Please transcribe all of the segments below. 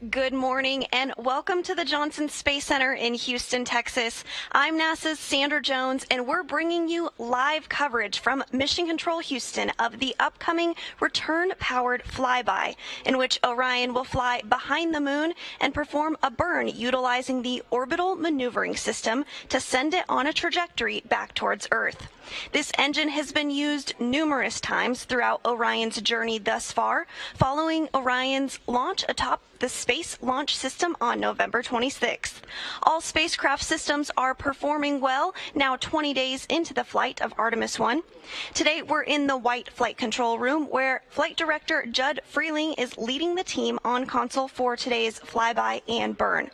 Good morning and welcome to the Johnson Space Center in Houston, Texas. I'm NASA's Sandra Jones and we're bringing you live coverage from Mission Control Houston of the upcoming return-powered flyby, in which Orion will fly behind the moon and perform a burn utilizing the orbital maneuvering system to send it on a trajectory back towards Earth. This engine has been used numerous times throughout Orion's journey thus far, following Orion's launch atop the Space Launch System on November 26th. All spacecraft systems are performing well, now 20 days into the flight of Artemis 1. Today, we're in the White Flight Control Room, where Flight Director Judd Freeling is leading the team on console for today's flyby and burn.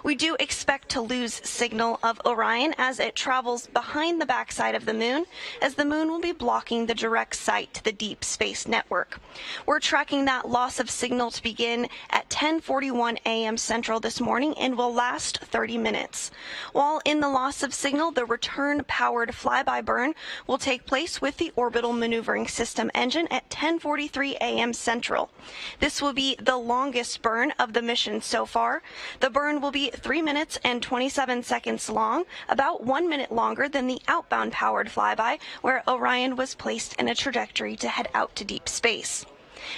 We do expect to lose signal of Orion as it travels behind the backside of the moon, as the moon will be blocking the direct sight to the Deep Space Network. We're tracking that loss of signal to begin at 10:41 a.m. Central this morning and will last 30 minutes. While in the loss of signal, the return-powered flyby burn will take place with the Orbital Maneuvering System engine at 10:43 a.m. Central. This will be the longest burn of the mission so far. The burn will be 3 minutes and 27 seconds long, about 1 minute longer than the outbound-powered flyby, where Orion was placed in a trajectory to head out to deep space.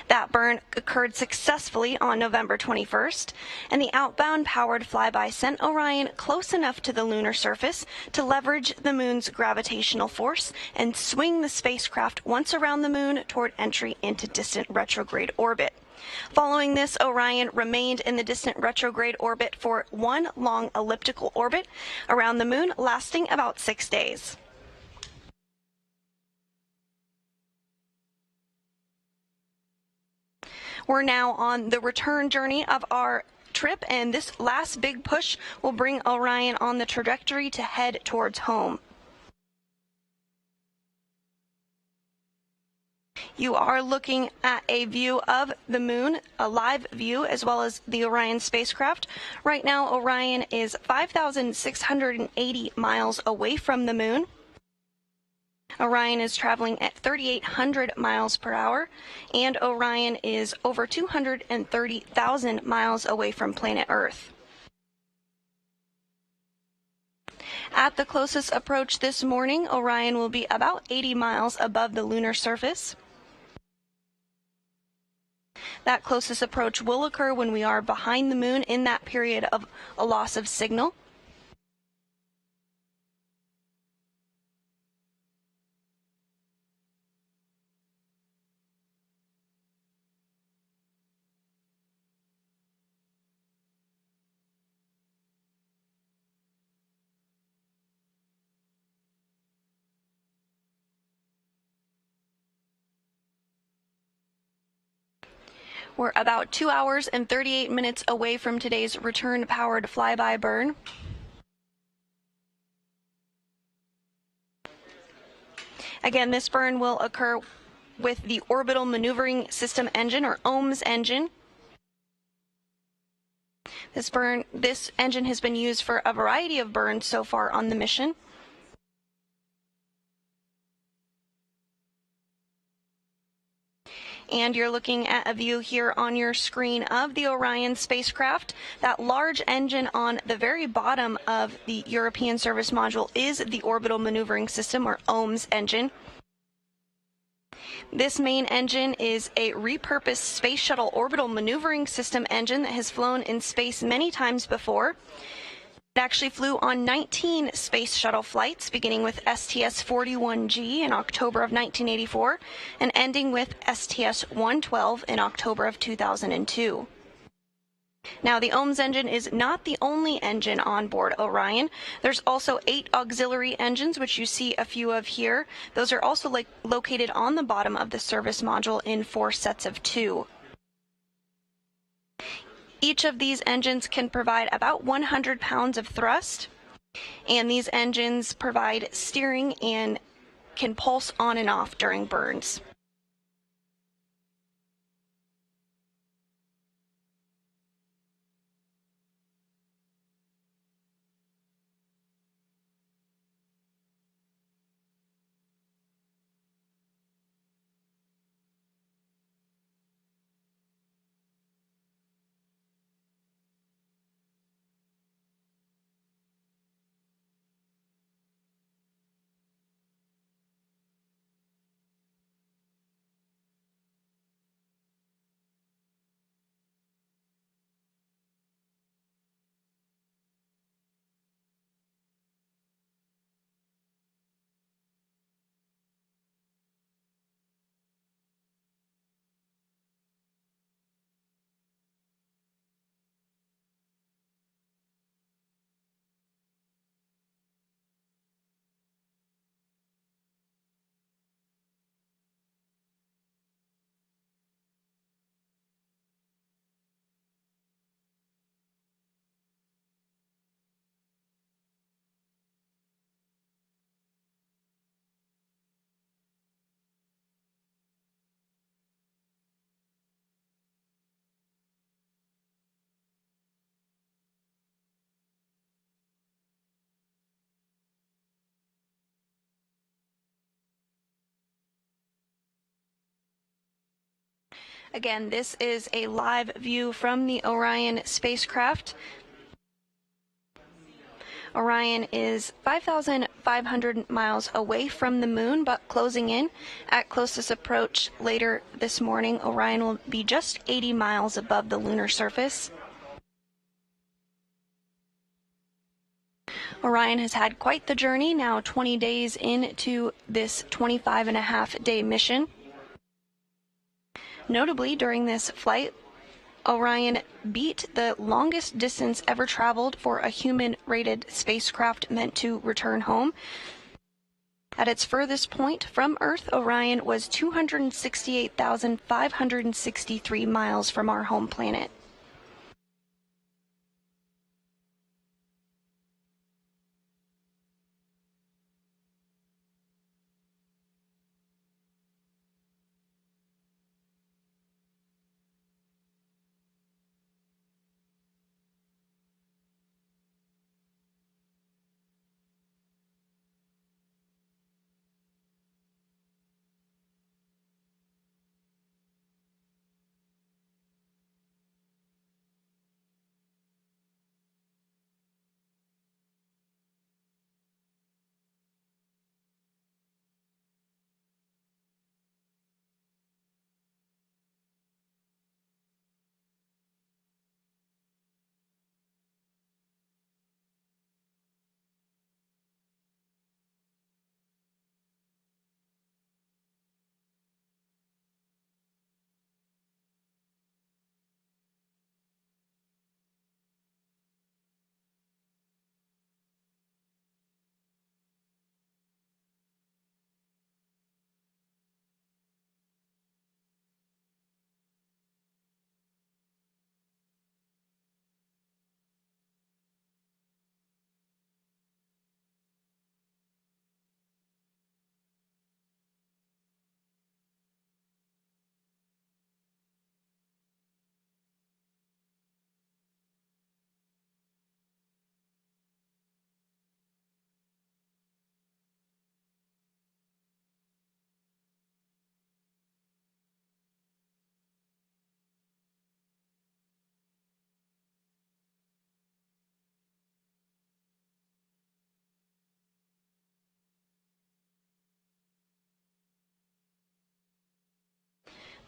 That burn occurred successfully on November 21st, and the outbound-powered flyby sent Orion close enough to the lunar surface to leverage the moon's gravitational force and swing the spacecraft once around the moon toward entry into distant retrograde orbit. Following this, Orion remained in the distant retrograde orbit for one long elliptical orbit around the moon, lasting about 6 days. We're now on the return journey of our trip, and this last big push will bring Orion on the trajectory to head towards home. You are looking at a view of the moon, a live view, as well as the Orion spacecraft. Right now, Orion is 5,680 miles away from the moon. Orion is traveling at 3,800 miles per hour, and Orion is over 230,000 miles away from planet Earth. At the closest approach this morning, Orion will be about 80 miles above the lunar surface. That closest approach will occur when we are behind the moon in that period of a loss of signal. We're about 2 hours and 38 minutes away from today's return-powered flyby burn. Again, this burn will occur with the Orbital Maneuvering System engine, or OMS engine. This engine has been used for a variety of burns so far on the mission. And you're looking at a view here on your screen of the Orion spacecraft. That large engine on the very bottom of the European Service Module is the Orbital Maneuvering System, or OMS engine. This main engine is a repurposed Space Shuttle Orbital Maneuvering System engine that has flown in space many times before. It actually flew on 19 space shuttle flights, beginning with STS-41G in October of 1984 and ending with STS-112 in October of 2002. Now, the OMS engine is not the only engine on board Orion. There's also 8 auxiliary engines, which you see a few of here. Those are also located on the bottom of the service module in 4 sets of 2. Each of these engines can provide about 100 pounds of thrust, and these engines provide steering and can pulse on and off during burns. Again, this is a live view from the Orion spacecraft. Orion is 5,500 miles away from the moon, but closing in. At closest approach later this morning, Orion will be just 80 miles above the lunar surface. Orion has had quite the journey, now 20 days into this 25-and-a-half-day mission. Notably, during this flight, Orion beat the longest distance ever traveled for a human-rated spacecraft meant to return home. At its furthest point from Earth, Orion was 268,563 miles from our home planet.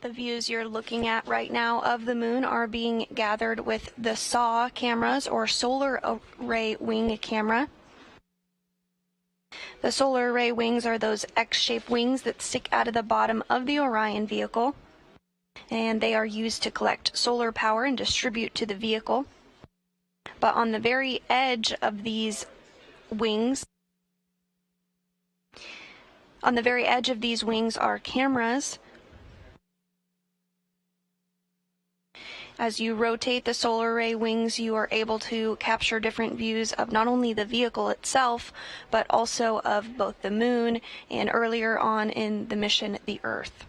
The views you're looking at right now of the moon are being gathered with the SAW cameras, or solar array wing camera. The solar array wings are those X-shaped wings that stick out of the bottom of the Orion vehicle, and they are used to collect solar power and distribute to the vehicle. But on the very edge of these wings, are cameras. As you rotate the solar array wings, you are able to capture different views of not only the vehicle itself, but also of both the moon and, earlier on in the mission, the Earth.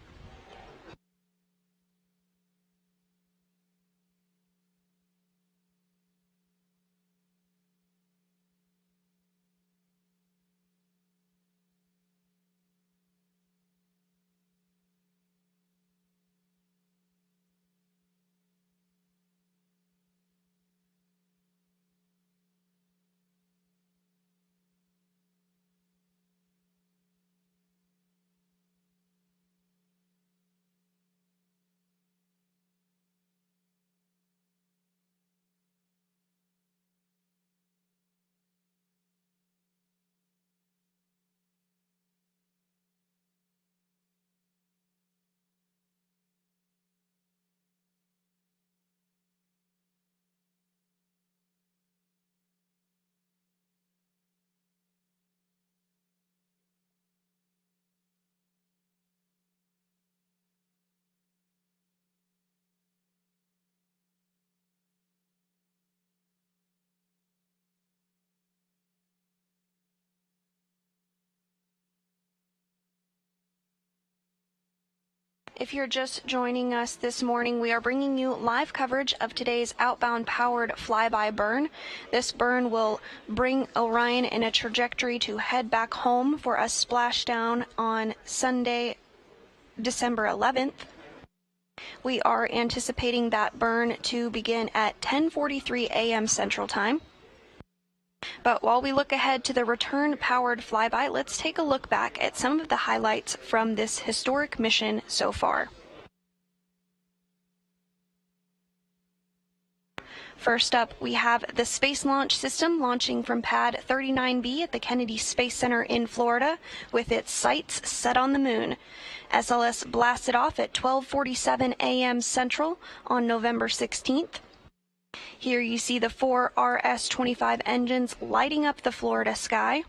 If you're just joining us this morning, we are bringing you live coverage of today's outbound powered flyby burn. This burn will bring Orion in a trajectory to head back home for a splashdown on Sunday, December 11th. We are anticipating that burn to begin at 10:43 a.m. Central Time. But while we look ahead to the return-powered flyby, let's take a look back at some of the highlights from this historic mission so far. First up, we have the Space Launch System launching from Pad 39B at the Kennedy Space Center in Florida with its sights set on the moon. SLS blasted off at 12:47 a.m. Central on November 16th. Here you see the 4 RS-25 engines lighting up the Florida sky.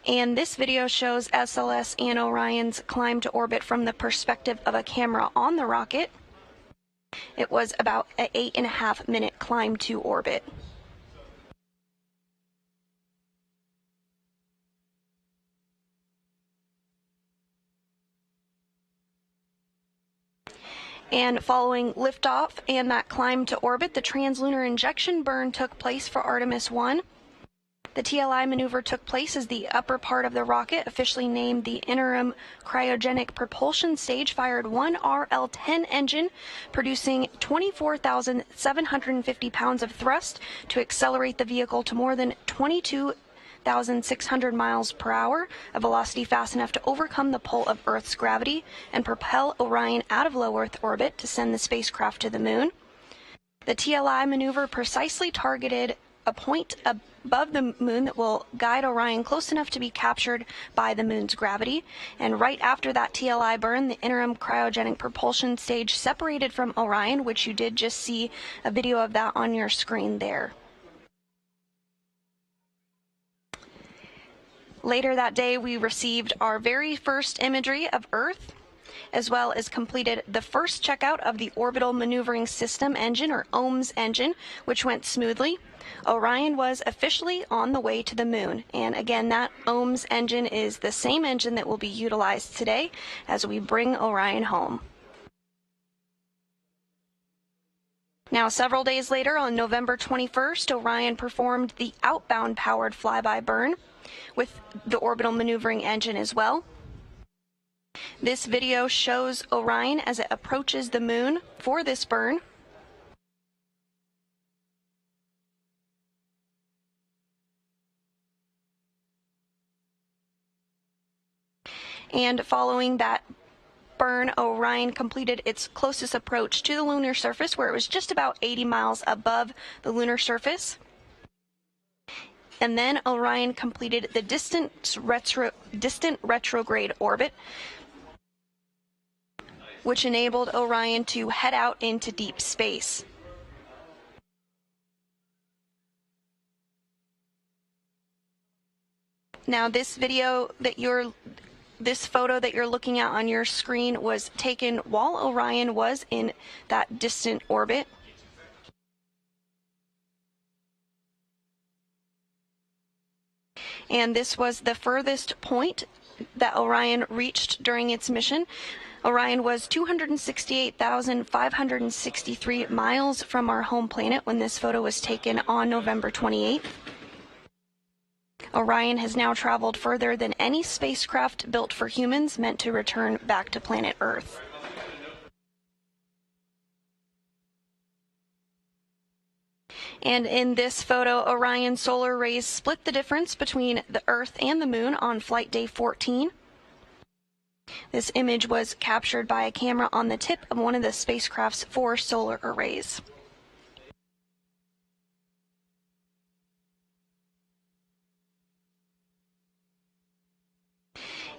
And this video shows SLS and Orion's climb to orbit from the perspective of a camera on the rocket. It was about an 8.5-minute climb to orbit. And following liftoff and that climb to orbit, the translunar injection burn took place for Artemis 1. The TLI maneuver took place as the upper part of the rocket, officially named the Interim Cryogenic Propulsion Stage, fired one RL-10 engine, producing 24,750 pounds of thrust to accelerate the vehicle to more than 22,600 miles per hour, a velocity fast enough to overcome the pull of Earth's gravity and propel Orion out of low Earth orbit to send the spacecraft to the moon. The TLI maneuver precisely targeted a point above the moon that will guide Orion close enough to be captured by the moon's gravity. And right after that TLI burn, the interim cryogenic propulsion stage separated from Orion, which you did just see a video of that on your screen there. Later that day, we received our very first imagery of Earth, as well as completed the first checkout of the Orbital Maneuvering System engine, or OMS engine, which went smoothly. Orion was officially on the way to the moon, and again, that OMS engine is the same engine that will be utilized today as we bring Orion home. Now, several days later, on November 21st, Orion performed the outbound powered flyby burn with the orbital maneuvering engine as well. This video shows Orion as it approaches the moon for this burn. And following that burn, Orion completed its closest approach to the lunar surface, where it was just about 80 miles above the lunar surface. And then Orion completed the distant retrograde orbit, which enabled Orion to head out into deep space. Now, this photo that you're looking at on your screen was taken while Orion was in that distant orbit. And this was the furthest point that Orion reached during its mission. Orion was 268,563 miles from our home planet when this photo was taken on November 28th. Orion has now traveled further than any spacecraft built for humans meant to return back to planet Earth. And in this photo, Orion's solar rays split the difference between the Earth and the Moon on flight day 14. This image was captured by a camera on the tip of one of the spacecraft's 4 solar arrays.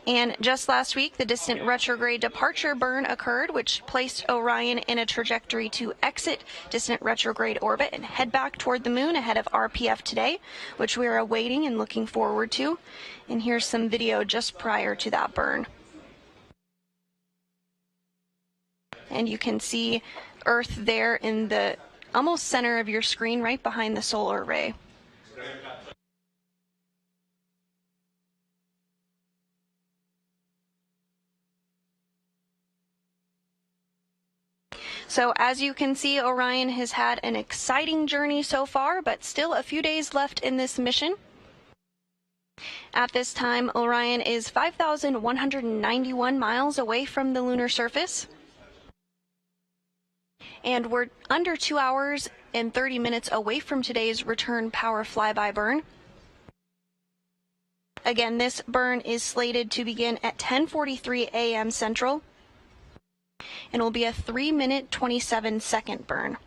And just last week, the distant retrograde departure burn occurred, which placed Orion in a trajectory to exit distant retrograde orbit and head back toward the moon ahead of RPF today, which we are awaiting and looking forward to. And here's some video just prior to that burn. And you can see Earth there in the almost center of your screen, right behind the solar array. So as you can see, Orion has had an exciting journey so far, but still a few days left in this mission. At this time, Orion is 5,191 miles away from the lunar surface. And we're under 2 hours and 30 minutes away from today's return power flyby burn. Again, this burn is slated to begin at 10:43 a.m. Central and will be a 3-minute 27-second burn.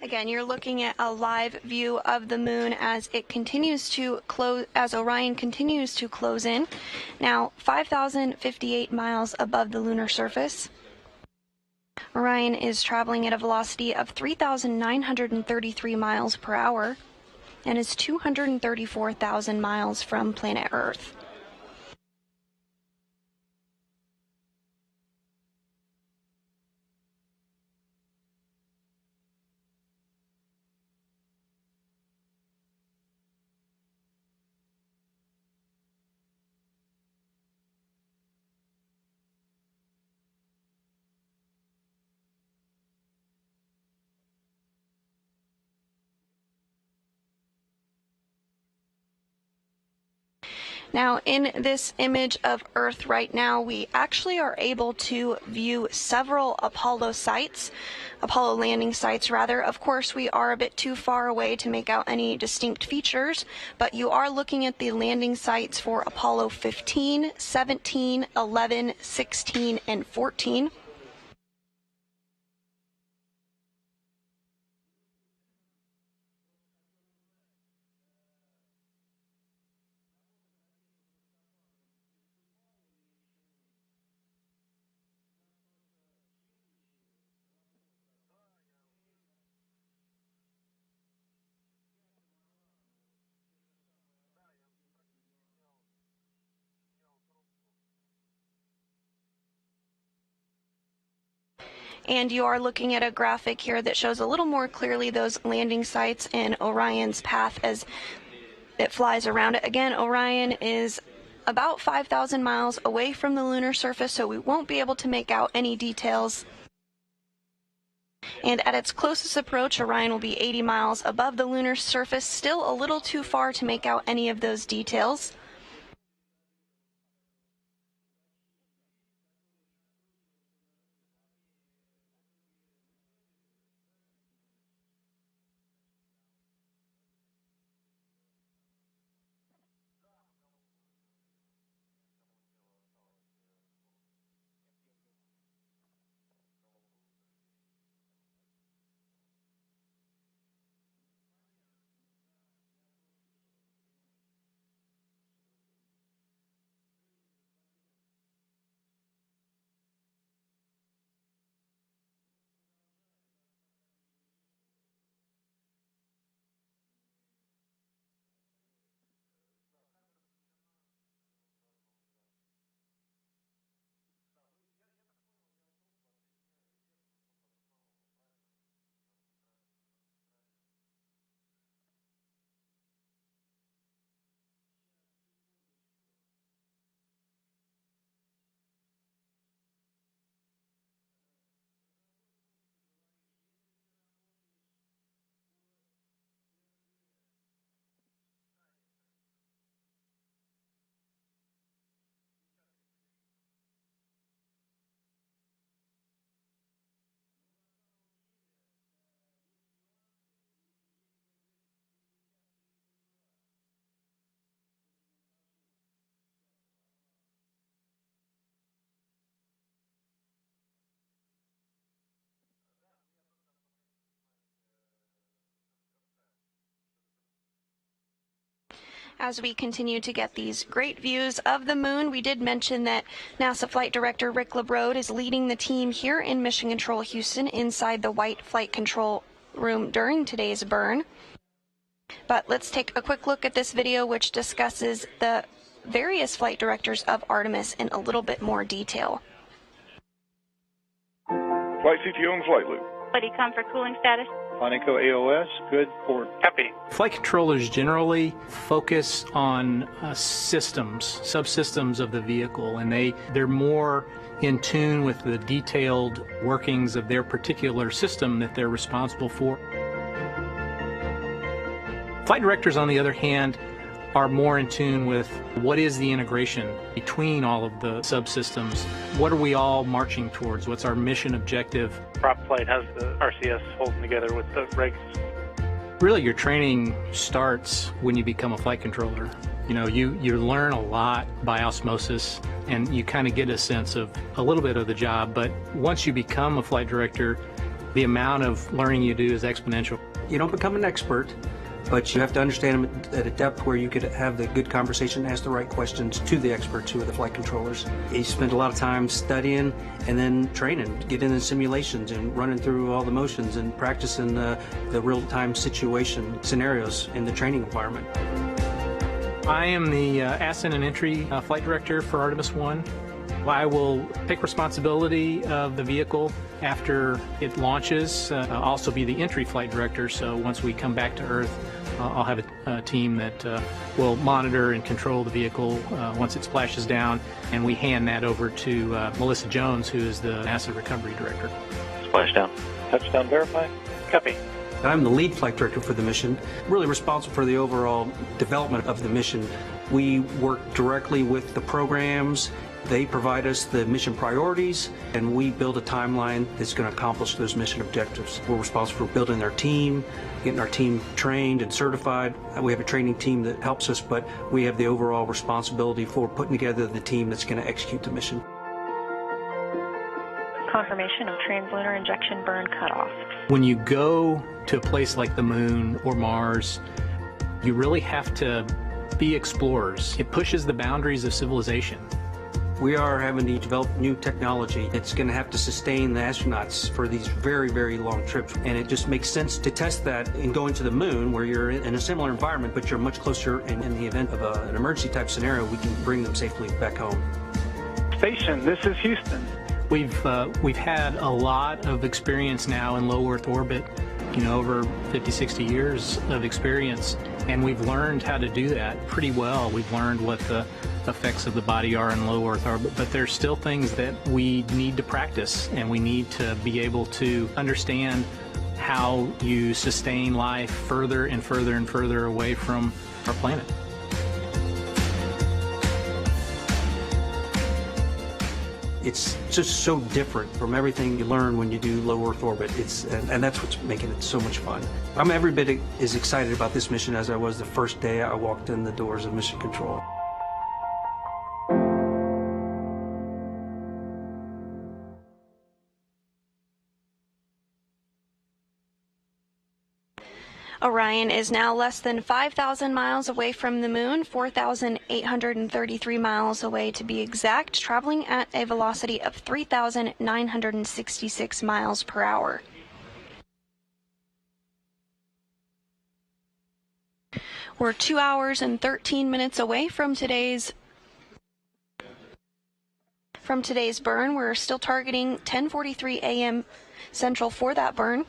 Again, you're looking at a live view of the moon as it continues to close, as Orion continues to close in. Now, 5,058 miles above the lunar surface. Orion is traveling at a velocity of 3,933 miles per hour and is 234,000 miles from planet Earth. Now, in this image of Earth right now, we actually are able to view several Apollo landing sites rather. Of course, we are a bit too far away to make out any distinct features, but you are looking at the landing sites for Apollo 15, 17, 11, 16, and 14. And you are looking at a graphic here that shows a little more clearly those landing sites and Orion's path as it flies around it. Again, Orion is about 5,000 miles away from the lunar surface, so we won't be able to make out any details. And at its closest approach, Orion will be 80 miles above the lunar surface, still a little too far to make out any of those details. As we continue to get these great views of the moon, we did mention that NASA Flight Director Rick LeBrode is leading the team here in Mission Control Houston inside the White Flight Control Room during today's burn. But let's take a quick look at this video, which discusses the various flight directors of Artemis in a little bit more detail. Flight CTO and flight loop. Buddy, come for cooling status. Monaco AOS, good for Copy. Flight controllers generally focus on systems, subsystems of the vehicle, and they're more in tune with the detailed workings of their particular system that they're responsible for. Flight directors, on the other hand, are more in tune with what is the integration between all of the subsystems. What are we all marching towards? What's our mission objective? Prop flight has the RCS holding together with the regs. Really, your training starts when you become a flight controller. You know, you learn a lot by osmosis, and you kind of get a sense of a little bit of the job, but once you become a flight director, The amount of learning you do is exponential. You don't become an expert, but you have to understand them at a depth where you could have the good conversation, ask the right questions to the experts who are the flight controllers. You spend a lot of time studying and then training, getting in simulations and running through all the motions and practicing the real-time situation scenarios in the training environment. I am the Ascent and Entry Flight Director for Artemis 1. I will take responsibility of the vehicle after it launches. I'll also be the entry flight director, so once we come back to Earth, I'll have a team that will monitor and control the vehicle once it splashes down, and we hand that over to Melissa Jones, who is the NASA Recovery Director. Splashdown. Touchdown verify. Copy. I'm the lead flight director for the mission, really responsible for the overall development of the mission. We work directly with the programs. They provide us the mission priorities, and we build a timeline that's going to accomplish those mission objectives. We're responsible for building our team, getting our team trained and certified. We have a training team that helps us, but we have the overall responsibility for putting together the team that's going to execute the mission. Confirmation of translunar injection burn cutoff. When you go to a place like the Moon or Mars, you really have to be explorers. It pushes the boundaries of civilization. We are having to develop new technology. It's going to have to sustain the astronauts for these very, very long trips. And it just makes sense to test that and going to the Moon, where you're in a similar environment, but you're much closer. And in the event of an emergency type scenario, we can bring them safely back home. Station, this is Houston. We've had a lot of experience now in low Earth orbit, over 50, 60 years of experience, and we've learned how to do that pretty well. We've learned what the effects of the body are in low Earth orbit, but there's still things that we need to practice, and we need to be able to understand how you sustain life further and further and further away from our planet. It's just so different from everything you learn when you do low Earth orbit. And that's what's making it so much fun. I'm every bit as excited about this mission as I was the first day I walked in the doors of Mission Control. Orion is now less than 5,000 miles away from the Moon, 4,833 miles away to be exact, traveling at a velocity of 3,966 miles per hour. We're 2 hours and 13 minutes away from today's burn. We're still targeting 10:43 a.m. Central for that burn.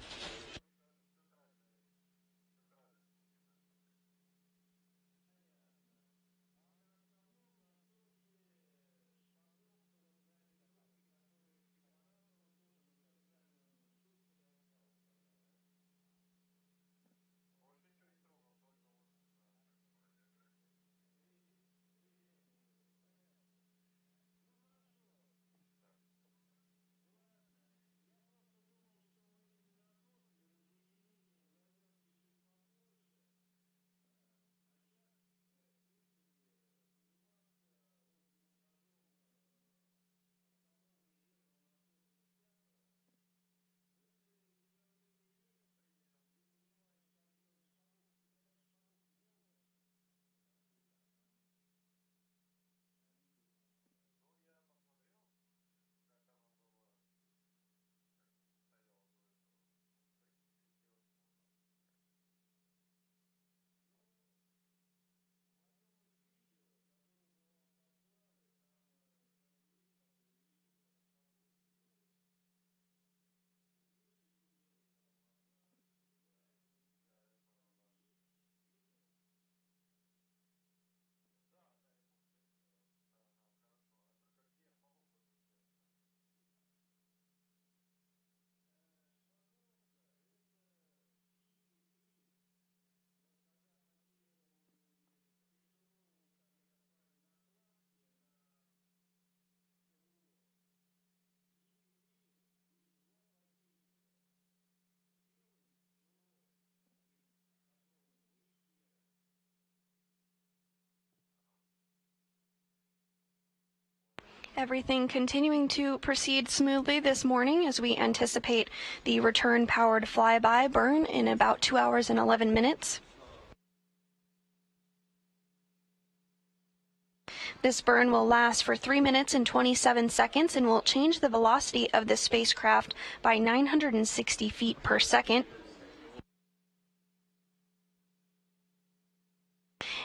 Everything continuing to proceed smoothly this morning as we anticipate the return-powered flyby burn in about 2 hours and 11 minutes. This burn will last for 3 minutes and 27 seconds and will change the velocity of the spacecraft by 960 feet per second.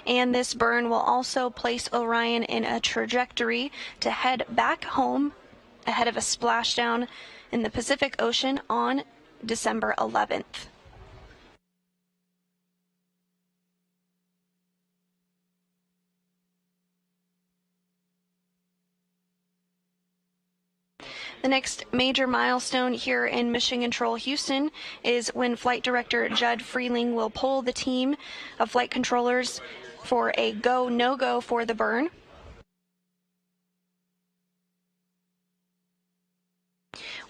And this burn will also place Orion in a trajectory to head back home ahead of a splashdown in the Pacific Ocean on December 11th. The next major milestone here in Mission Control Houston is when Flight Director Judd Freeling will poll the team of flight controllers for a go, no-go for the burn.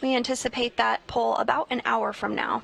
We anticipate that poll about an hour from now.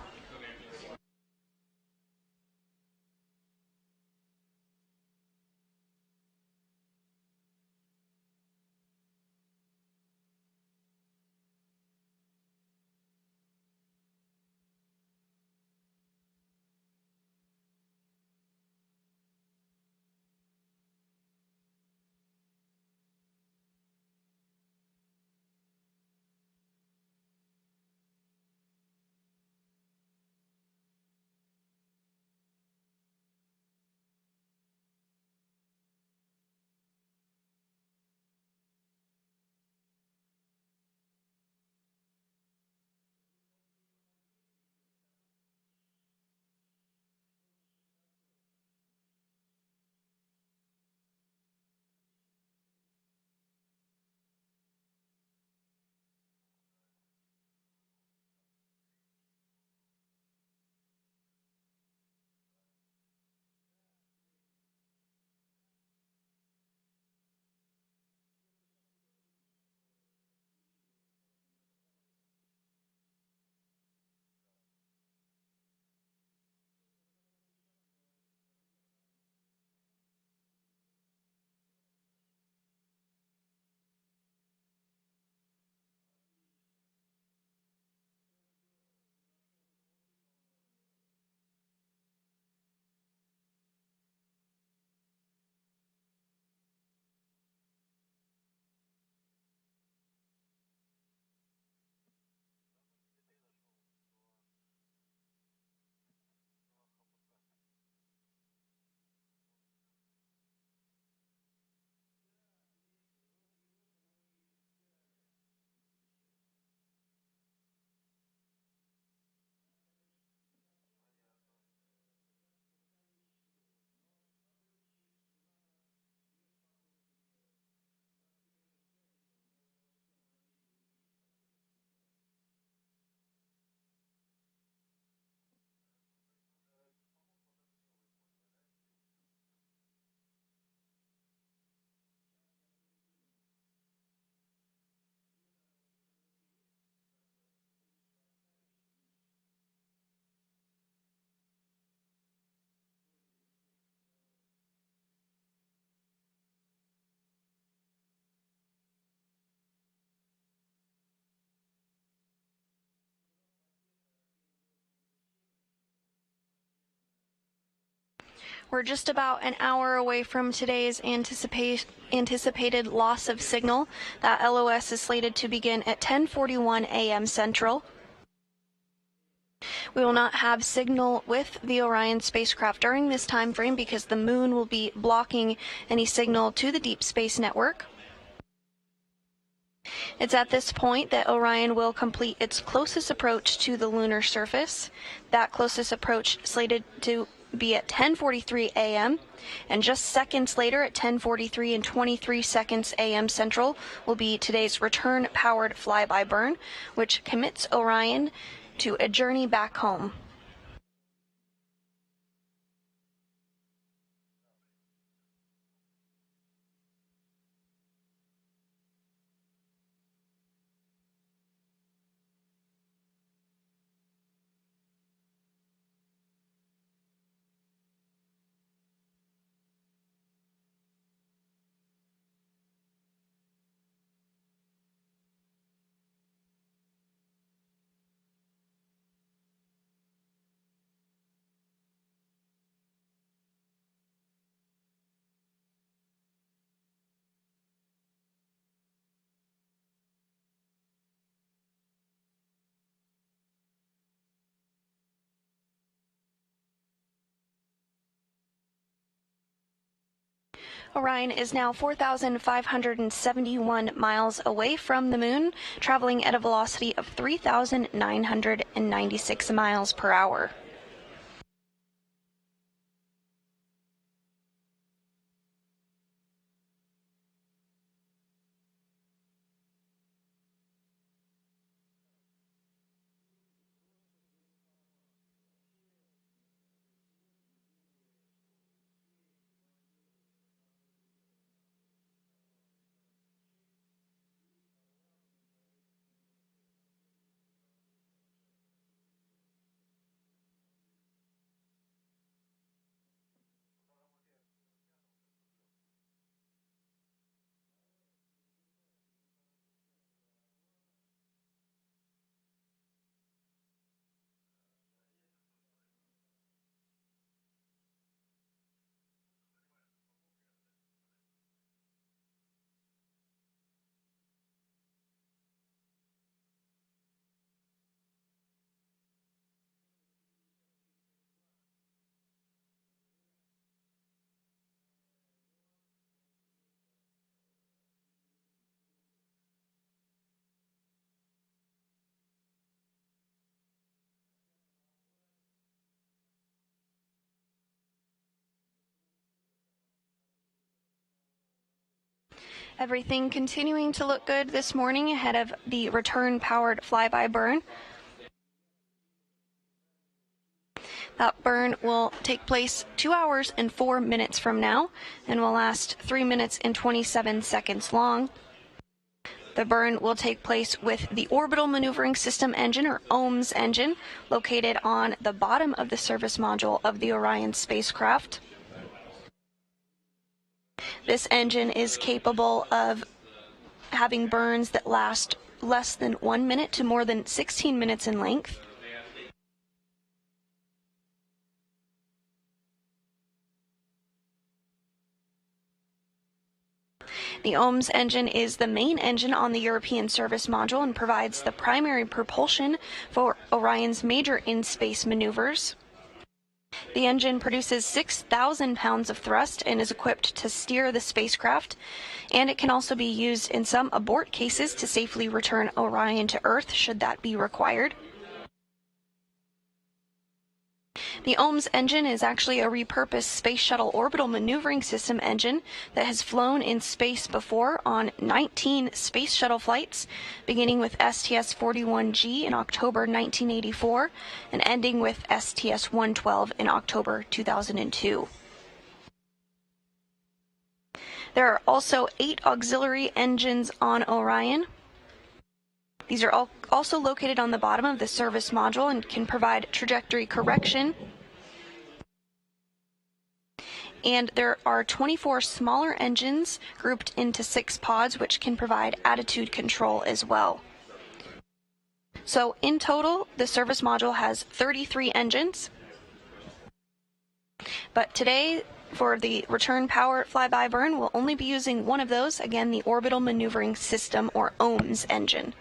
We're just about an hour away from today's anticipated loss of signal. That LOS is slated to begin at 10:41 a.m. Central. We will not have signal with the Orion spacecraft during this time frame because the moon will be blocking any signal to the Deep Space Network. It's at this point that Orion will complete its closest approach to the lunar surface. That closest approach slated to be at 10:43 a.m. and just seconds later at 10:43 and 23 seconds a.m. Central will be today's return-powered flyby burn, which commits Orion to a journey back home. Orion is now 4,571 miles away from the moon, traveling at a velocity of 3,996 miles per hour. Everything continuing to look good this morning ahead of the return-powered flyby burn. That burn will take place 2 hours and 4 minutes from now and will last 3 minutes and 27 seconds long. The burn will take place with the Orbital Maneuvering System engine, or OMS engine, located on the bottom of the service module of the Orion spacecraft. This engine is capable of having burns that last less than 1 minute to more than 16 minutes in length. The OMS engine is the main engine on the European service module and provides the primary propulsion for Orion's major in-space maneuvers. The engine produces 6,000 pounds of thrust and is equipped to steer the spacecraft, and it can also be used in some abort cases to safely return Orion to Earth should that be required. The OMS engine is actually a repurposed Space Shuttle Orbital Maneuvering System engine that has flown in space before on 19 Space Shuttle flights, beginning with STS-41G in October 1984 and ending with STS-112 in October 2002. There are also 8 auxiliary engines on Orion. These are also located on the bottom of the service module and can provide trajectory correction. And there are 24 smaller engines grouped into 6 pods, which can provide attitude control as well. So in total, the service module has 33 engines. But today, for the return power flyby burn, we'll only be using one of those, again, the Orbital Maneuvering System, or OMS engine.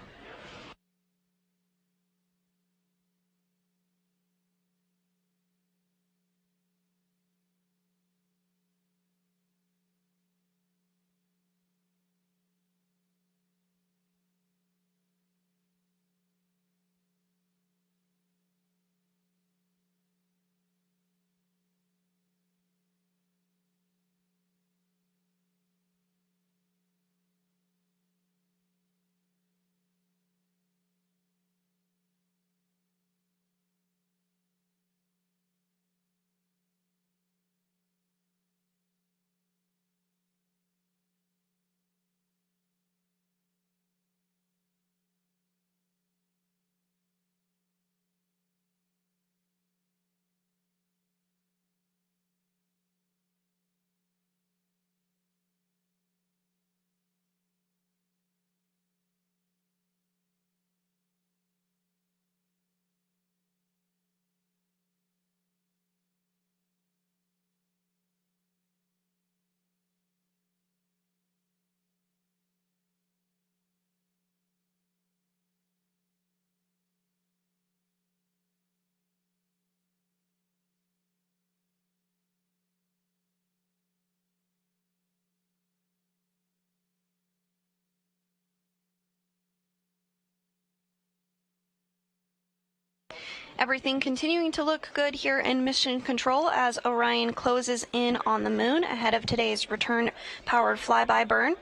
Everything continuing to look good here in Mission Control as Orion closes in on the moon ahead of today's return-powered flyby burn.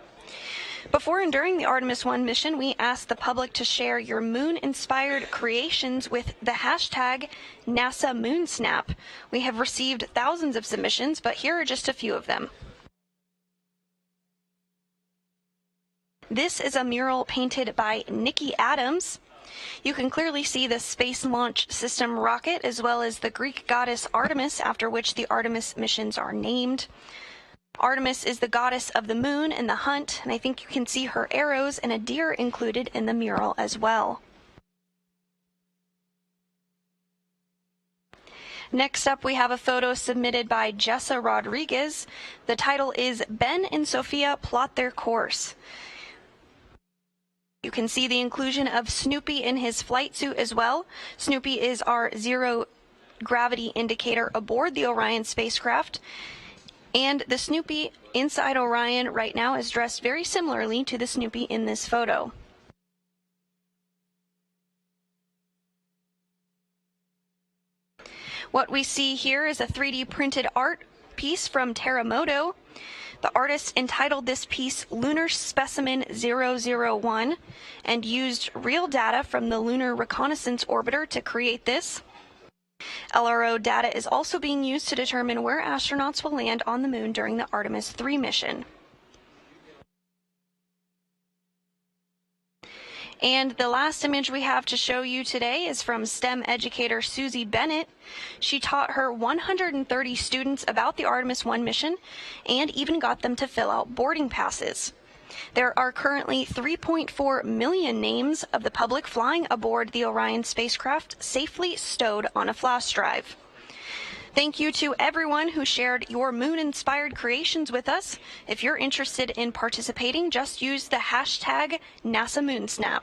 Before and during the Artemis 1 mission, we asked the public to share your moon-inspired creations with the hashtag NASA MoonSnap. We have received thousands of submissions, but here are just a few of them. This is a mural painted by Nikki Adams. You can clearly see the Space Launch System rocket as well as the Greek goddess Artemis, after which the Artemis missions are named. Artemis is the goddess of the moon and the hunt, and I think you can see her arrows and a deer included in the mural as well. Next up, we have a photo submitted by Jessa Rodriguez. The title is Ben and Sophia Plot Their Course. You can see the inclusion of Snoopy in his flight suit as well. Snoopy is our zero gravity indicator aboard the Orion spacecraft. And the Snoopy inside Orion right now is dressed very similarly to the Snoopy in this photo. What we see here is a 3D printed art piece from Terramoto. The artist entitled this piece Lunar Specimen 001 and used real data from the Lunar Reconnaissance Orbiter to create this. LRO data is also being used to determine where astronauts will land on the moon during the Artemis 3 mission. And the last image we have to show you today is from STEM educator Susie Bennett. She taught her 130 students about the Artemis 1 mission and even got them to fill out boarding passes. There are currently 3.4 million names of the public flying aboard the Orion spacecraft safely stowed on a flash drive. Thank you to everyone who shared your moon-inspired creations with us. If you're interested in participating, just use the hashtag NASA MoonSnap.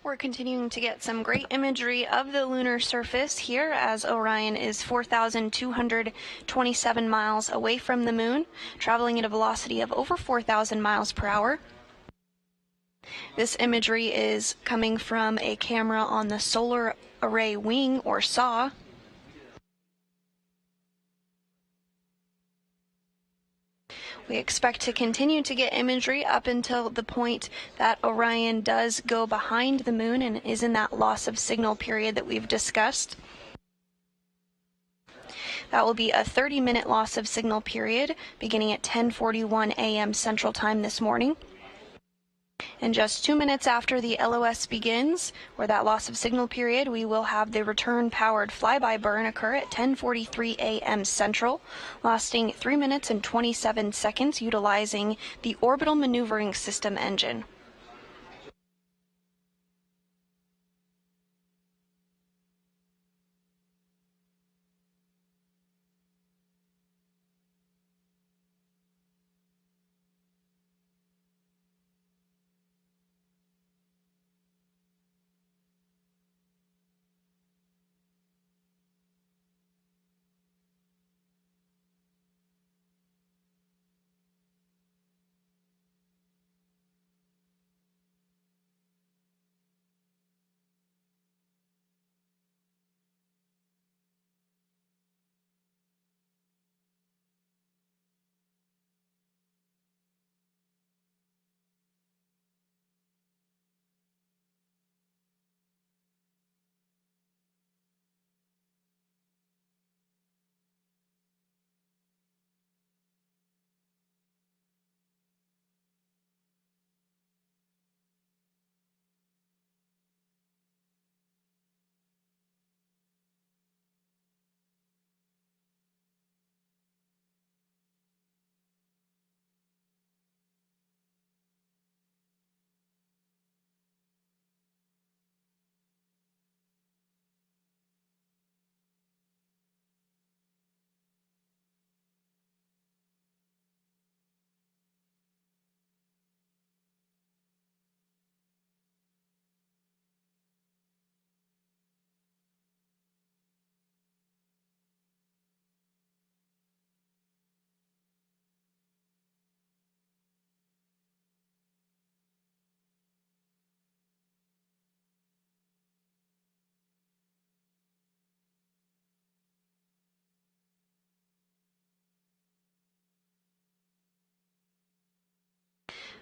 We're continuing to get some great imagery of the lunar surface here as Orion is 4,227 miles away from the moon, traveling at a velocity of over 4,000 miles per hour. This imagery is coming from a camera on the Solar Array Wing, or SAW. We expect to continue to get imagery up until the point that Orion does go behind the moon and is in that loss of signal period that we've discussed. That will be a 30-minute loss of signal period beginning at 10:41 a.m. Central Time this morning. And just 2 minutes after the LOS begins, or that loss of signal period, we will have the return-powered flyby burn occur at 10:43 a.m. Central, lasting 3 minutes and 27 seconds, utilizing the Orbital Maneuvering System engine.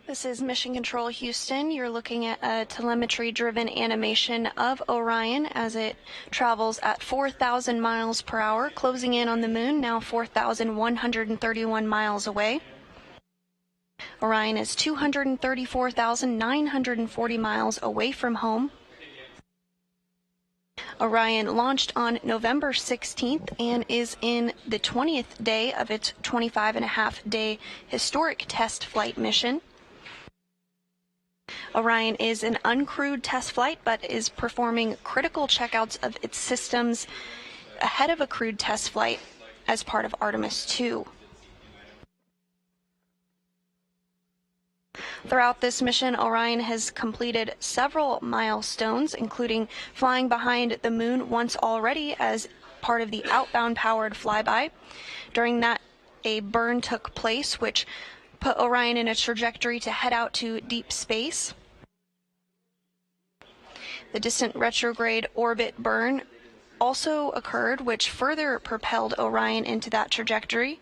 This is Mission Control Houston. You're looking at a telemetry-driven animation of Orion as it travels at 4,000 miles per hour, closing in on the moon, now 4,131 miles away. Orion is 234,940 miles away from home. Orion launched on November 16th and is in the 20th day of its 25-and-a-half-day historic test flight mission. Orion is an uncrewed test flight, but is performing critical checkouts of its systems ahead of a crewed test flight as part of Artemis 2. Throughout this mission, Orion has completed several milestones, including flying behind the moon once already as part of the outbound powered flyby. During that, a burn took place, which put Orion in a trajectory to head out to deep space. The distant retrograde orbit burn also occurred, which further propelled Orion into that trajectory.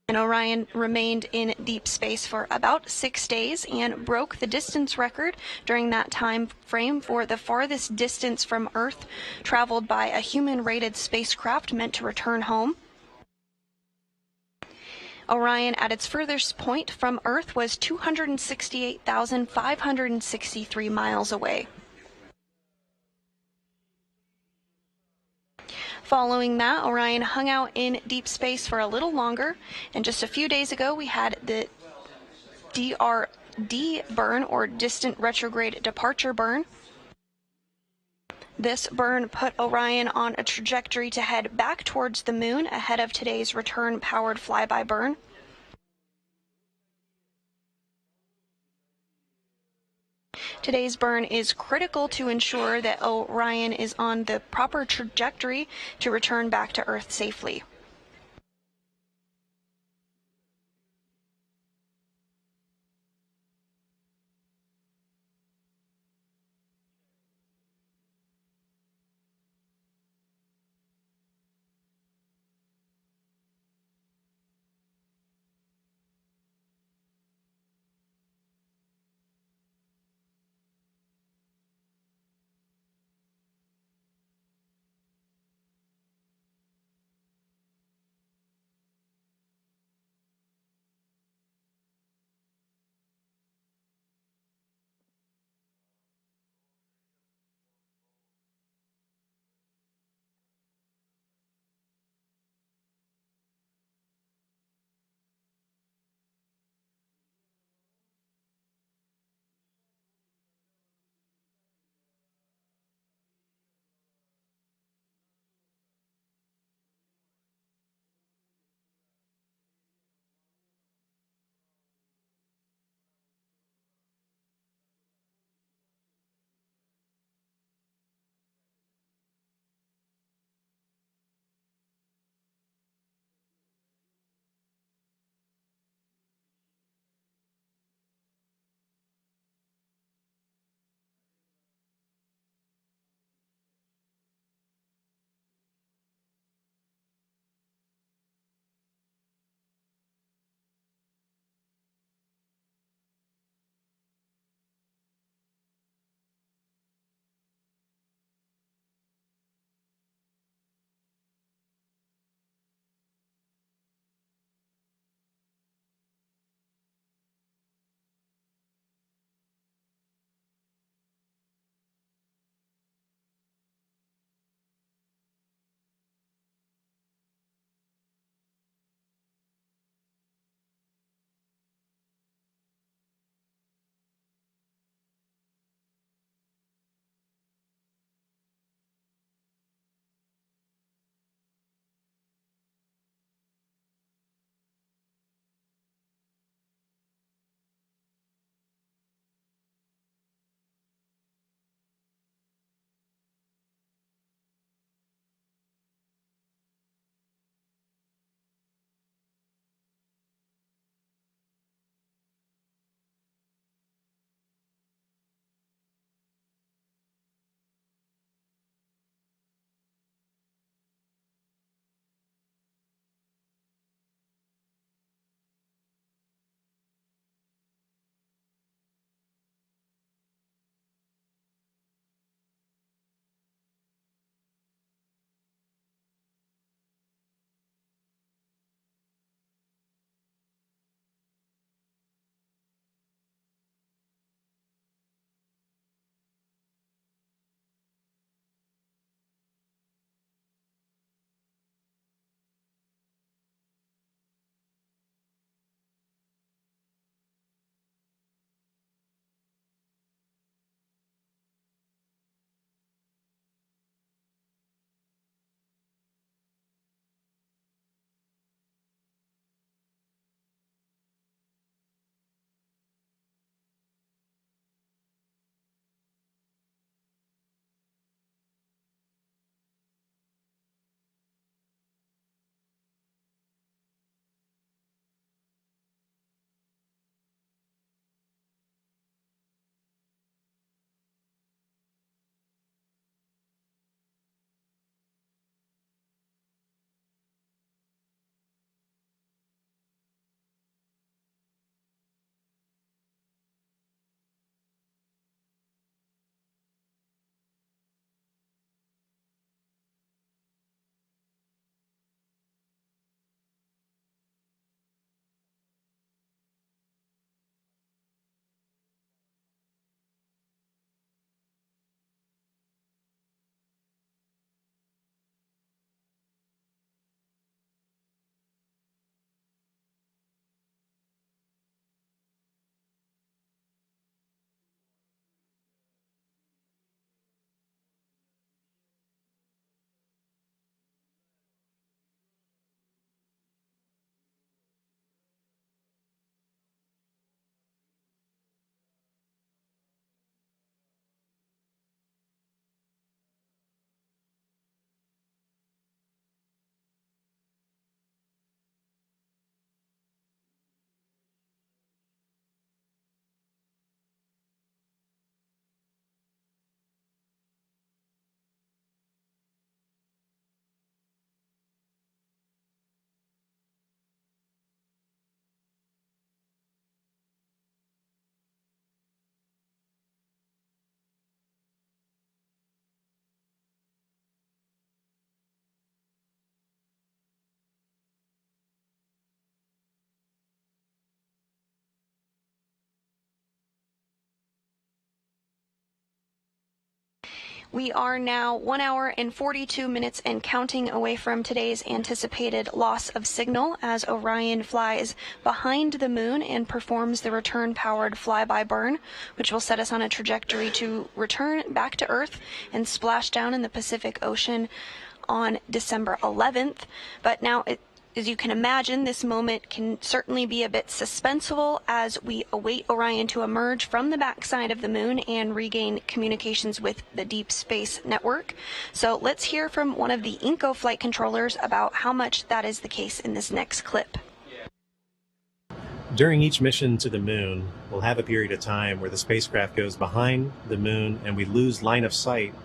And Orion remained in deep space for about 6 days and broke the distance record during that time frame for the farthest distance from Earth traveled by a human-rated spacecraft meant to return home. Orion, at its furthest point from Earth, was 268,563 miles away. Following that, Orion hung out in deep space for a little longer, and just a few days ago we had the DRD burn, or distant retrograde departure burn. This burn put Orion on a trajectory to head back towards the moon ahead of today's return-powered flyby burn. Today's burn is critical to ensure that Orion is on the proper trajectory to return back to Earth safely. We are now 1 hour and 42 minutes and counting away from today's anticipated loss of signal as Orion flies behind the moon and performs the return-powered flyby burn, which will set us on a trajectory to return back to Earth and splash down in the Pacific Ocean on December 11th. But now, as you can imagine, this moment can certainly be a bit suspenseful as we await Orion to emerge from the backside of the moon and regain communications with the Deep Space Network. So let's hear from one of the INCO flight controllers about how much that is the case in this next clip. During each mission to the moon, we'll have a period of time where the spacecraft goes behind the moon and we lose line of sight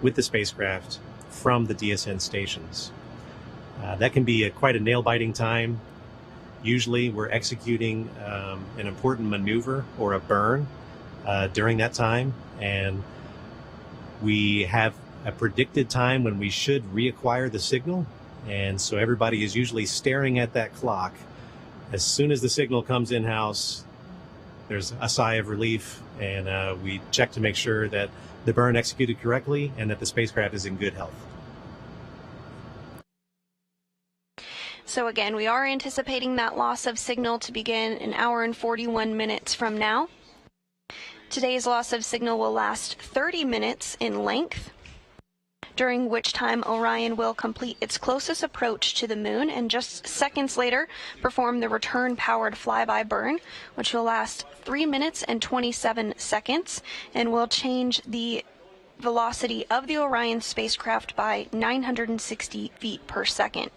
with the spacecraft from the DSN stations. That can be quite a nail-biting time. Usually we're executing an important maneuver or a burn during that time, and we have a predicted time when we should reacquire the signal, and so everybody is usually staring at that clock. As soon as the signal comes in-house, there's a sigh of relief, and we check to make sure that the burn executed correctly and that the spacecraft is in good health. So again, we are anticipating that loss of signal to begin an hour and 41 minutes from now. Today's loss of signal will last 30 minutes in length, during which time Orion will complete its closest approach to the moon and just seconds later perform the return-powered flyby burn, which will last 3 minutes and 27 seconds and will change the velocity of the Orion spacecraft by 960 feet per second.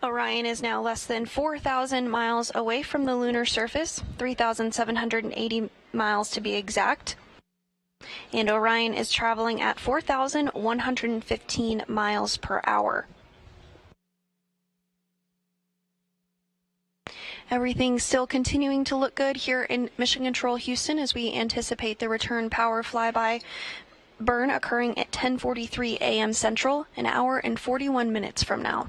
Orion is now less than 4,000 miles away from the lunar surface, 3,780 miles to be exact. And Orion is traveling at 4,115 miles per hour. Everything's still continuing to look good here in Mission Control Houston as we anticipate the return power flyby burn occurring at 10:43 a.m. Central, an hour and 41 minutes from now.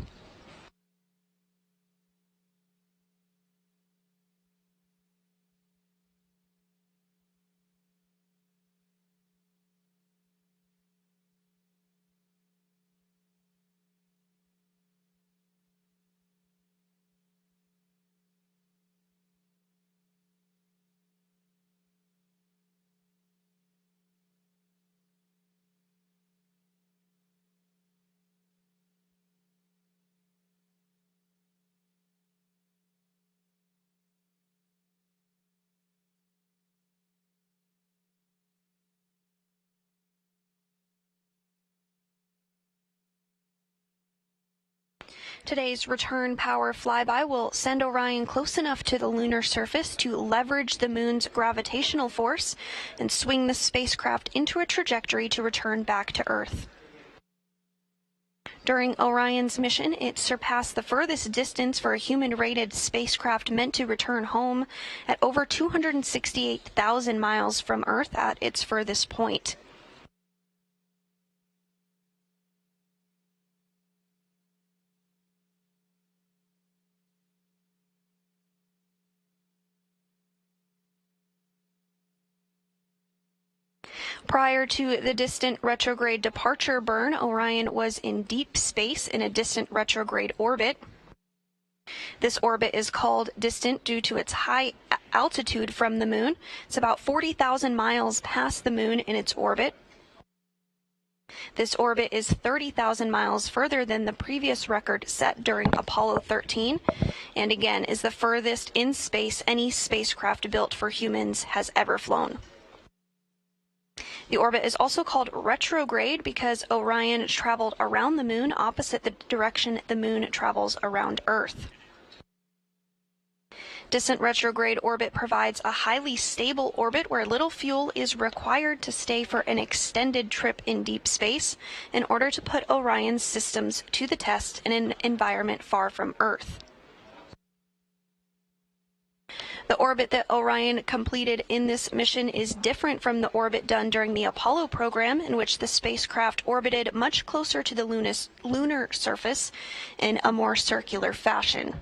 Today's return power flyby will send Orion close enough to the lunar surface to leverage the moon's gravitational force and swing the spacecraft into a trajectory to return back to Earth. During Orion's mission, it surpassed the furthest distance for a human-rated spacecraft meant to return home at over 268,000 miles from Earth at its furthest point. Prior to the distant retrograde departure burn, Orion was in deep space in a distant retrograde orbit. This orbit is called distant due to its high altitude from the moon. It's about 40,000 miles past the moon in its orbit. This orbit is 30,000 miles further than the previous record set during Apollo 13, and again is the furthest in space any spacecraft built for humans has ever flown. The orbit is also called retrograde because Orion traveled around the moon opposite the direction the moon travels around Earth. Distant retrograde orbit provides a highly stable orbit where little fuel is required to stay for an extended trip in deep space in order to put Orion's systems to the test in an environment far from Earth. The orbit that Orion completed in this mission is different from the orbit done during the Apollo program, in which the spacecraft orbited much closer to the lunar surface in a more circular fashion.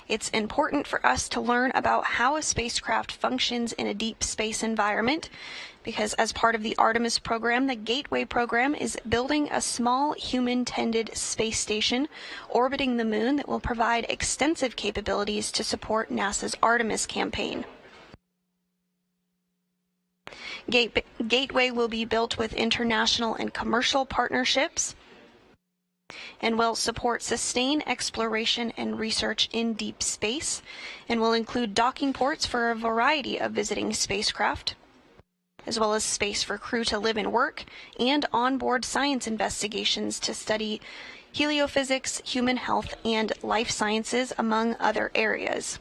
It's important for us to learn about how a spacecraft functions in a deep space environment because as part of the Artemis program, the Gateway program is building a small human-tended space station orbiting the moon that will provide extensive capabilities to support NASA's Artemis campaign. Gateway will be built with international and commercial partnerships and will support sustained exploration and research in deep space, and will include docking ports for a variety of visiting spacecraft, as well as space for crew to live and work, and onboard science investigations to study heliophysics, human health, and life sciences, among other areas.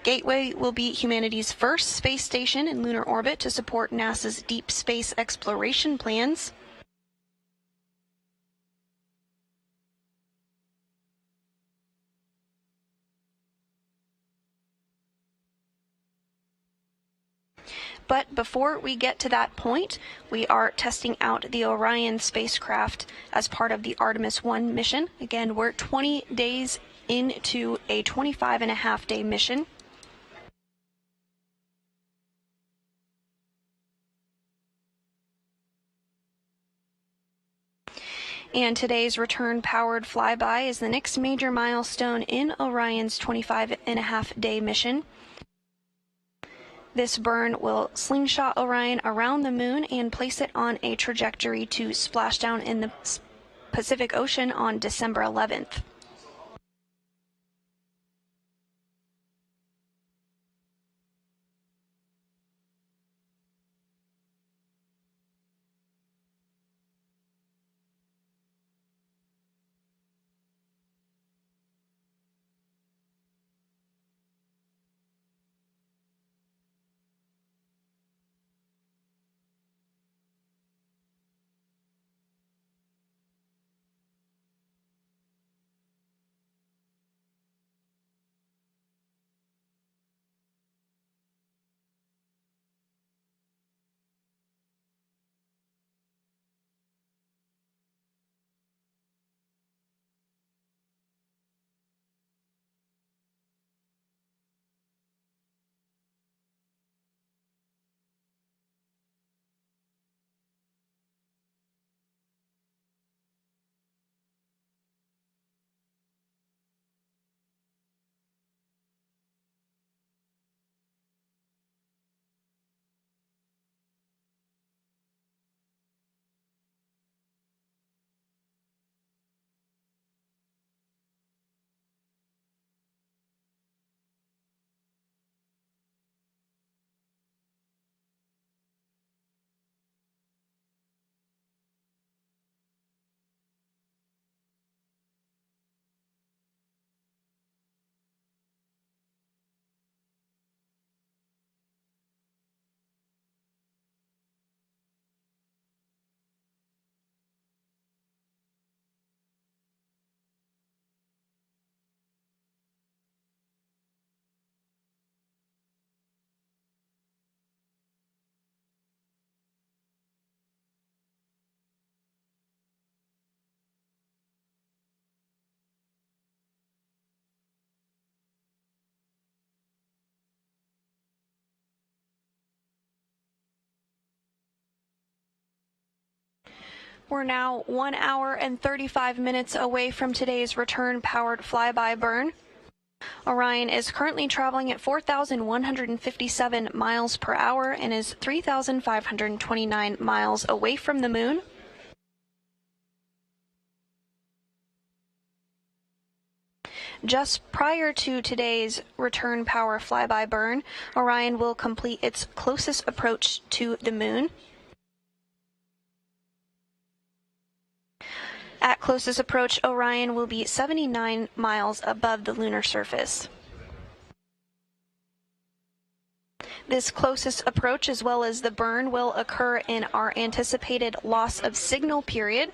Gateway will be humanity's first space station in lunar orbit to support NASA's deep space exploration plans. But before we get to that point, we are testing out the Orion spacecraft as part of the Artemis 1 mission. Again, we're 20 days into a 25-and-a-half-day mission. And today's return-powered flyby is the next major milestone in Orion's 25-and-a-half-day mission. This burn will slingshot Orion around the moon and place it on a trajectory to splashdown in the Pacific Ocean on December 11th. We're now 1 hour and 35 minutes away from today's return-powered flyby burn. Orion is currently traveling at 4,157 miles per hour and is 3,529 miles away from the moon. Just prior to today's return power flyby burn, Orion will complete its closest approach to the moon. At closest approach, Orion will be 79 miles above the lunar surface. This closest approach, as well as the burn, will occur in our anticipated loss of signal period.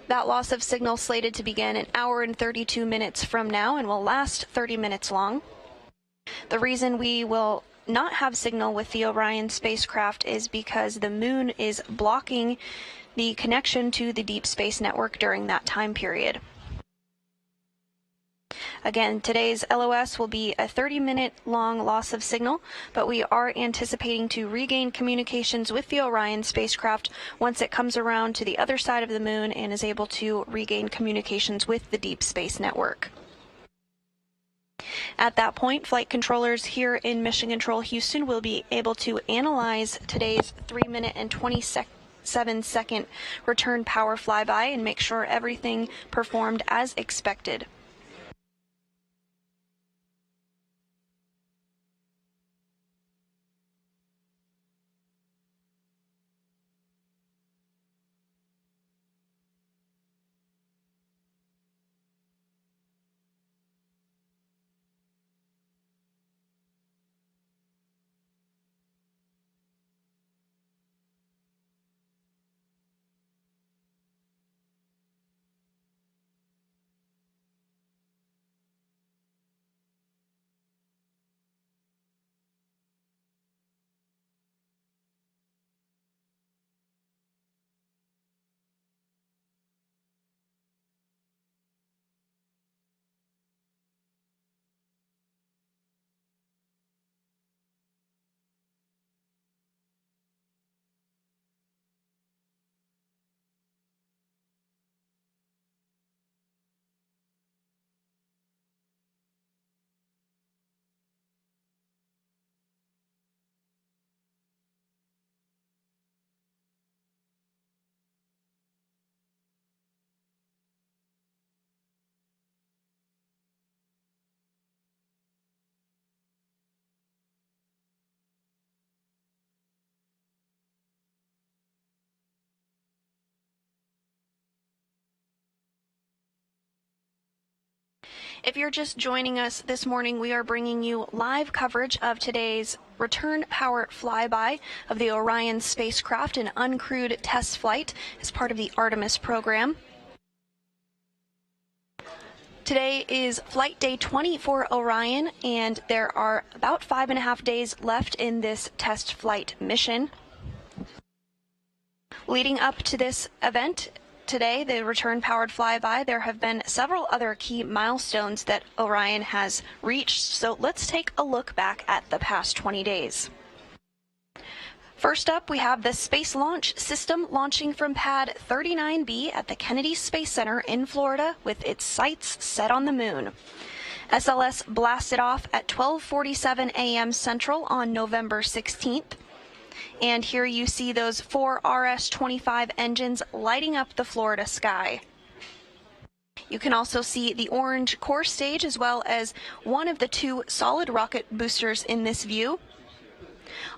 That loss of signal slated to begin an hour and 32 minutes from now and will last 30 minutes long. The reason we will not have signal with the Orion spacecraft is because the moon is blocking the connection to the Deep Space Network during that time period. Again, today's LOS will be a 30-minute long loss of signal, but we are anticipating to regain communications with the Orion spacecraft once it comes around to the other side of the moon and is able to regain communications with the Deep Space Network. At that point, flight controllers here in Mission Control Houston will be able to analyze today's 3-minute and 27-second return power flyby and make sure everything performed as expected. If you're just joining us this morning, we are bringing you live coverage of today's return power flyby of the Orion spacecraft, an uncrewed test flight as part of the Artemis program. Today is flight day 20 for Orion, and there are about 5.5 days left in this test flight mission. Leading up to this event, today, the return-powered flyby, there have been several other key milestones that Orion has reached, so let's take a look back at the past 20 days. First up, we have the Space Launch System launching from Pad 39B at the Kennedy Space Center in Florida with its sights set on the moon. SLS blasted off at 12:47 a.m. Central on November 16th. And here you see those 4 RS-25 engines lighting up the Florida sky. You can also see the orange core stage as well as one of the 2 solid rocket boosters in this view.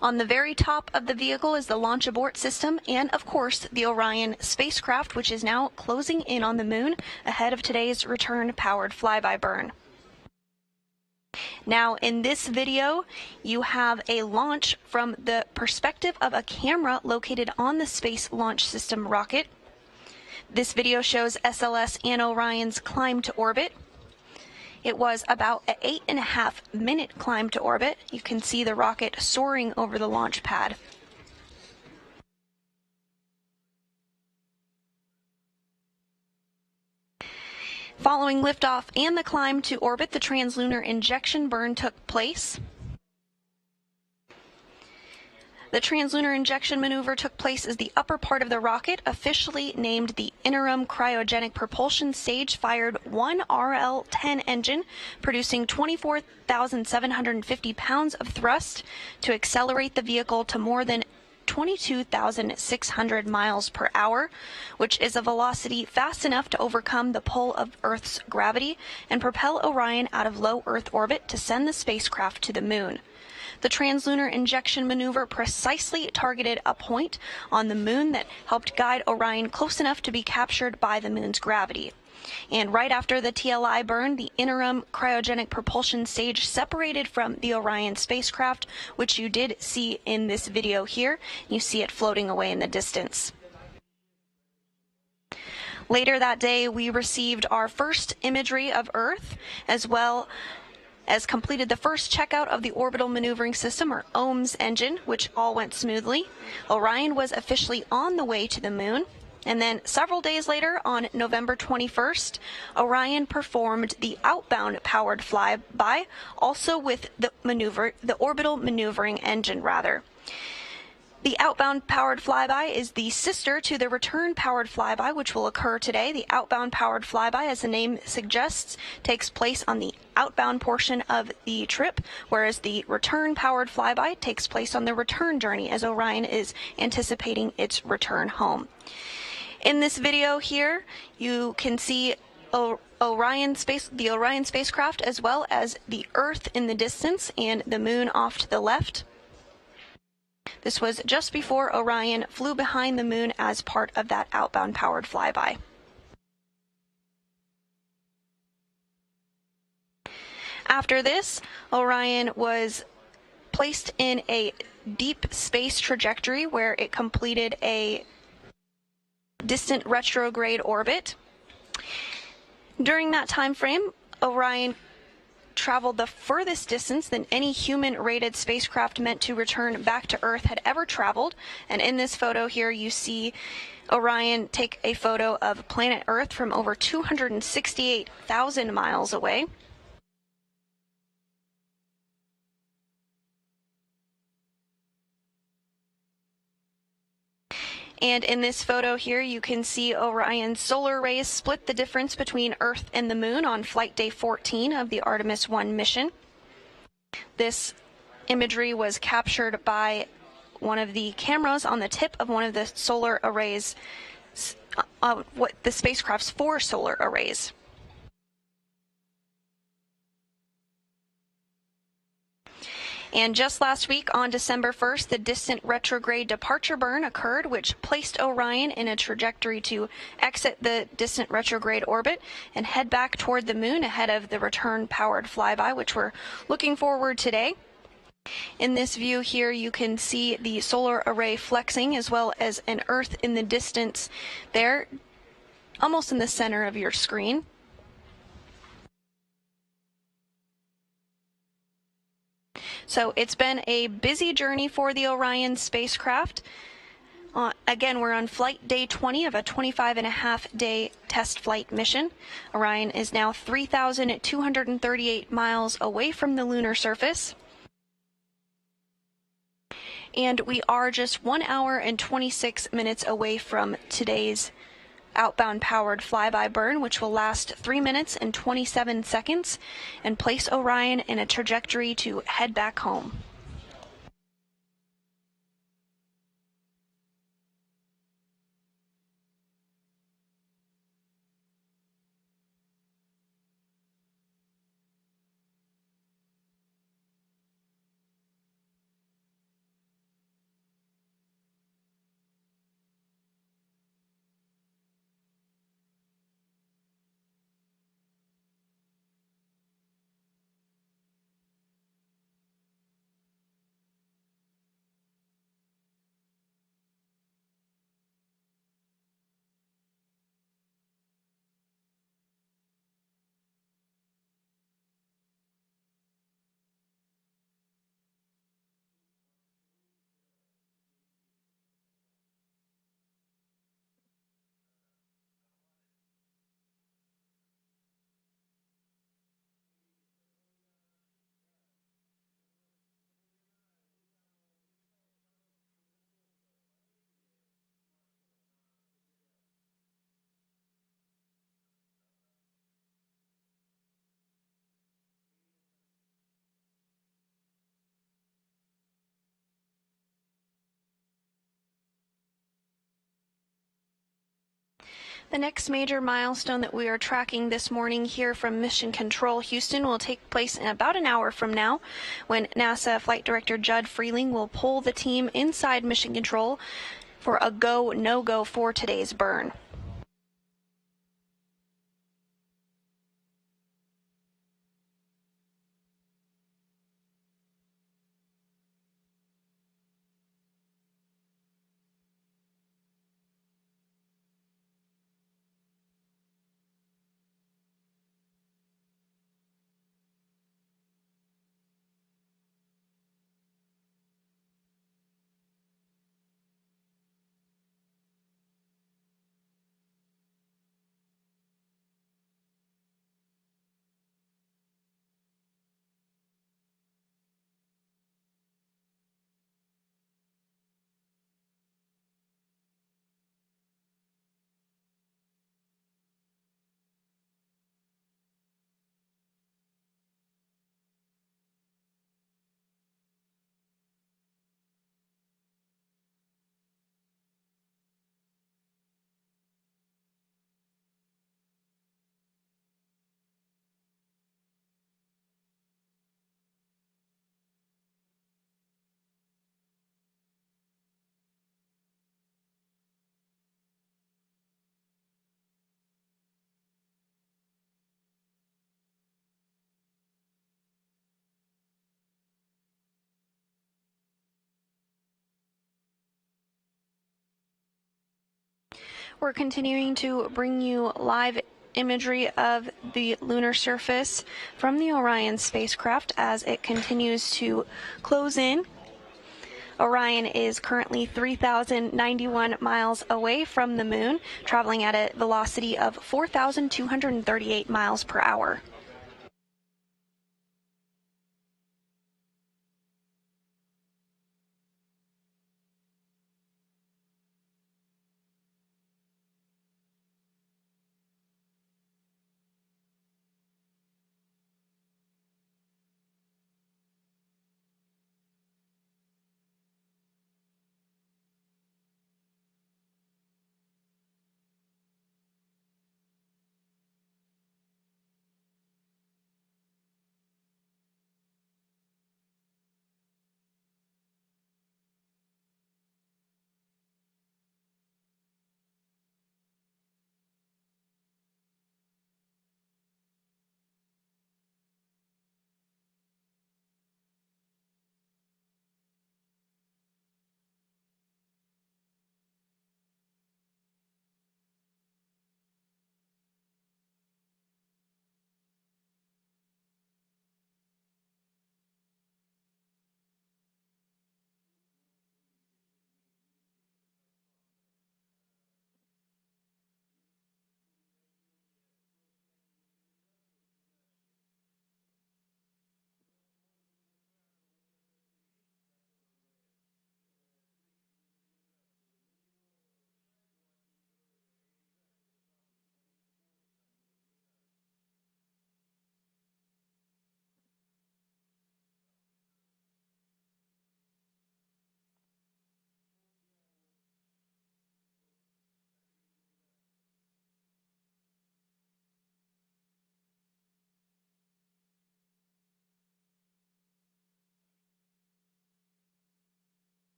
On the very top of the vehicle is the launch abort system and, of course, the Orion spacecraft, which is now closing in on the moon ahead of today's return-powered flyby burn. Now, in this video, you have a launch from the perspective of a camera located on the Space Launch System rocket. This video shows SLS and Orion's climb to orbit. It was about an 8.5-minute climb to orbit. You can see the rocket soaring over the launch pad. Following liftoff and the climb to orbit, the translunar injection burn took place. The translunar injection maneuver took place as the upper part of the rocket, officially named the interim cryogenic propulsion stage, fired one RL-10 engine, producing 24,750 pounds of thrust to accelerate the vehicle to more than 22,600 miles per hour, which is a velocity fast enough to overcome the pull of Earth's gravity and propel Orion out of low Earth orbit to send the spacecraft to the Moon. The translunar injection maneuver precisely targeted a point on the Moon that helped guide Orion close enough to be captured by the Moon's gravity. And right after the TLI burn, the interim cryogenic propulsion stage separated from the Orion spacecraft, which you did see in this video here. You see it floating away in the distance. Later that day, we received our first imagery of Earth, as well as completed the first checkout of the orbital maneuvering system, or OMS engine, which all went smoothly. Orion was officially on the way to the Moon. And then several days later, on November 21st, Orion performed the outbound powered flyby, also with the orbital maneuvering engine, rather. The outbound powered flyby is the sister to the return powered flyby, which will occur today. The outbound powered flyby, as the name suggests, takes place on the outbound portion of the trip, whereas the return powered flyby takes place on the return journey, as Orion is anticipating its return home. In this video here, you can see the Orion spacecraft, as well as the Earth in the distance and the Moon off to the left. This was just before Orion flew behind the Moon as part of that outbound powered flyby. After this, Orion was placed in a deep space trajectory where it completed a distant retrograde orbit. During that time frame, Orion traveled the furthest distance than any human-rated spacecraft meant to return back to Earth had ever traveled. And in this photo here, you see Orion take a photo of planet Earth from over 268,000 miles away. And in this photo here, you can see Orion's solar rays split the difference between Earth and the Moon on flight day 14 of the Artemis 1 mission. This imagery was captured by one of the cameras on the tip of one of the solar arrays, the spacecraft's 4 solar arrays. And just last week, on December 1st, the distant retrograde departure burn occurred, which placed Orion in a trajectory to exit the distant retrograde orbit and head back toward the Moon ahead of the return-powered flyby, which we're looking forward today. In this view here, you can see the solar array flexing, as well as an Earth in the distance there, almost in the center of your screen. So it's been a busy journey for the Orion spacecraft. Again, we're on flight day 20 of a 25-and-a-half-day test flight mission. Orion is now 3,238 miles away from the lunar surface. And we are just 1 hour and 26 minutes away from today's outbound powered flyby burn, which will last 3 minutes and 27 seconds and place Orion in a trajectory to head back home. The next major milestone that we are tracking this morning here from Mission Control Houston will take place in about an hour from now, when NASA Flight Director Judd Freeling will pull the team inside Mission Control for a go, no-go for today's burn. We're continuing to bring you live imagery of the lunar surface from the Orion spacecraft as it continues to close in. Orion is currently 3,091 miles away from the moon, traveling at a velocity of 4,238 miles per hour.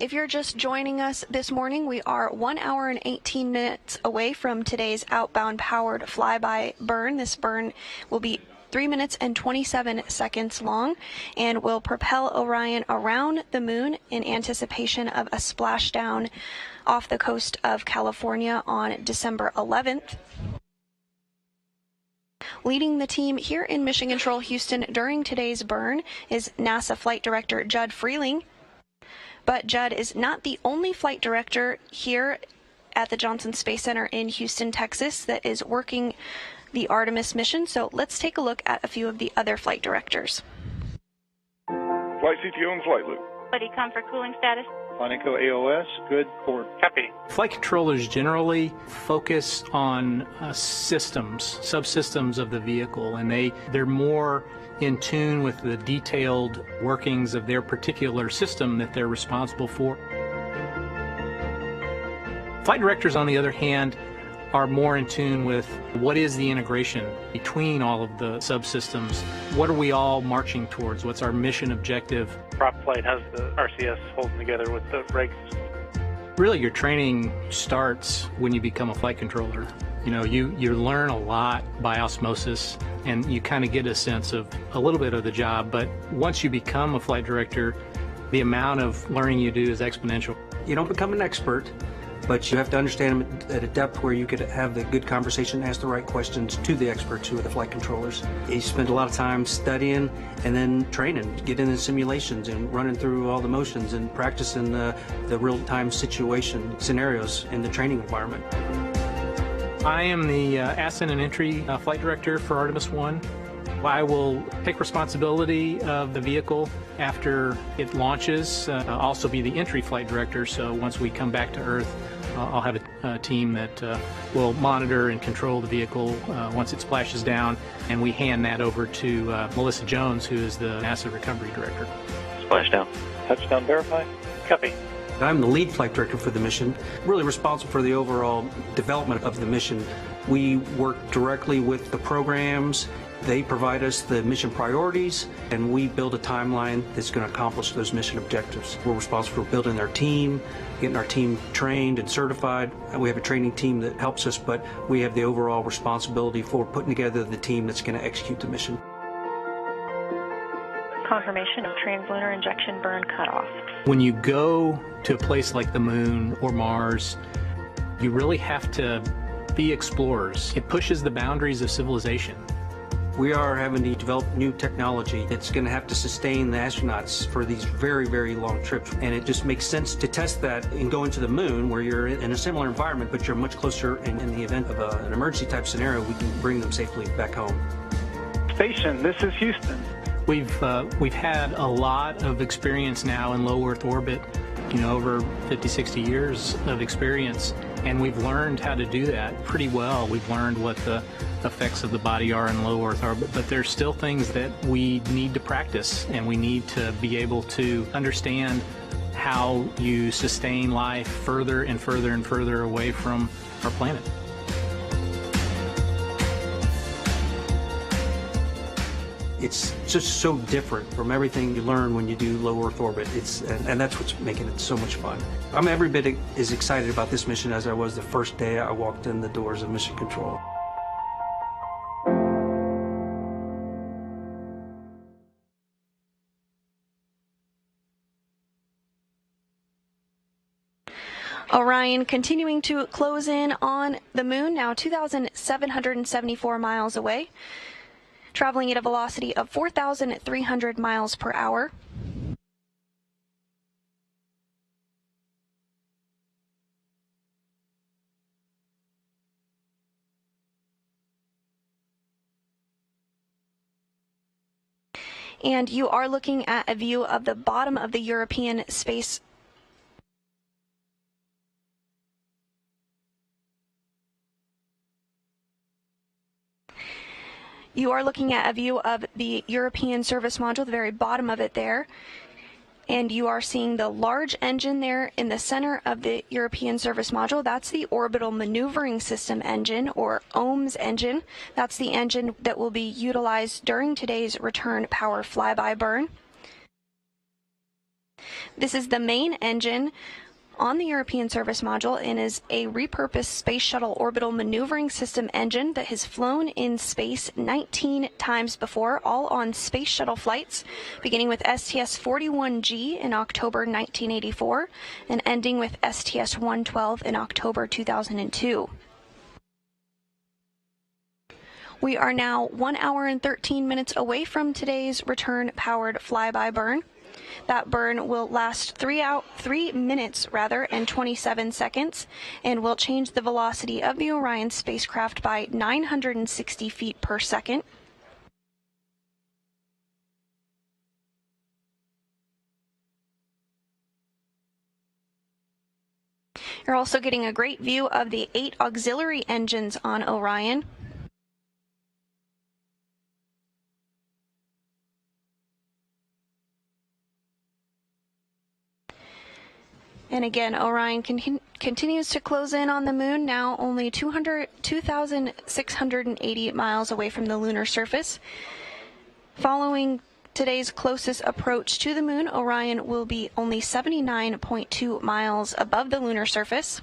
If you're just joining us this morning, we are 1 hour and 18 minutes away from today's outbound powered flyby burn. This burn will be 3 minutes and 27 seconds long and will propel Orion around the moon in anticipation of a splashdown off the coast of California on December 11th. Leading the team here in Mission Control Houston during today's burn is NASA Flight Director Judd Freeling. But Judd is not the only flight director here at the Johnson Space Center in Houston, Texas, that is working the Artemis mission. So let's take a look at a few of the other flight directors. Flight CTO and flight loop. Buddy, come for cooling status. Flonico AOS, good port. Copy. Flight controllers generally focus on systems, subsystems of the vehicle, and they're more in tune with the detailed workings of their particular system that they're responsible for. Flight directors, on the other hand, are more in tune with what is the integration between all of the subsystems. What are we all marching towards? What's our mission objective? Prop flight has the RCS holding together with the regs. Really, your training starts when you become a flight controller. You know, you learn a lot by osmosis, and you kind of get a sense of a little bit of the job, but once you become a flight director, the amount of learning you do is exponential. You don't become an expert, but you have to understand them at a depth where you could have the good conversation, ask the right questions to the experts who are the flight controllers. You spend a lot of time studying and then training, getting in simulations and running through all the motions and practicing the real-time situation scenarios in the training environment. I am the ascent and entry flight director for Artemis 1. I will take responsibility of the vehicle after it launches. I'll also be the entry flight director, so once we come back to Earth, I'll have a team that will monitor and control the vehicle once it splashes down, and we hand that over to Melissa Jones, who is the NASA recovery director. Splashdown. Touchdown verified. Copy. I'm the lead flight director for the mission, really responsible for the overall development of the mission. We work directly with the programs. They provide us the mission priorities, and we build a timeline that's going to accomplish those mission objectives. We're responsible for building our team, getting our team trained and certified. We have a training team that helps us, but we have the overall responsibility for putting together the team that's going to execute the mission. Confirmation of translunar injection burn cutoff. When you go to a place like the moon or Mars, you really have to be explorers. It pushes the boundaries of civilization. We are having to develop new technology that's going to have to sustain the astronauts for these very, very long trips. And it just makes sense to test that and go into the moon where you're in a similar environment, but you're much closer. And in the event of an emergency type scenario, we can bring them safely back home. Station, this is Houston. We've had a lot of experience now in low Earth orbit, over 50, 60 years of experience, and we've learned how to do that pretty well. We've learned what the effects of the body are in low Earth orbit, but there's still things that we need to practice, and we need to be able to understand how you sustain life further and further and further away from our planet. It's just so different from everything you learn when you do low Earth orbit. And that's what's making it so much fun. I'm every bit as excited about this mission as I was the first day I walked in the doors of Mission Control. Orion continuing to close in on the moon, now 2,774 miles away, traveling at a velocity of 4,300 miles per hour. And you are looking at a view of the bottom of the European space You are looking at a view of the European service module, the very bottom of it there. And you are seeing the large engine there in the center of the European service module. That's the Orbital Maneuvering System engine, or OMS engine. That's the engine that will be utilized during today's return power flyby burn. This is the main engine on the European Service Module and is a repurposed Space Shuttle Orbital Maneuvering System engine that has flown in space 19 times before, all on Space Shuttle flights, beginning with STS-41G in October 1984 and ending with STS-112 in October 2002. We are now 1 hour and 13 minutes away from today's return-powered flyby burn. That burn will last 3 minutes and 27 seconds, and will change the velocity of the Orion spacecraft by 960 feet per second. You're also getting a great view of the 8 auxiliary engines on Orion. And again, Orion continues to close in on the moon, now only 2,680 miles away from the lunar surface. Following today's closest approach to the moon, Orion will be only 79.2 miles above the lunar surface.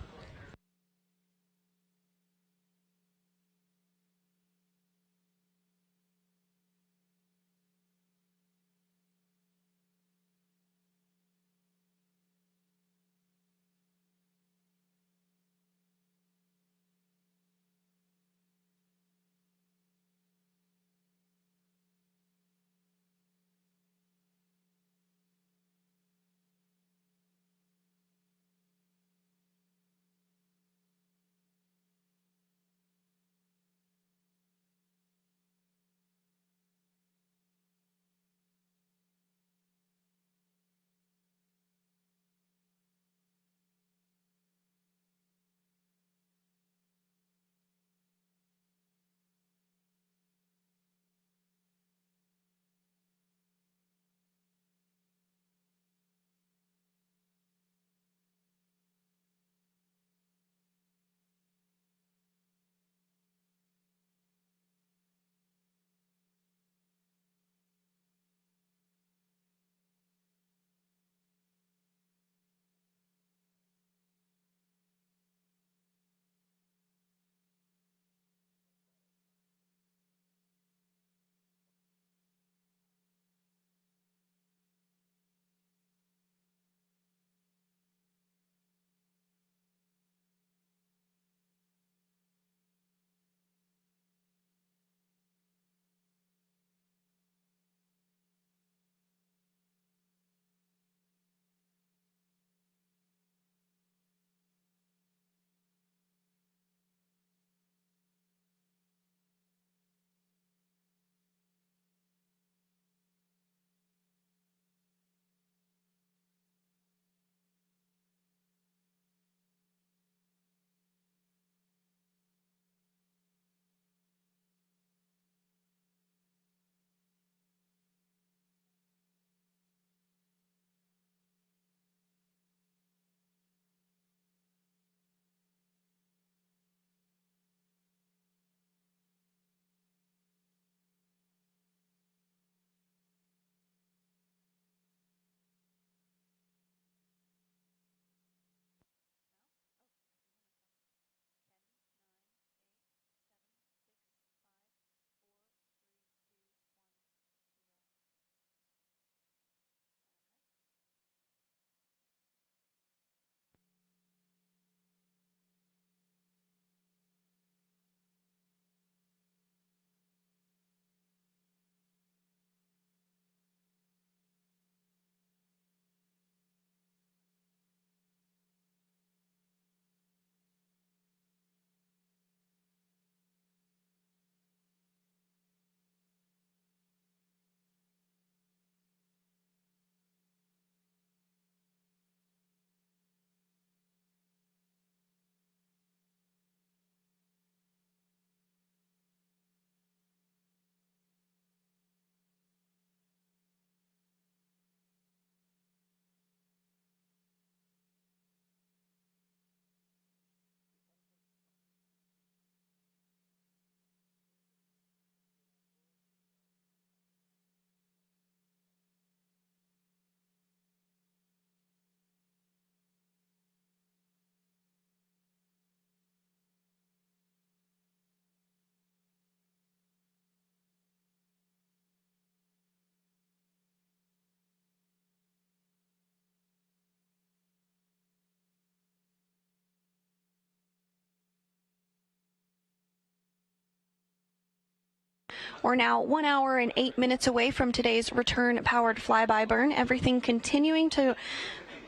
We're now 1 hour and 8 minutes away from today's return-powered flyby burn. Everything continuing to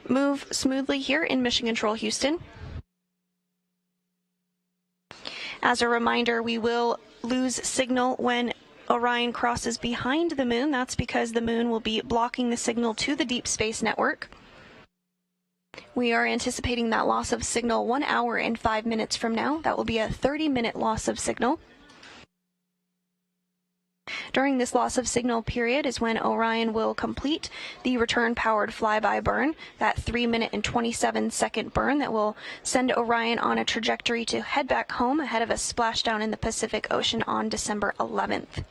move smoothly here in Mission Control Houston. As a reminder, we will lose signal when Orion crosses behind the moon. That's because the moon will be blocking the signal to the Deep Space Network. We are anticipating that loss of signal 1 hour and 5 minutes from now. That will be a 30-minute loss of signal. During this loss of signal period is when Orion will complete the return-powered flyby burn, that 3-minute and 27-second burn that will send Orion on a trajectory to head back home ahead of a splashdown in the Pacific Ocean on December 11th.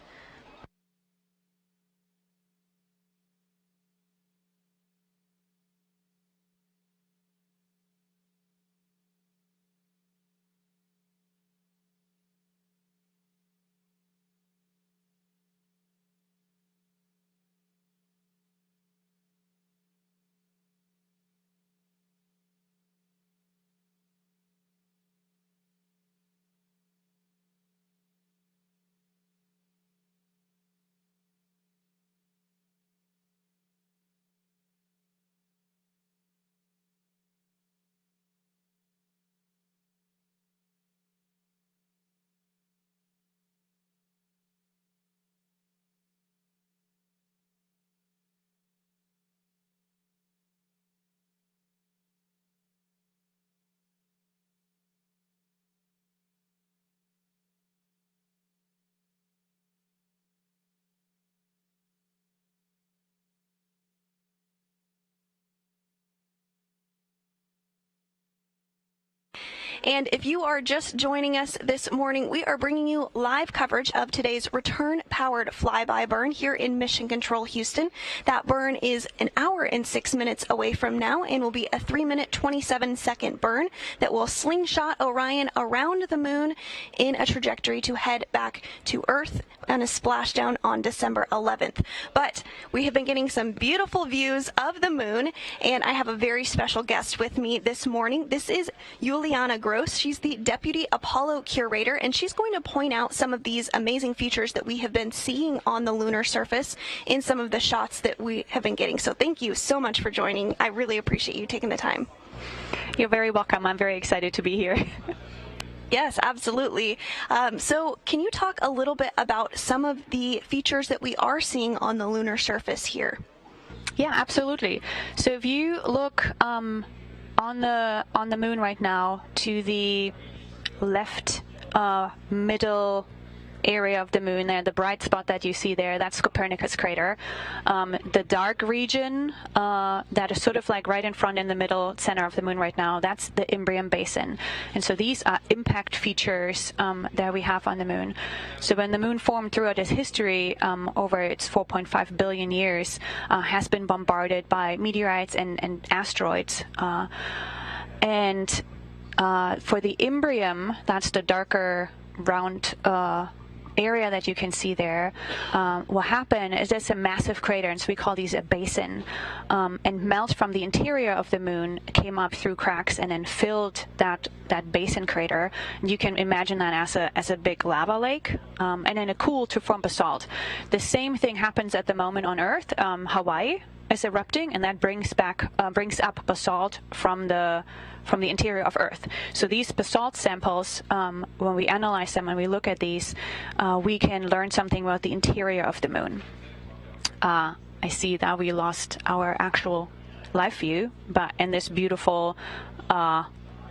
And if you are just joining us this morning, we are bringing you live coverage of today's return-powered flyby burn here in Mission Control Houston. That burn is 1 hour and 6 minutes away from now and will be a 3-minute, 27-second burn that will slingshot Orion around the moon in a trajectory to head back to Earth and a splashdown on December 11th. But we have been getting some beautiful views of the moon, and I have a very special guest with me this morning. This is Juliana Gross. She's the Deputy Apollo Curator, and she's going to point out some of these amazing features that we have been seeing on the lunar surface in some of the shots that we have been getting. So thank you so much for joining. I really appreciate you taking the time. You're very welcome. I'm very excited to be here. Yes, absolutely. So can you talk a little bit about some of the features that we are seeing on the lunar surface here? Yeah, absolutely. So if you look on the moon right now to the left middle area of the moon there, the bright spot that you see there, that's Copernicus crater. The dark region that is sort of like right in front in the middle center of the moon right now, that's the Imbrium basin. And so these are impact features that we have on the moon. So when the moon formed throughout its history, over its 4.5 billion years, has been bombarded by meteorites and asteroids. And for the Imbrium, that's the darker round area that you can see there, what happened is there's a massive crater, and so we call these a basin, and melt from the interior of the moon came up through cracks and then filled that basin crater. And you can imagine that as a big lava lake, and then it cooled to form basalt. The same thing happens at the moment on Earth. Hawaii is erupting, and that brings up basalt from the interior of Earth. So these basalt samples, when we analyze them and we look at these, we can learn something about the interior of the moon. I see that we lost our actual live view, but in this beautiful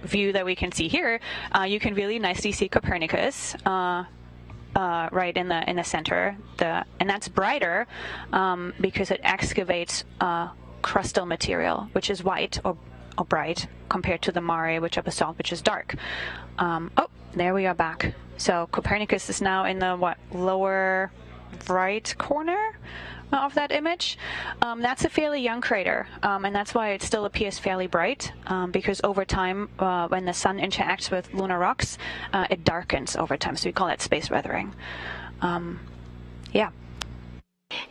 view that we can see here, you can really nicely see Copernicus right in the center, and that's brighter because it excavates crustal material, which is white or bright, compared to the mare, which are basalt, which is dark. Oh, there we are back. So Copernicus is now in the lower right corner of that image. That's a fairly young crater, and that's why it still appears fairly bright, because over time, when the sun interacts with lunar rocks, it darkens over time. So we call that space weathering. Yeah.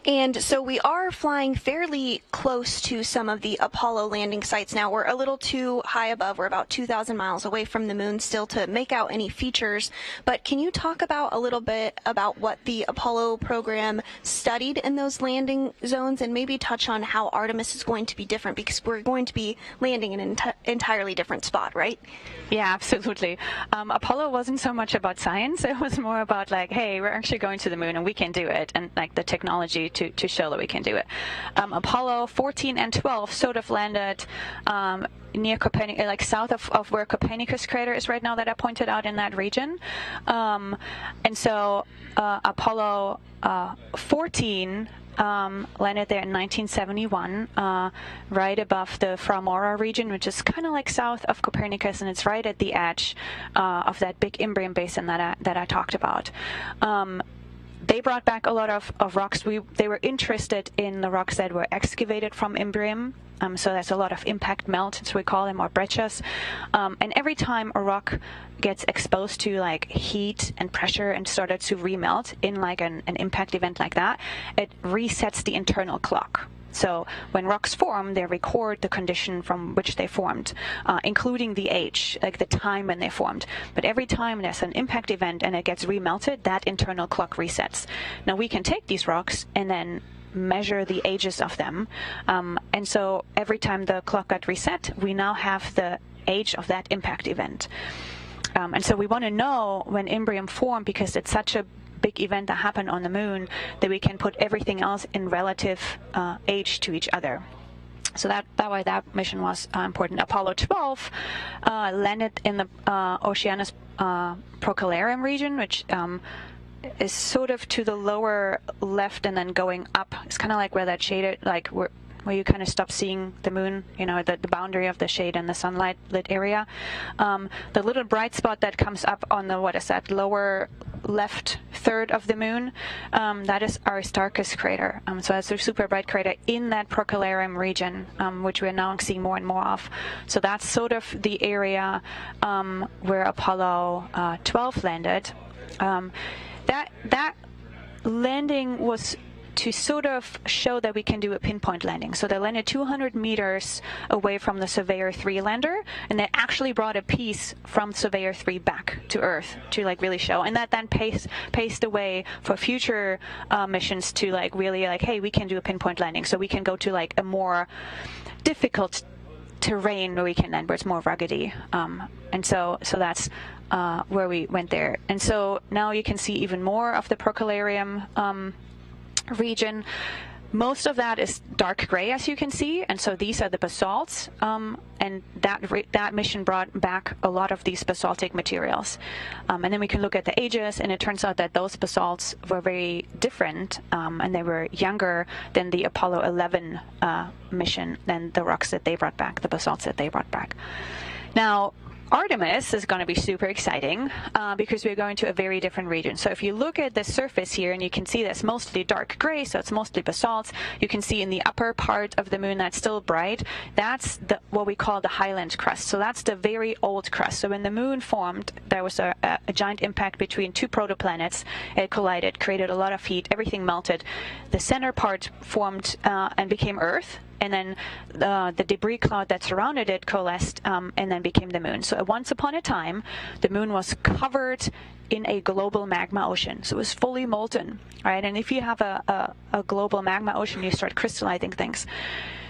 And so we are flying fairly close to some of the Apollo landing sites now. We're a little too high above. We're about 2,000 miles away from the moon still to make out any features. But can you talk about a little bit about what the Apollo program studied in those landing zones, and maybe touch on how Artemis is going to be different, because we're going to be landing in an entirely different spot, right? Yeah, absolutely. Apollo wasn't so much about science. It was more about like, hey, we're actually going to the moon and we can do it, and like the technology to show that we can do it. Apollo 14 and 12 sort of landed near Copernicus, like south of where Copernicus crater is right now that I pointed out in that region. And so Apollo 14 landed there in 1971, right above the Framora region, which is kind of like south of Copernicus, and it's right at the edge of that big Imbrium basin that I talked about. They brought back a lot of rocks. They were interested in the rocks that were excavated from Imbrium. So there's a lot of impact melt, as we call them, or breccias. And every time a rock gets exposed to like heat and pressure and started to remelt in like an impact event like that, it resets the internal clock. So when rocks form, they record the condition from which they formed, including the age, like the time when they formed. But every time there's an impact event and it gets remelted, that internal clock resets. Now we can take these rocks and then measure the ages of them. And so every time the clock got reset, we now have the age of that impact event. And so we want to know when Imbrium formed, because it's such a big event that happened on the moon, that we can put everything else in relative age to each other. So that why that mission was important. Apollo 12 landed in the Oceanus Procellarum region, which is sort of to the lower left and then going up. It's kind of like where that shaded, like where you kind of stop seeing the moon, you know, the boundary of the shade and the sunlight lit area. The little bright spot that comes up on the, what is that, lower left third of the moon, that is Aristarchus crater. So that's a super bright crater in that Procellarum region, which we're now seeing more and more of. So that's sort of the area where Apollo 12 landed. That landing was to sort of show that we can do a pinpoint landing. So they landed 200 meters away from the Surveyor 3 lander, and they actually brought a piece from Surveyor 3 back to Earth to like really show. And that then paved the way for future missions to like really like, hey, we can do a pinpoint landing. So we can go to like a more difficult terrain where we can land, where it's more ruggedy. And so that's where we went there. And so now you can see even more of the Procellarum region. Most of that is dark gray, as you can see, and so these are the basalts, and that mission brought back a lot of these basaltic materials. And then we can look at the ages, and it turns out that those basalts were very different, and they were younger than the Apollo 11 mission, than the rocks that they brought back, the basalts that they brought back. Now, Artemis is going to be super exciting because we're going to a very different region. So if you look at the surface here, and you can see that's mostly dark gray, so it's mostly basalts. You can see in the upper part of the moon that's still bright. That's what we call the highland crust. So that's the very old crust. So when the moon formed, there was a giant impact between two protoplanets. It collided, created a lot of heat, everything melted. The center part formed and became Earth. And then the debris cloud that surrounded it coalesced and then became the moon. So once upon a time, the moon was covered in a global magma ocean. So it was fully molten, right? And if you have a global magma ocean, you start crystallizing things.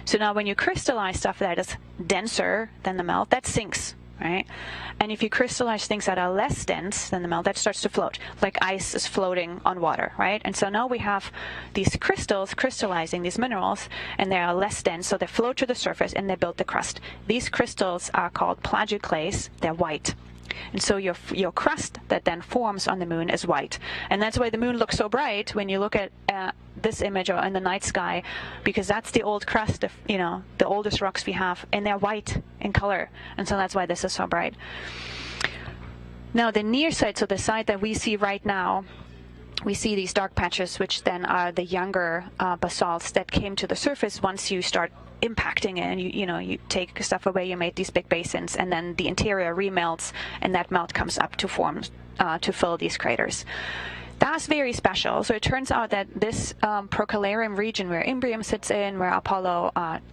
So now when you crystallize stuff that is denser than the melt, that sinks, right? And if you crystallize things that are less dense than the melt, that starts to float, like ice is floating on water, right? And so now we have these crystals crystallizing these minerals, and they are less dense, so they float to the surface and they build the crust. These crystals are called plagioclase. They're white. And so your crust that then forms on the moon is white. And that's why the moon looks so bright when you look at this image or in the night sky, because that's the old crust of, you know, the oldest rocks we have, and they're white in color. And so that's why this is so bright. Now the near side, so the side that we see right now, we see these dark patches, which then are the younger basalts that came to the surface once you start impacting it, and you take stuff away, you made these big basins, and then the interior remelts, and that melt comes up to form to fill these craters. That's very special. So it turns out that this Procalarium region where Imbrium sits in, where Apollo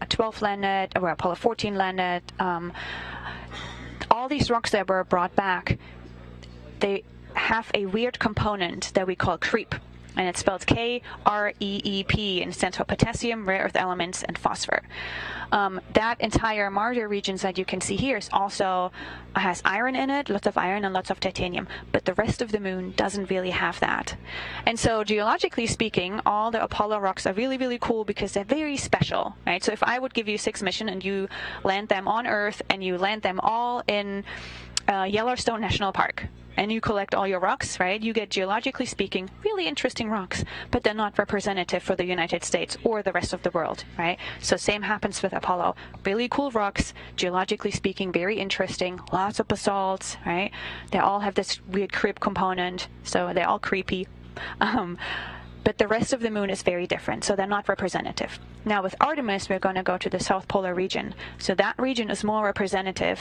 12 landed, where Apollo 14 landed, all these rocks that were brought back, they have a weird component that we call creep. And it's spelled K-R-E-E-P, and it stands for potassium, rare earth elements, and phosphor. That entire Mars region that you can see here is also has iron in it, lots of iron and lots of titanium, but the rest of the moon doesn't really have that. And so geologically speaking, all the Apollo rocks are really, really cool because they're very special, right? So if I would give you 6 missions and you land them on Earth and you land them all in Yellowstone National Park, and you collect all your rocks, right? You get, geologically speaking, really interesting rocks, but they're not representative for the United States or the rest of the world, right? So same happens with Apollo. Really cool rocks, geologically speaking, very interesting, lots of basalts, right? They all have this weird creep component, so they're all creepy. But the rest of the moon is very different, so they're not representative. Now with Artemis, we're going to go to the South Polar region. So that region is more representative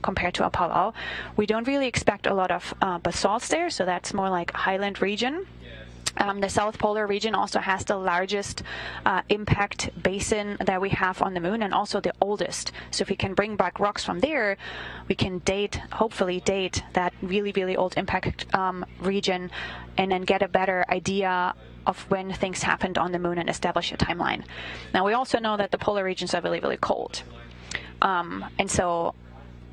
compared to Apollo. We don't really expect a lot of basalts there, so that's more like highland region. The South Polar region also has the largest impact basin that we have on the moon, and also the oldest. So if we can bring back rocks from there, we can hopefully date that really, really old impact region, and then get a better idea of when things happened on the moon and establish a timeline. Now we also know that the polar regions are really, really cold. And so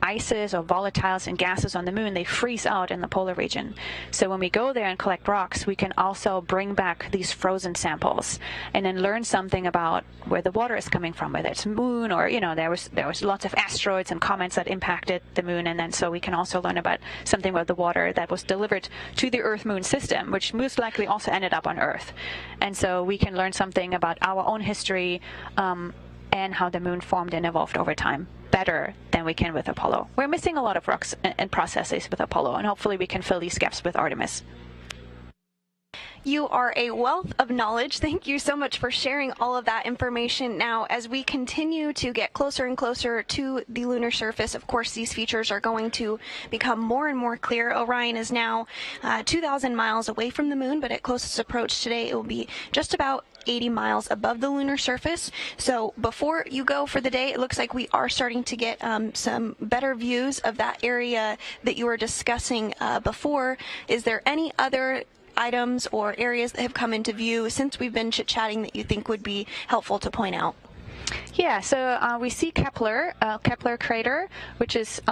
ices or volatiles and gases on the moon, they freeze out in the polar region. So when we go there and collect rocks, we can also bring back these frozen samples and then learn something about where the water is coming from, whether it's moon or, there was lots of asteroids and comets that impacted the moon. And then so we can also learn about something about the water that was delivered to the Earth-Moon system, which most likely also ended up on Earth. And so we can learn something about our own history and how the moon formed and evolved over time better than we can with Apollo. We're missing a lot of rocks and processes with Apollo, and hopefully we can fill these gaps with Artemis. You are a wealth of knowledge. Thank you so much for sharing all of that information. Now, as we continue to get closer and closer to the lunar surface, of course, these features are going to become more and more clear. Orion is now 2,000 miles away from the moon, but at closest approach today, it will be just about 80 miles above the lunar surface. So before you go for the day, it looks like we are starting to get some better views of that area that you were discussing before. Is there any other items or areas that have come into view since we've been chit-chatting that you think would be helpful to point out? Yeah, so we see Kepler crater, which is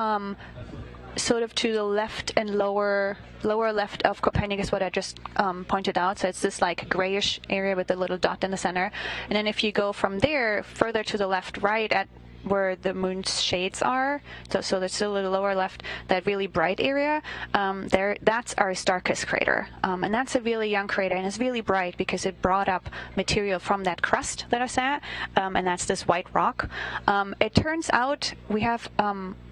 sort of to the left and lower left of Copernicus, what I just pointed out. So it's this like grayish area with the little dot in the center. And then if you go from there further to the left, right at where the moon's shades are, so there's still a lower left, that really bright area, that's Aristarchus crater. And that's a really young crater, and it's really bright because it brought up material from that crust that I saw, and that's this white rock. It turns out we have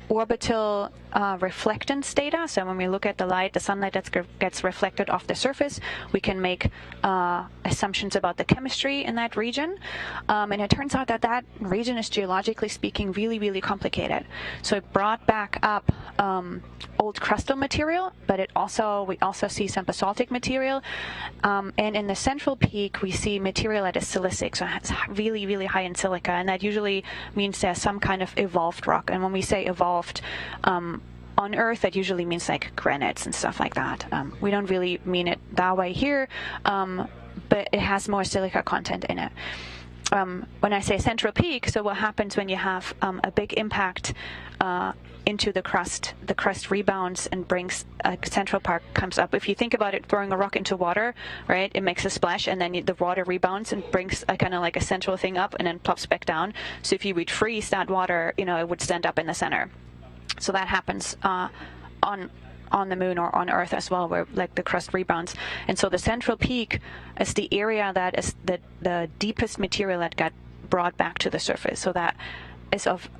orbital reflectance data. So when we look at the light, the sunlight that gets reflected off the surface, we can make assumptions about the chemistry in that region. And it turns out that that region is, geologically speaking, really, really complicated. So it brought back up old crustal material, but we also see some basaltic material. And in the central peak, we see material that is silicic, so it's really, really high in silica. And that usually means there's some kind of evolved rock. And when we say evolved, on Earth, that usually means like granites and stuff like that. We don't really mean it that way here, but it has more silica content in it. When I say central peak, so what happens when you have a big impact into the crust rebounds and brings a central part comes up. If you think about it, throwing a rock into water, right, it makes a splash, and then the water rebounds and brings a kind of like a central thing up and then plops back down. So if you would freeze that water, it would stand up in the center. So that happens on the moon or on Earth as well, where like the crust rebounds. And so the central peak is the area that is the deepest material that got brought back to the surface. So that is of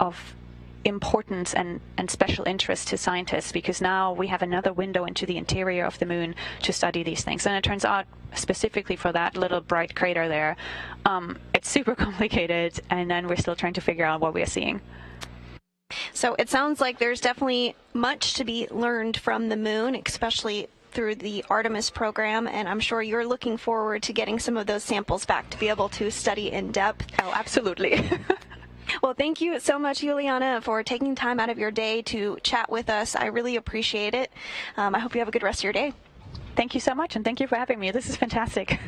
importance and special interest to scientists, because now we have another window into the interior of the moon to study these things. And it turns out, specifically for that little bright crater there, it's super complicated, and then we're still trying to figure out what we are seeing. So it sounds like there's definitely much to be learned from the moon, especially through the Artemis program, and I'm sure you're looking forward to getting some of those samples back to be able to study in depth. Oh, absolutely. Well, thank you so much, Juliana, for taking time out of your day to chat with us. I really appreciate it. I hope you have a good rest of your day. Thank you so much, and thank you for having me. This is fantastic.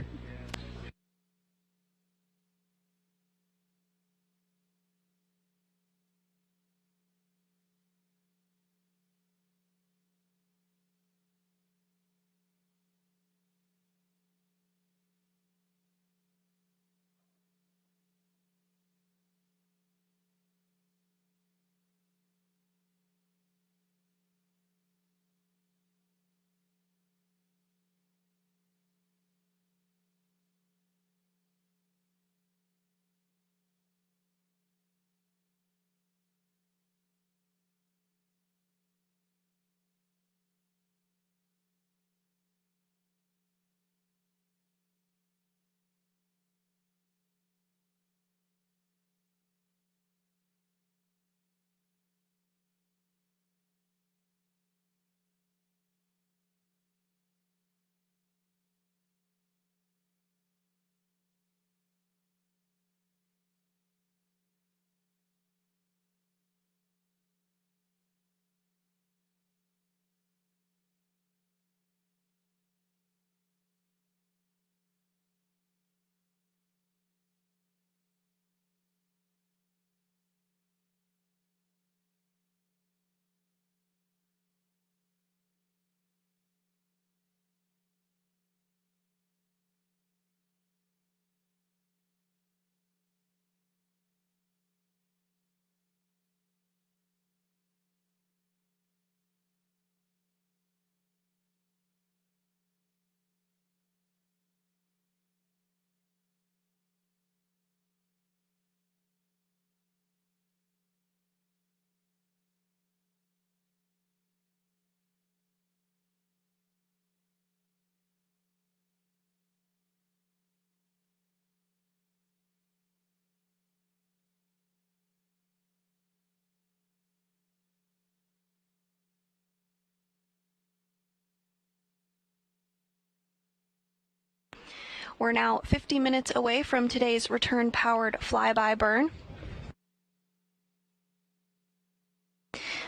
We're now 50 minutes away from today's return-powered flyby burn.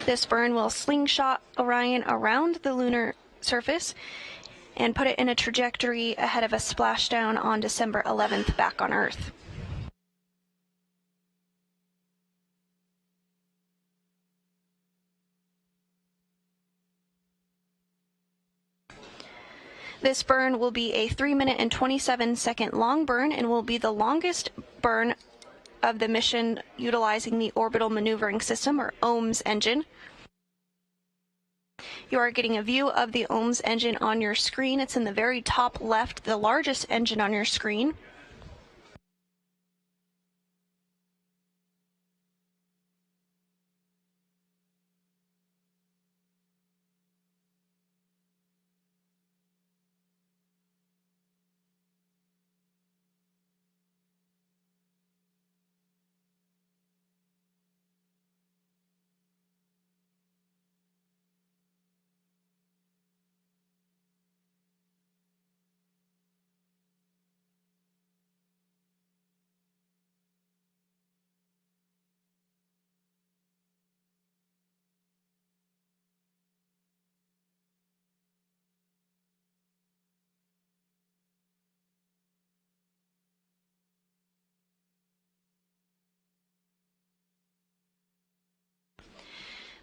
This burn will slingshot Orion around the lunar surface and put it in a trajectory ahead of a splashdown on December 11th back on Earth. This burn will be a 3-minute and 27-second long burn and will be the longest burn of the mission utilizing the Orbital Maneuvering System, or OMS engine. You are getting a view of the OMS engine on your screen. It's in the very top left, the largest engine on your screen.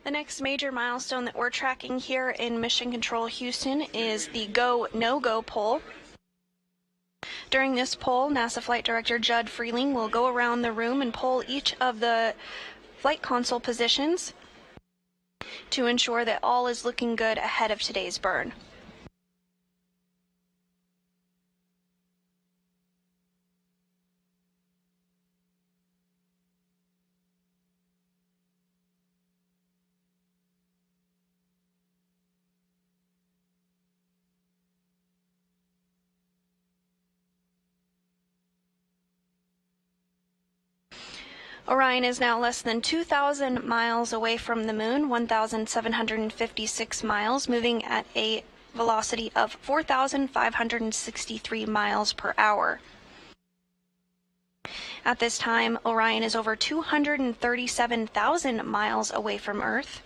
The next major milestone that we're tracking here in Mission Control Houston is the Go, No-Go poll. During this poll, NASA Flight Director Judd Freeling will go around the room and poll each of the flight console positions to ensure that all is looking good ahead of today's burn. Orion is now less than 2,000 miles away from the moon, 1,756 miles, moving at a velocity of 4,563 miles per hour. At this time, Orion is over 237,000 miles away from Earth.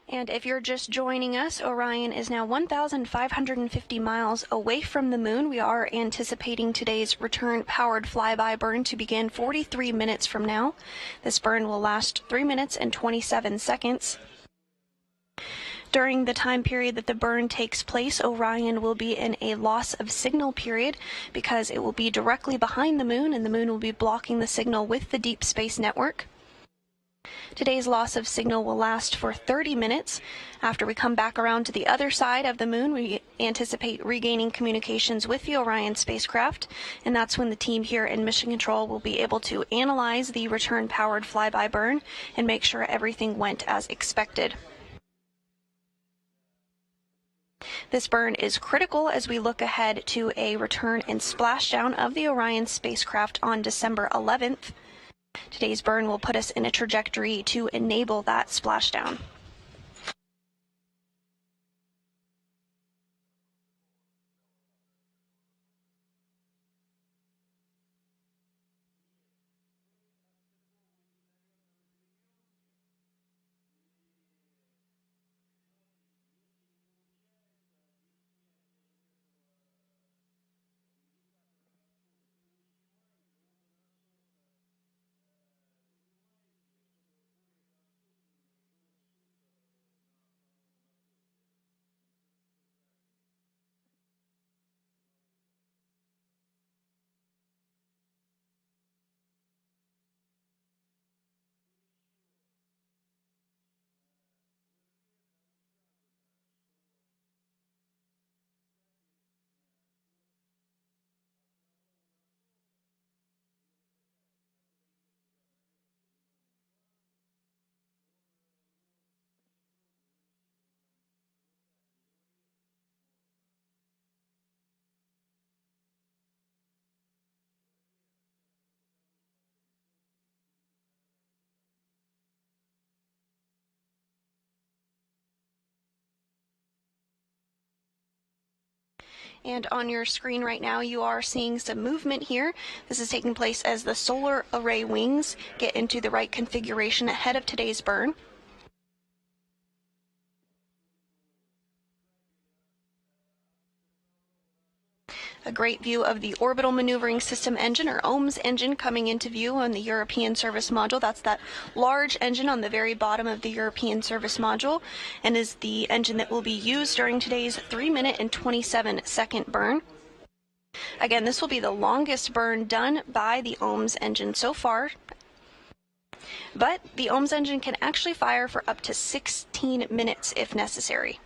And if you're just joining us, Orion is now 1,550 miles away from the moon. We are anticipating today's return-powered flyby burn to begin 43 minutes from now. This burn will last 3 minutes and 27 seconds. During the time period that the burn takes place, Orion will be in a loss of signal period because it will be directly behind the moon, and the moon will be blocking the signal with the deep space network. Today's loss of signal will last for 30 minutes. After we come back around to the other side of the moon, we anticipate regaining communications with the Orion spacecraft, and that's when the team here in Mission Control will be able to analyze the return-powered flyby burn and make sure everything went as expected. This burn is critical as we look ahead to a return and splashdown of the Orion spacecraft on December 11th. Today's burn will put us in a trajectory to enable that splashdown. And on your screen right now, you are seeing some movement here. This is taking place as the solar array wings get into the right configuration ahead of today's burn. A great view of the Orbital Maneuvering System engine, or OMS engine, coming into view on the European Service Module. That's that large engine on the very bottom of the European Service Module, and is the engine that will be used during today's 3 minute and 27 second burn. Again, this will be the longest burn done by the OMS engine so far, but the OMS engine can actually fire for up to 16 minutes if necessary.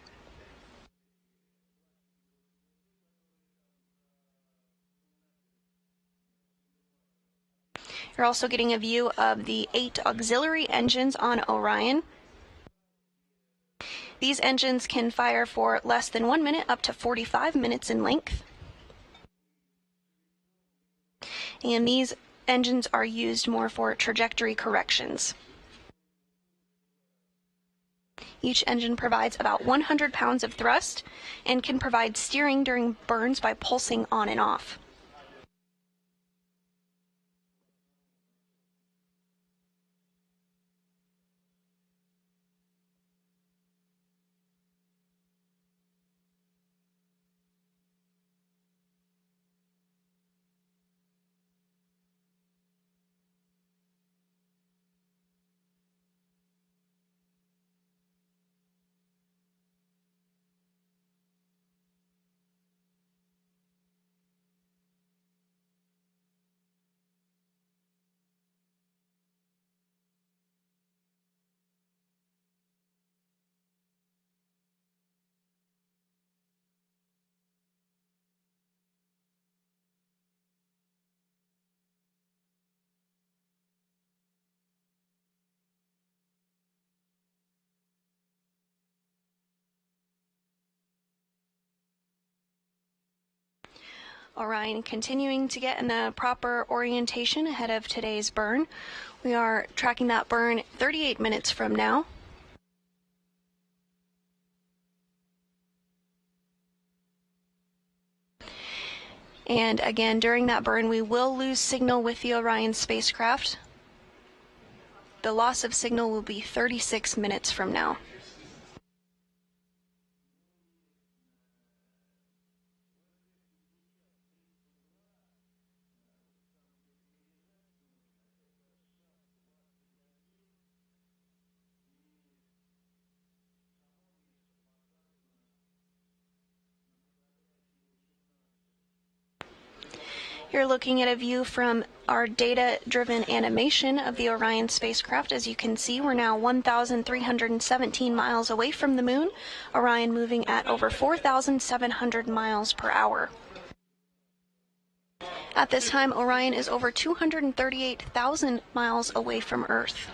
You're also getting a view of the 8 auxiliary engines on Orion. These engines can fire for less than 1 minute, up to 45 minutes in length. And these engines are used more for trajectory corrections. Each engine provides about 100 pounds of thrust and can provide steering during burns by pulsing on and off. Orion continuing to get in the proper orientation ahead of today's burn. We are tracking that burn 38 minutes from now. And again, during that burn, we will lose signal with the Orion spacecraft. The loss of signal will be 36 minutes from now. You're looking at a view from our data-driven animation of the Orion spacecraft. As you can see, we're now 1,317 miles away from the moon, Orion moving at over 4,700 miles per hour. At this time, Orion is over 238,000 miles away from Earth.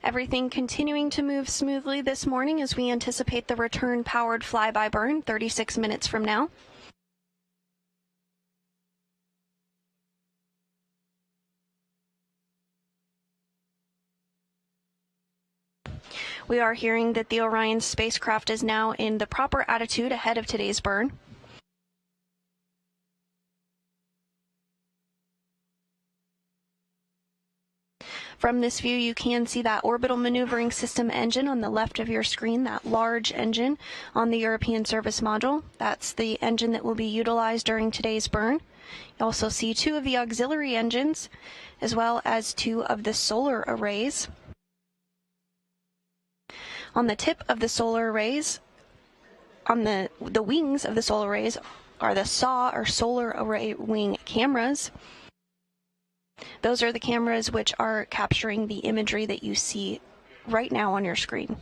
Everything continuing to move smoothly this morning as we anticipate the return powered flyby burn 36 minutes from now. We are hearing that the Orion spacecraft is now in the proper attitude ahead of today's burn. From this view, you can see that orbital maneuvering system engine on the left of your screen, that large engine on the European service module. That's the engine that will be utilized during today's burn. You also see two of the auxiliary engines, as well as two of the solar arrays. On the tip of the solar arrays, on the wings of the solar arrays, are the SAW, or solar array wing cameras. Those are the cameras which are capturing the imagery that you see right now on your screen.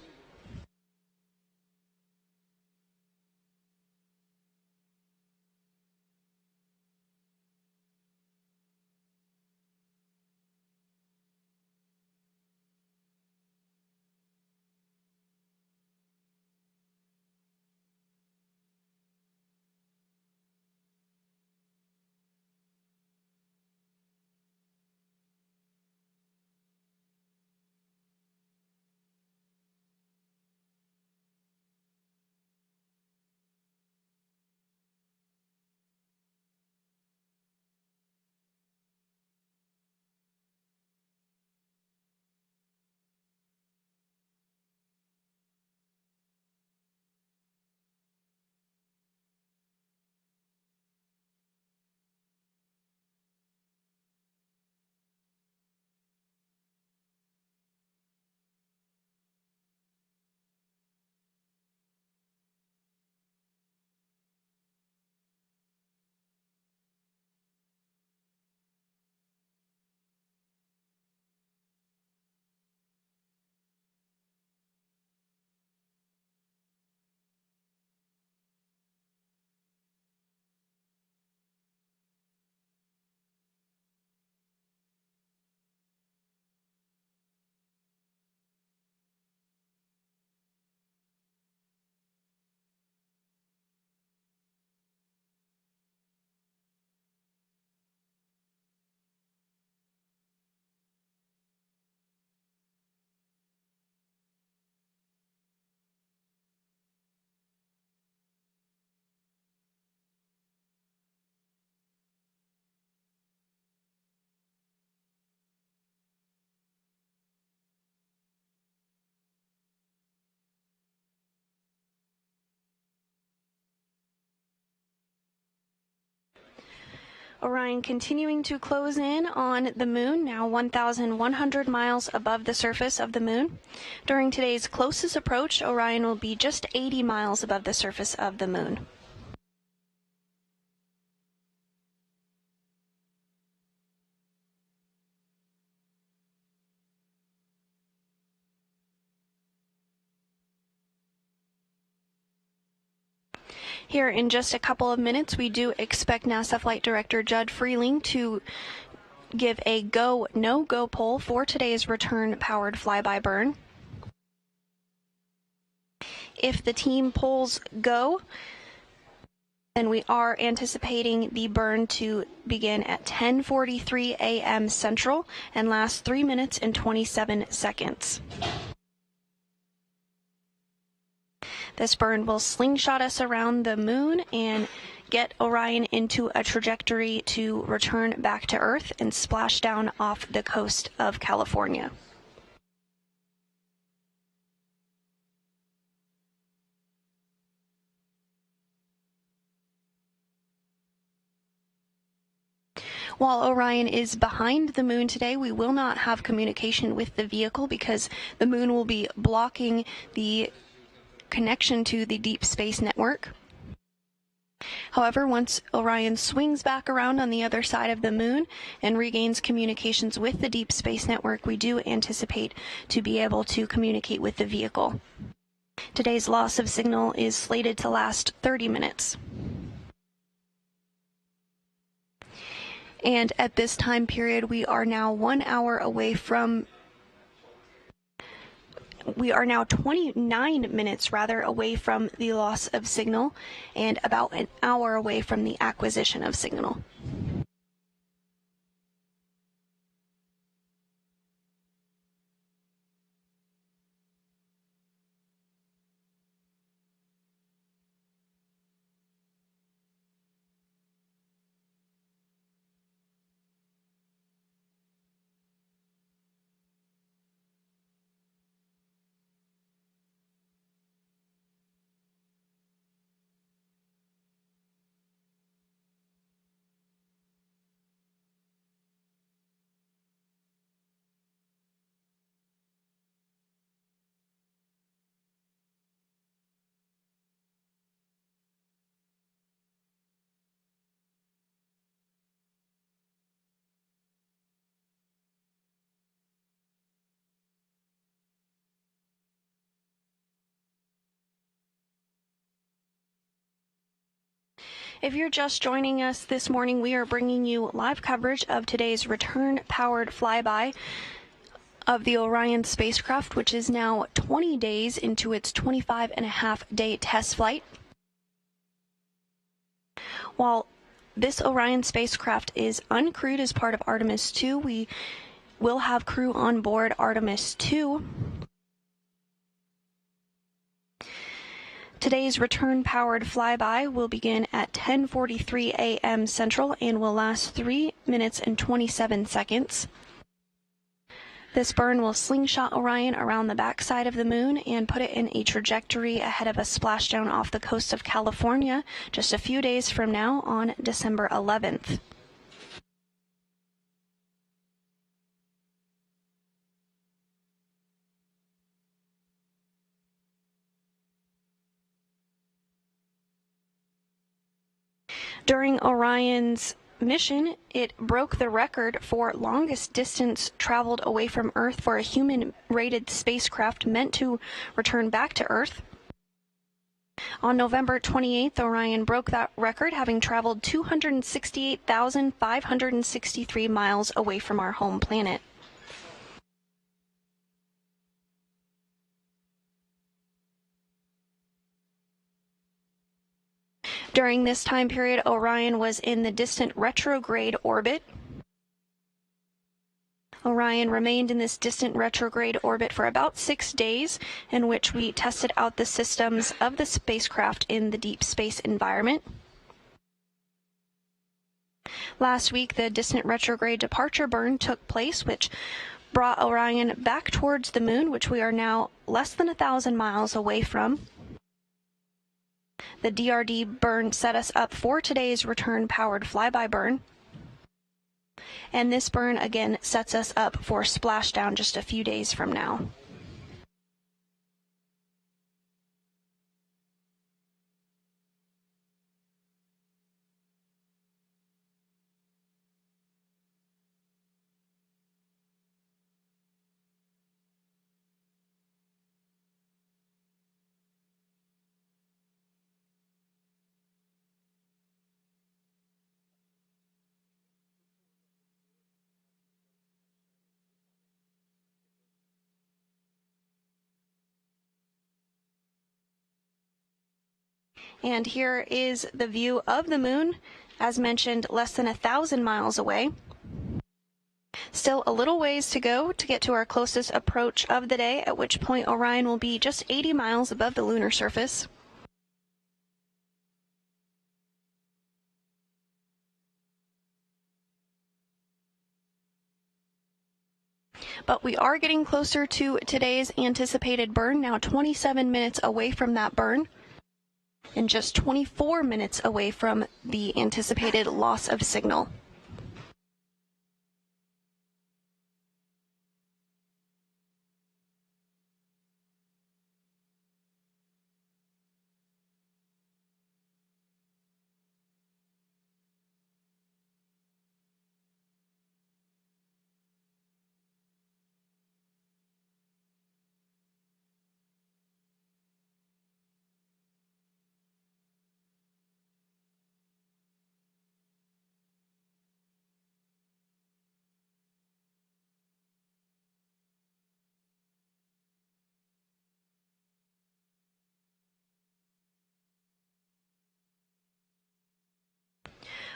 Orion continuing to close in on the moon, now 1,100 miles above the surface of the moon. During today's closest approach, Orion will be just 80 miles above the surface of the moon. Here in just a couple of minutes, we do expect NASA Flight Director Judd Freeling to give a go, no-go poll for today's return-powered flyby burn. If the team polls go, then we are anticipating the burn to begin at 10:43 a.m. Central and last 3 minutes and 27 seconds. This burn will slingshot us around the moon and get Orion into a trajectory to return back to Earth and splash down off the coast of California. While Orion is behind the moon today, we will not have communication with the vehicle because the moon will be blocking the connection to the deep space network. However, once Orion swings back around on the other side of the moon and regains communications with the deep space network, we do anticipate to be able to communicate with the vehicle. Today's loss of signal is slated to last 30 minutes. And at this time period, we are now 29 minutes away from the loss of signal and about an hour away from the acquisition of signal. If you're just joining us this morning, we are bringing you live coverage of today's return-powered flyby of the Orion spacecraft, which is now 20 days into its 25-and-a-half-day test flight. While this Orion spacecraft is uncrewed as part of Artemis 2, we will have crew on board Artemis 2. Today's return-powered flyby will begin at 10:43 a.m. Central and will last 3 minutes and 27 seconds. This burn will slingshot Orion around the backside of the moon and put it in a trajectory ahead of a splashdown off the coast of California just a few days from now on December 11th. During Orion's mission, it broke the record for longest distance traveled away from Earth for a human-rated spacecraft meant to return back to Earth. On November 28th, Orion broke that record, having traveled 268,563 miles away from our home planet. During this time period, Orion was in the distant retrograde orbit. Orion remained in this distant retrograde orbit for about 6 days, in which we tested out the systems of the spacecraft in the deep space environment. Last week, the distant retrograde departure burn took place, which brought Orion back towards the moon, which we are now less than 1,000 miles away from. The DRD burn set us up for today's return-powered flyby burn. And this burn again sets us up for splashdown just a few days from now. And here is the view of the moon, as mentioned, less than 1,000 miles away. Still a little ways to go to get to our closest approach of the day, at which point Orion will be just 80 miles above the lunar surface. But we are getting closer to today's anticipated burn, now 27 minutes away from that burn, and just 24 minutes away from the anticipated loss of signal.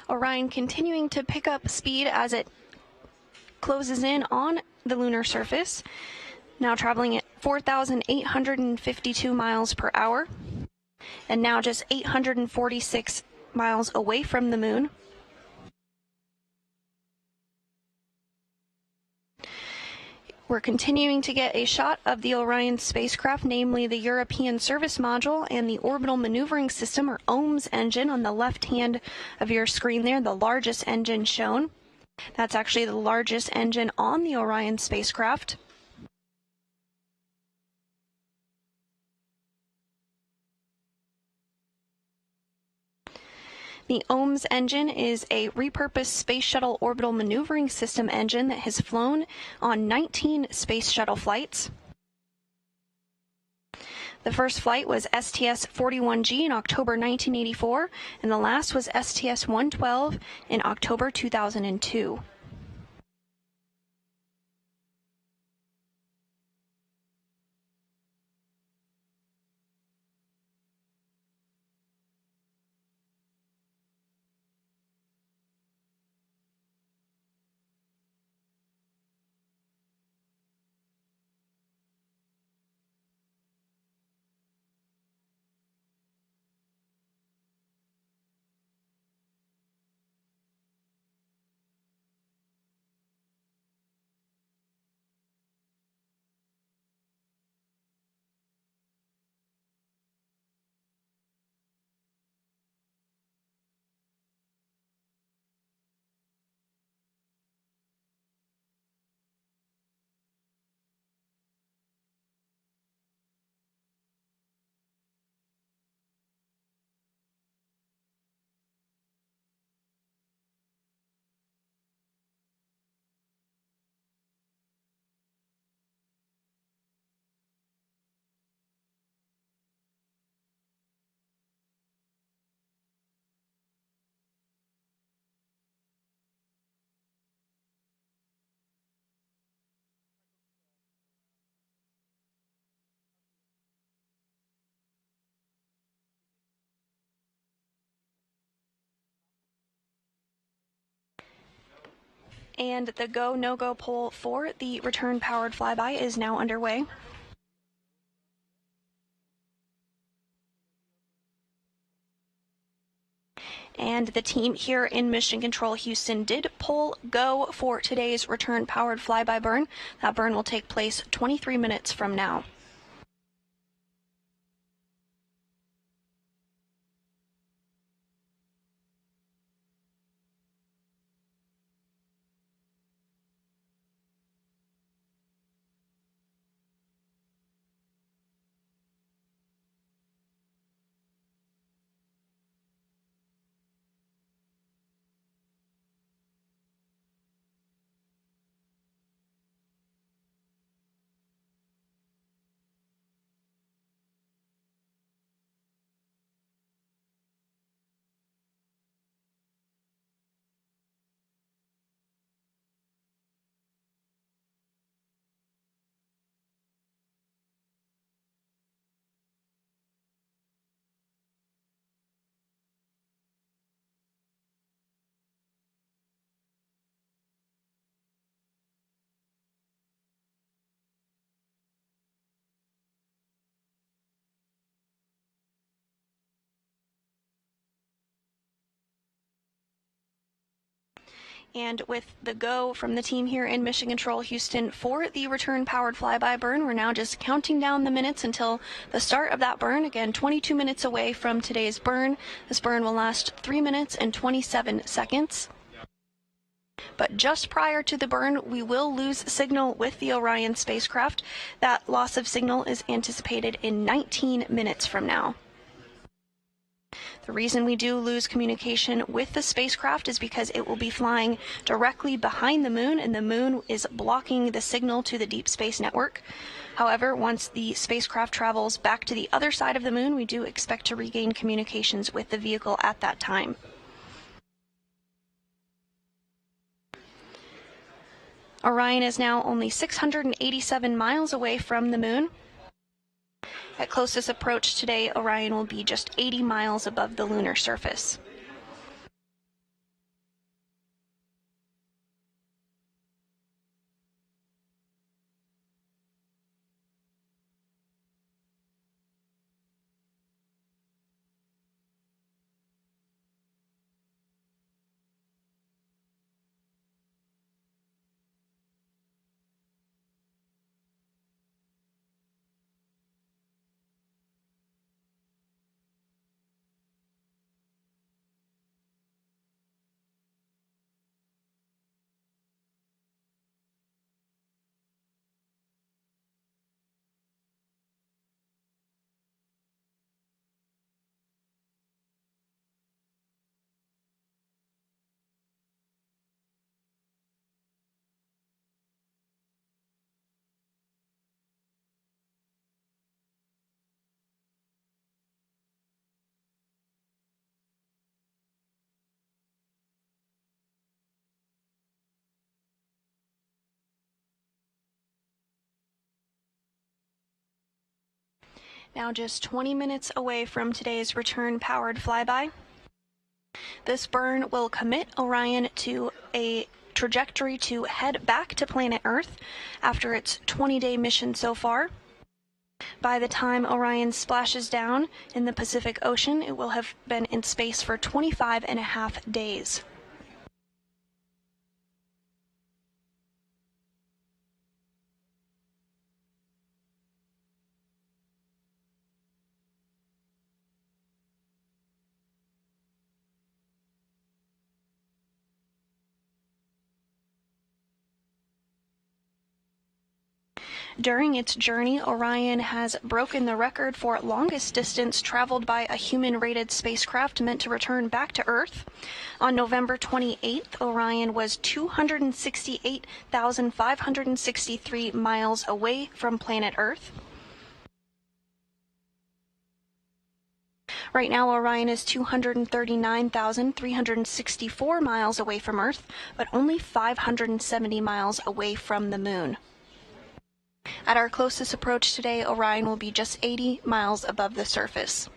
Orion continuing to pick up speed as it closes in on the lunar surface, now traveling at 4,852 miles per hour, and now just 846 miles away from the moon. We're continuing to get a shot of the Orion spacecraft, namely the European Service Module and the Orbital Maneuvering System, or OMS engine, on the left hand of your screen there, the largest engine shown. That's actually the largest engine on the Orion spacecraft. The OMS engine is a repurposed Space Shuttle Orbital Maneuvering System engine that has flown on 19 Space Shuttle flights. The first flight was STS-41G in October 1984, and the last was STS-112 in October 2002. And the go, no-go poll for the return-powered flyby is now underway. And the team here in Mission Control Houston did poll go for today's return-powered flyby burn. That burn will take place 23 minutes from now. And with the go from the team here in Mission Control Houston for the return powered flyby burn, we're now just counting down the minutes until the start of that burn. Again, 22 minutes away from today's burn. This burn will last 3 minutes and 27 seconds. But just prior to the burn, we will lose signal with the Orion spacecraft. That loss of signal is anticipated in 19 minutes from now. The reason we do lose communication with the spacecraft is because it will be flying directly behind the moon, and the moon is blocking the signal to the deep space network. However, once the spacecraft travels back to the other side of the moon, we do expect to regain communications with the vehicle at that time. Orion is now only 687 miles away from the moon. At closest approach today, Orion will be just 80 miles above the lunar surface. Now just 20 minutes away from today's return-powered flyby. This burn will commit Orion to a trajectory to head back to planet Earth after its 20-day mission so far. By the time Orion splashes down in the Pacific Ocean, it will have been in space for 25.5 days. During its journey, Orion has broken the record for longest distance traveled by a human-rated spacecraft meant to return back to Earth. On November 28th, Orion was 268,563 miles away from planet Earth. Right now, Orion is 239,364 miles away from Earth, but only 570 miles away from the Moon. At our closest approach today, Orion will be just 80 miles above the surface.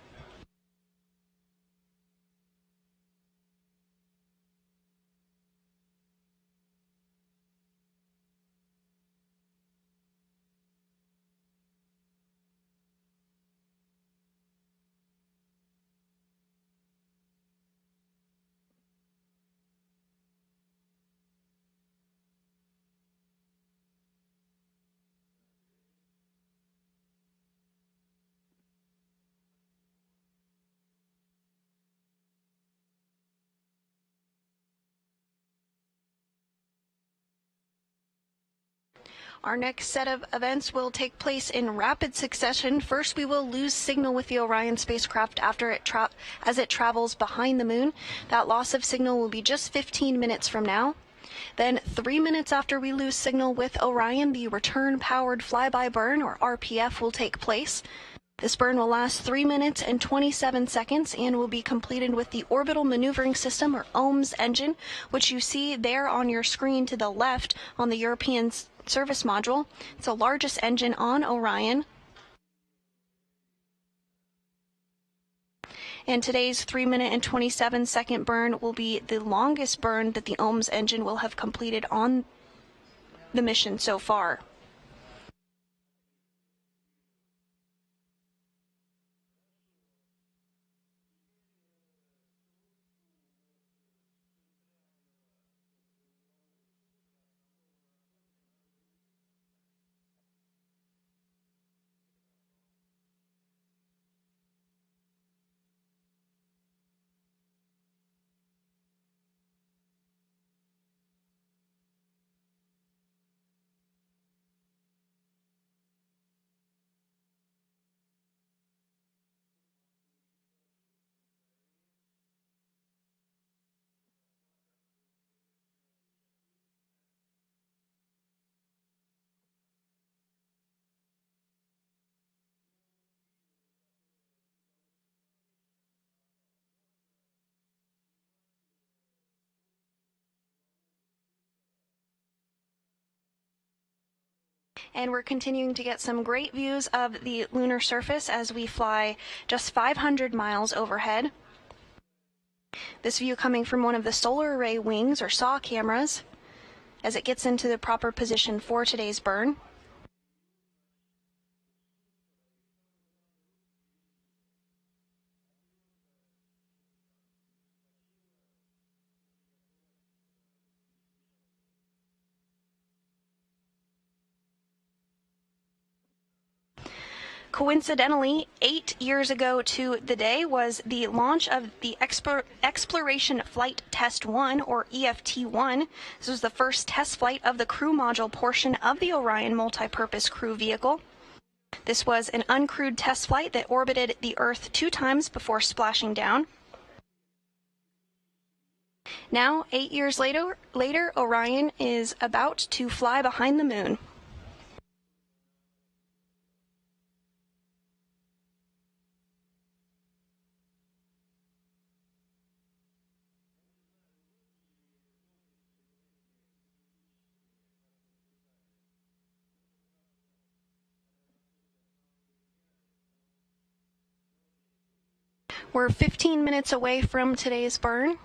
Our next set of events will take place in rapid succession. First, we will lose signal with the Orion spacecraft as it travels behind the moon. That loss of signal will be just 15 minutes from now. Then 3 minutes after we lose signal with Orion, the return-powered flyby burn, or RPF, will take place. This burn will last 3 minutes and 27 seconds and will be completed with the Orbital Maneuvering System, or OMS engine, which you see there on your screen to the left on the European service module. It's the largest engine on Orion. And today's 3 minute and 27 second burn will be the longest burn that the OMS engine will have completed on the mission so far. And we're continuing to get some great views of the lunar surface as we fly just 500 miles overhead. This view coming from one of the solar array wings or SAW cameras as it gets into the proper position for today's burn. Coincidentally, 8 years ago to the day was the launch of the Exploration Flight Test 1, or EFT-1. This was the first test flight of the crew module portion of the Orion multipurpose crew vehicle. This was an uncrewed test flight that orbited the Earth 2 times before splashing down. Now, 8 years later, Orion is about to fly behind the moon. We're 15 minutes away from today's burn.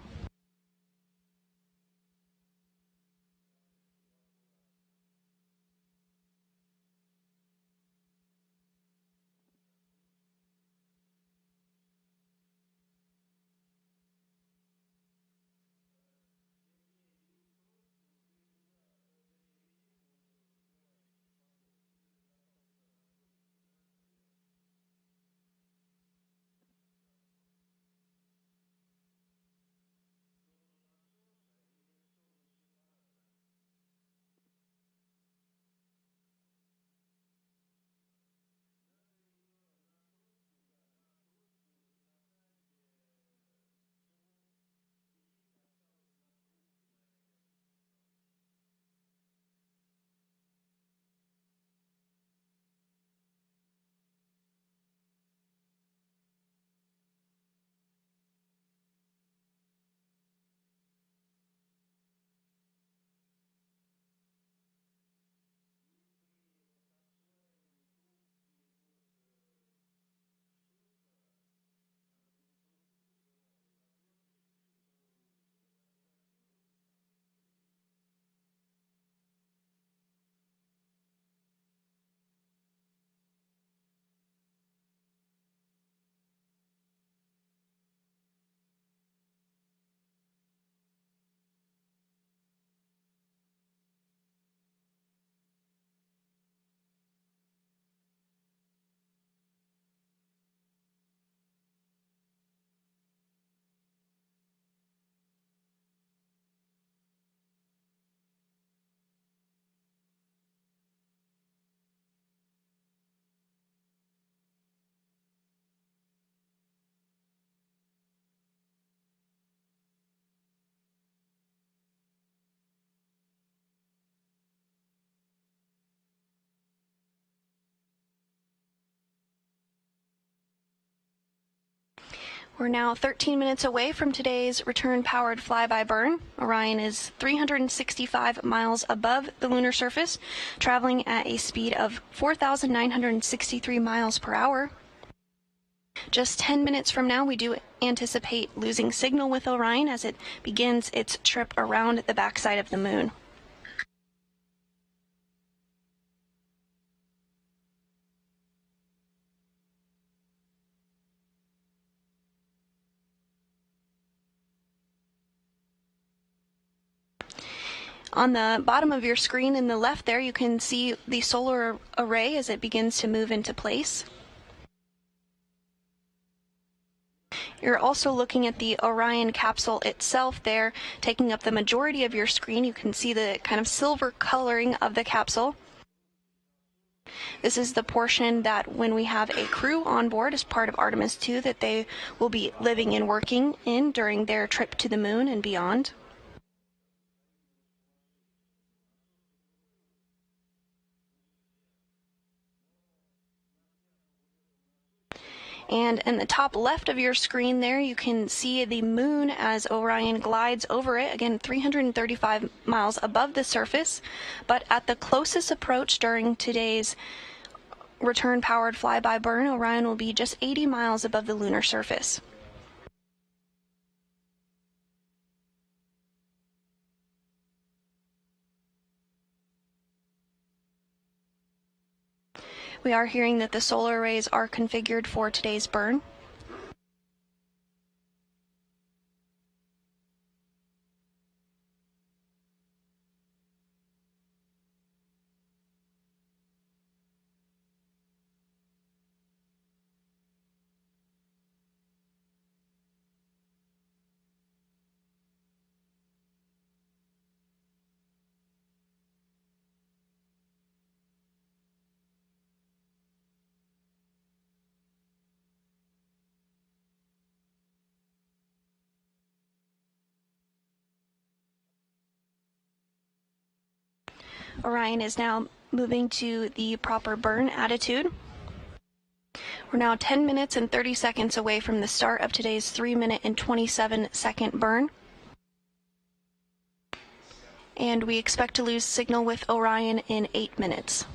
We're now 13 minutes away from today's return-powered flyby burn. Orion is 365 miles above the lunar surface, traveling at a speed of 4,963 miles per hour. Just 10 minutes from now, we do anticipate losing signal with Orion as it begins its trip around the backside of the moon. On the bottom of your screen in the left there, you can see the solar array as it begins to move into place. You're also looking at the Orion capsule itself there, taking up the majority of your screen. You can see the kind of silver coloring of the capsule. This is the portion that when we have a crew on board as part of Artemis 2 that they will be living and working in during their trip to the moon and beyond. And in the top left of your screen there, you can see the moon as Orion glides over it, again 335 miles above the surface. But at the closest approach during today's return-powered flyby burn, Orion will be just 80 miles above the lunar surface. We are hearing that the solar arrays are configured for today's burn. Orion is now moving to the proper burn attitude. We're now 10 minutes and 30 seconds away from the start of today's 3-minute and 27-second burn. And we expect to lose signal with Orion in 8 minutes.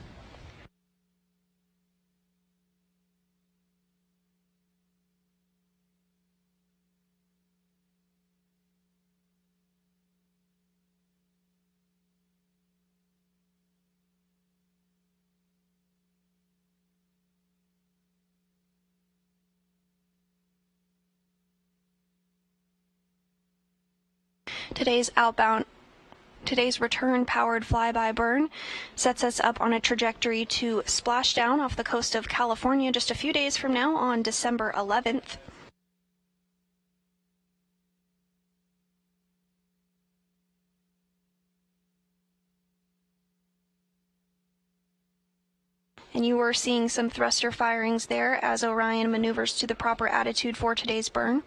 Today's return-powered flyby burn sets us up on a trajectory to splash down off the coast of California just a few days from now on December 11th. And you were seeing some thruster firings there as Orion maneuvers to the proper attitude for today's burn.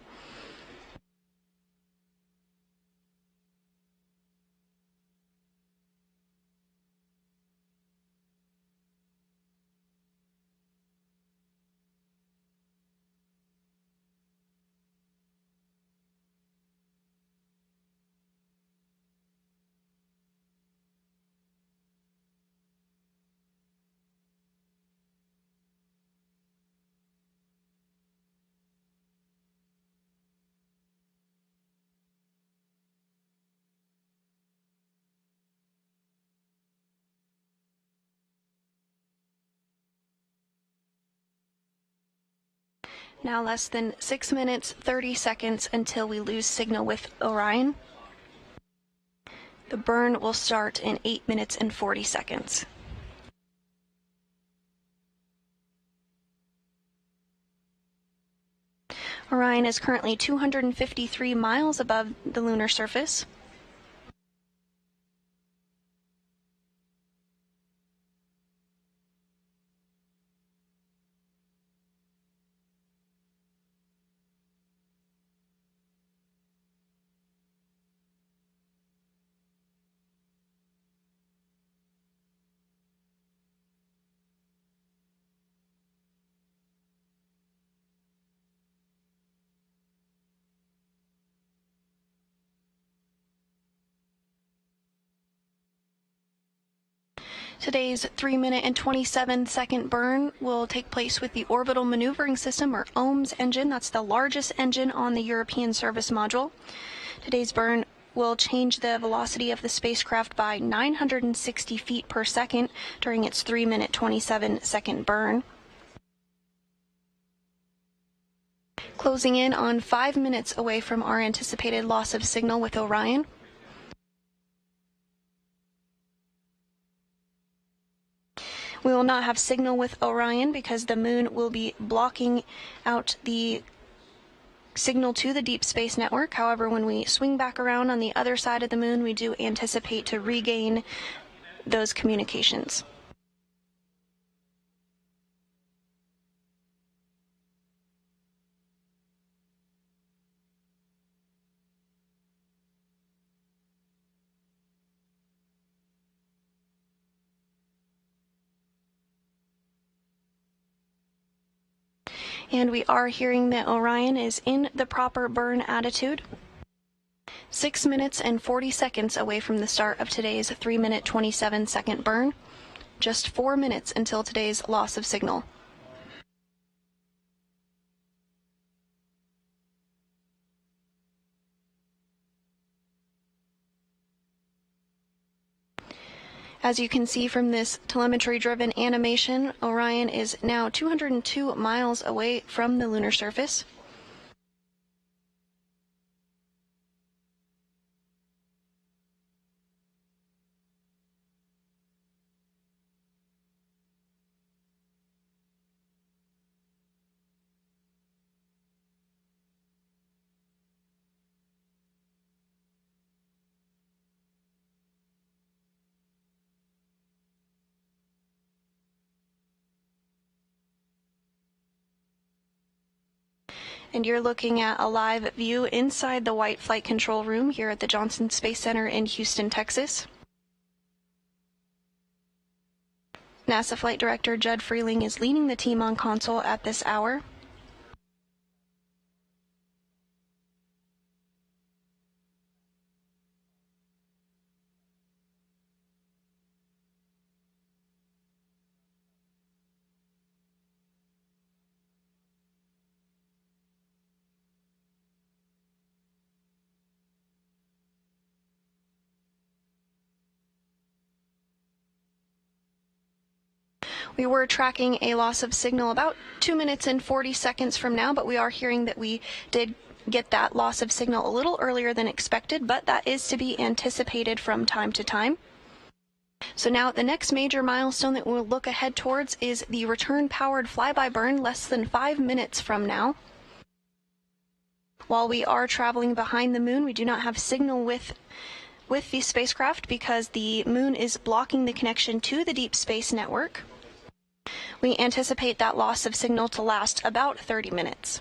Now less than 6 minutes, 30 seconds until we lose signal with Orion. The burn will start in 8 minutes and 40 seconds. Orion is currently 253 miles above the lunar surface. Today's 3-minute and 27-second burn will take place with the Orbital Maneuvering System, or OMS engine. That's the largest engine on the European Service Module. Today's burn will change the velocity of the spacecraft by 960 feet per second during its 3-minute, 27-second burn. Closing in on 5 minutes away from our anticipated loss of signal with Orion. We will not have signal with Orion because the moon will be blocking out the signal to the Deep Space Network. However, when we swing back around on the other side of the moon, we do anticipate to regain those communications. And we are hearing that Orion is in the proper burn attitude. 6 minutes and 40 seconds away from the start of today's 3-minute 27-second burn. Just 4 minutes until today's loss of signal. As you can see from this telemetry-driven animation, Orion is now 202 miles away from the lunar surface. And you're looking at a live view inside the White Flight Control Room here at the Johnson Space Center in Houston, Texas. NASA Flight Director Judd Freeling is leading the team on console at this hour. We were tracking a loss of signal about 2 minutes and 40 seconds from now, but we are hearing that we did get that loss of signal a little earlier than expected, but that is to be anticipated from time to time. So now the next major milestone that we'll look ahead towards is the return-powered flyby burn less than 5 minutes from now. While we are traveling behind the moon, we do not have signal with the spacecraft because the moon is blocking the connection to the Deep Space Network. We anticipate that loss of signal to last about 30 minutes.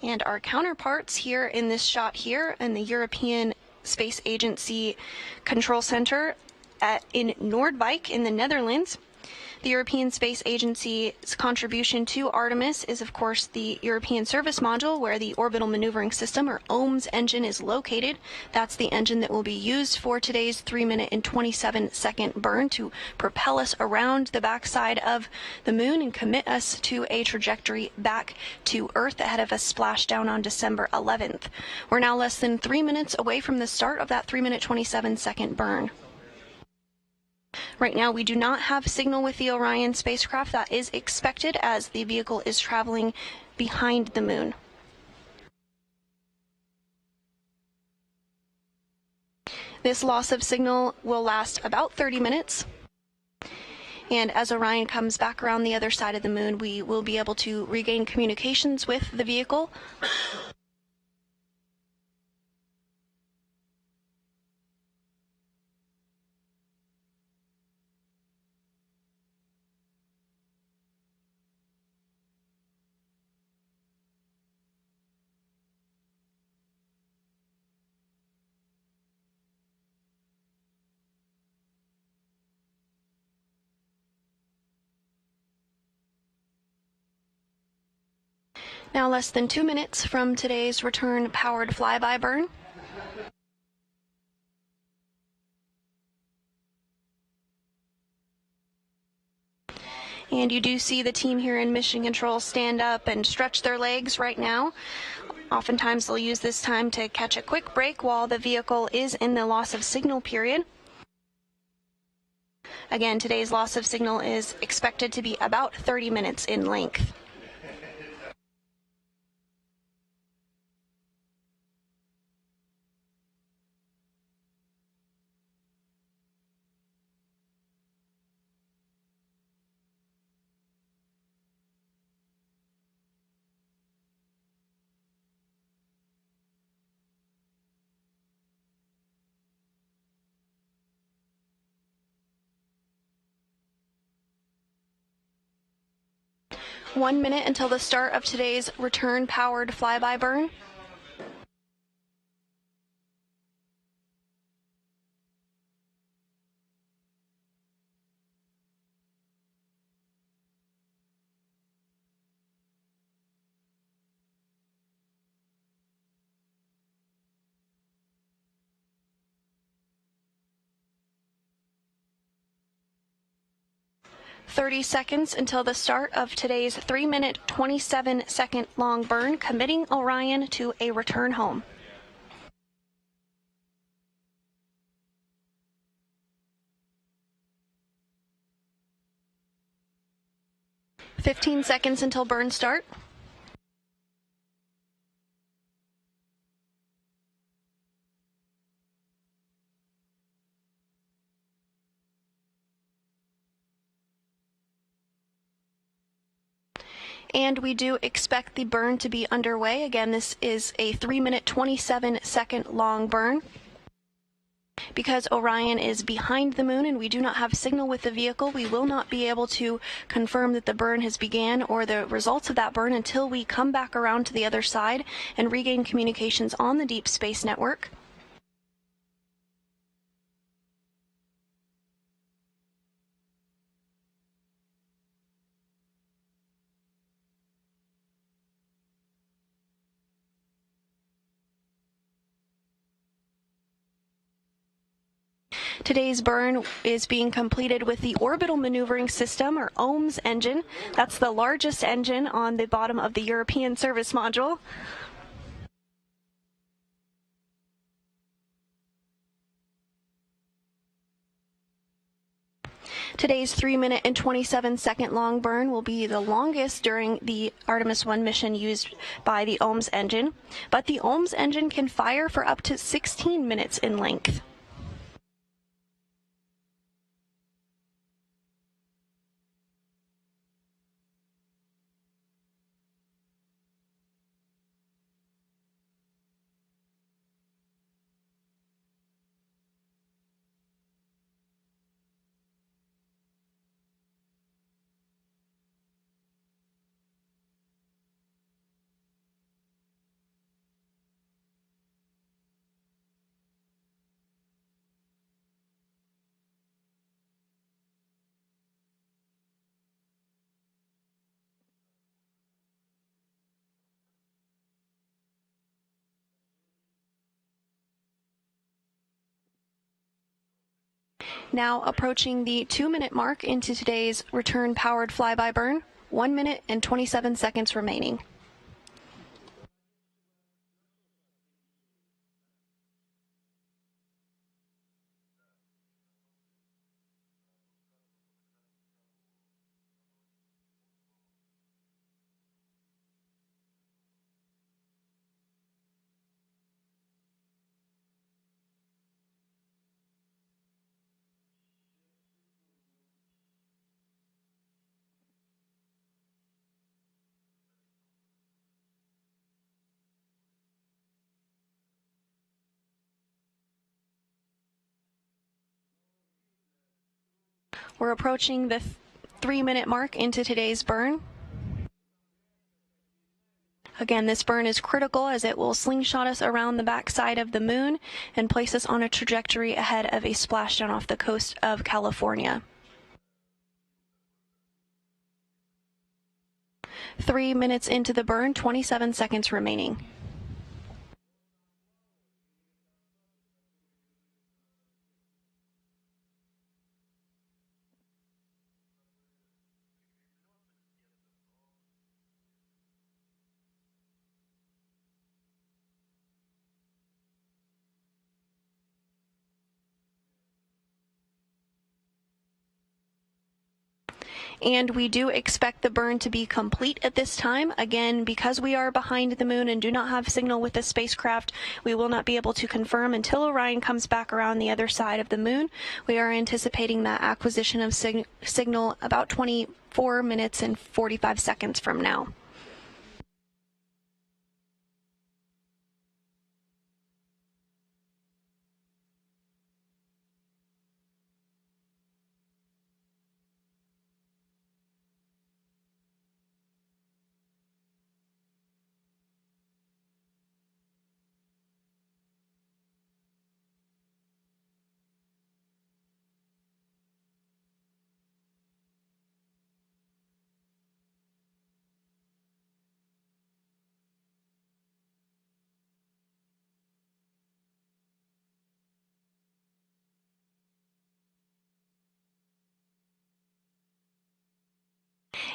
And our counterparts here in this shot here in the European Space Agency Control Center in Noordwijk in the Netherlands. The European Space Agency's contribution to Artemis is, of course, the European Service Module, where the Orbital Maneuvering System, or OMS, engine is located. That's the engine that will be used for today's 3-minute and 27-second burn to propel us around the backside of the moon and commit us to a trajectory back to Earth ahead of a splashdown on December 11th. We're now less than 3 minutes away from the start of that 3-minute 27-second burn. Right now, we do not have signal with the Orion spacecraft. That is expected as the vehicle is traveling behind the moon. This loss of signal will last about 30 minutes. And as Orion comes back around the other side of the moon, we will be able to regain communications with the vehicle. Now less than 2 minutes from today's return-powered flyby burn. And you do see the team here in Mission Control stand up and stretch their legs right now. Oftentimes they'll use this time to catch a quick break while the vehicle is in the loss of signal period. Again, today's loss of signal is expected to be about 30 minutes in length. One minute until the start of today's return-powered flyby burn. "30 seconds until the start of today's 3-minute, 27-second long burn, committing Orion to a return home." "15 seconds until burn start." And we do expect the burn to be underway. Again, this is a 3-minute, 27-second long burn. Because Orion is behind the moon and we do not have signal with the vehicle, we will not be able to confirm that the burn has began or the results of that burn until we come back around to the other side and regain communications on the Deep Space Network. Today's burn is being completed with the Orbital Maneuvering System, or OMS engine. That's the largest engine on the bottom of the European Service Module. Today's 3-minute and 27-second long burn will be the longest during the Artemis 1 mission used by the OMS engine, but the OMS engine can fire for up to 16 minutes in length. Now approaching the 2-minute mark into today's return-powered flyby burn, 1 minute and 27 seconds remaining. We're approaching the 3-minute mark into today's burn. Again, this burn is critical as it will slingshot us around the backside of the moon and place us on a trajectory ahead of a splashdown off the coast of California. 3 minutes into the burn, 27 seconds remaining. and we do expect the burn to be complete at this time. Again, because we are behind the moon and do not have signal with the spacecraft, we will not be able to confirm until Orion comes back around the other side of the moon. We are anticipating that acquisition of signal about 24 minutes and 45 seconds from now.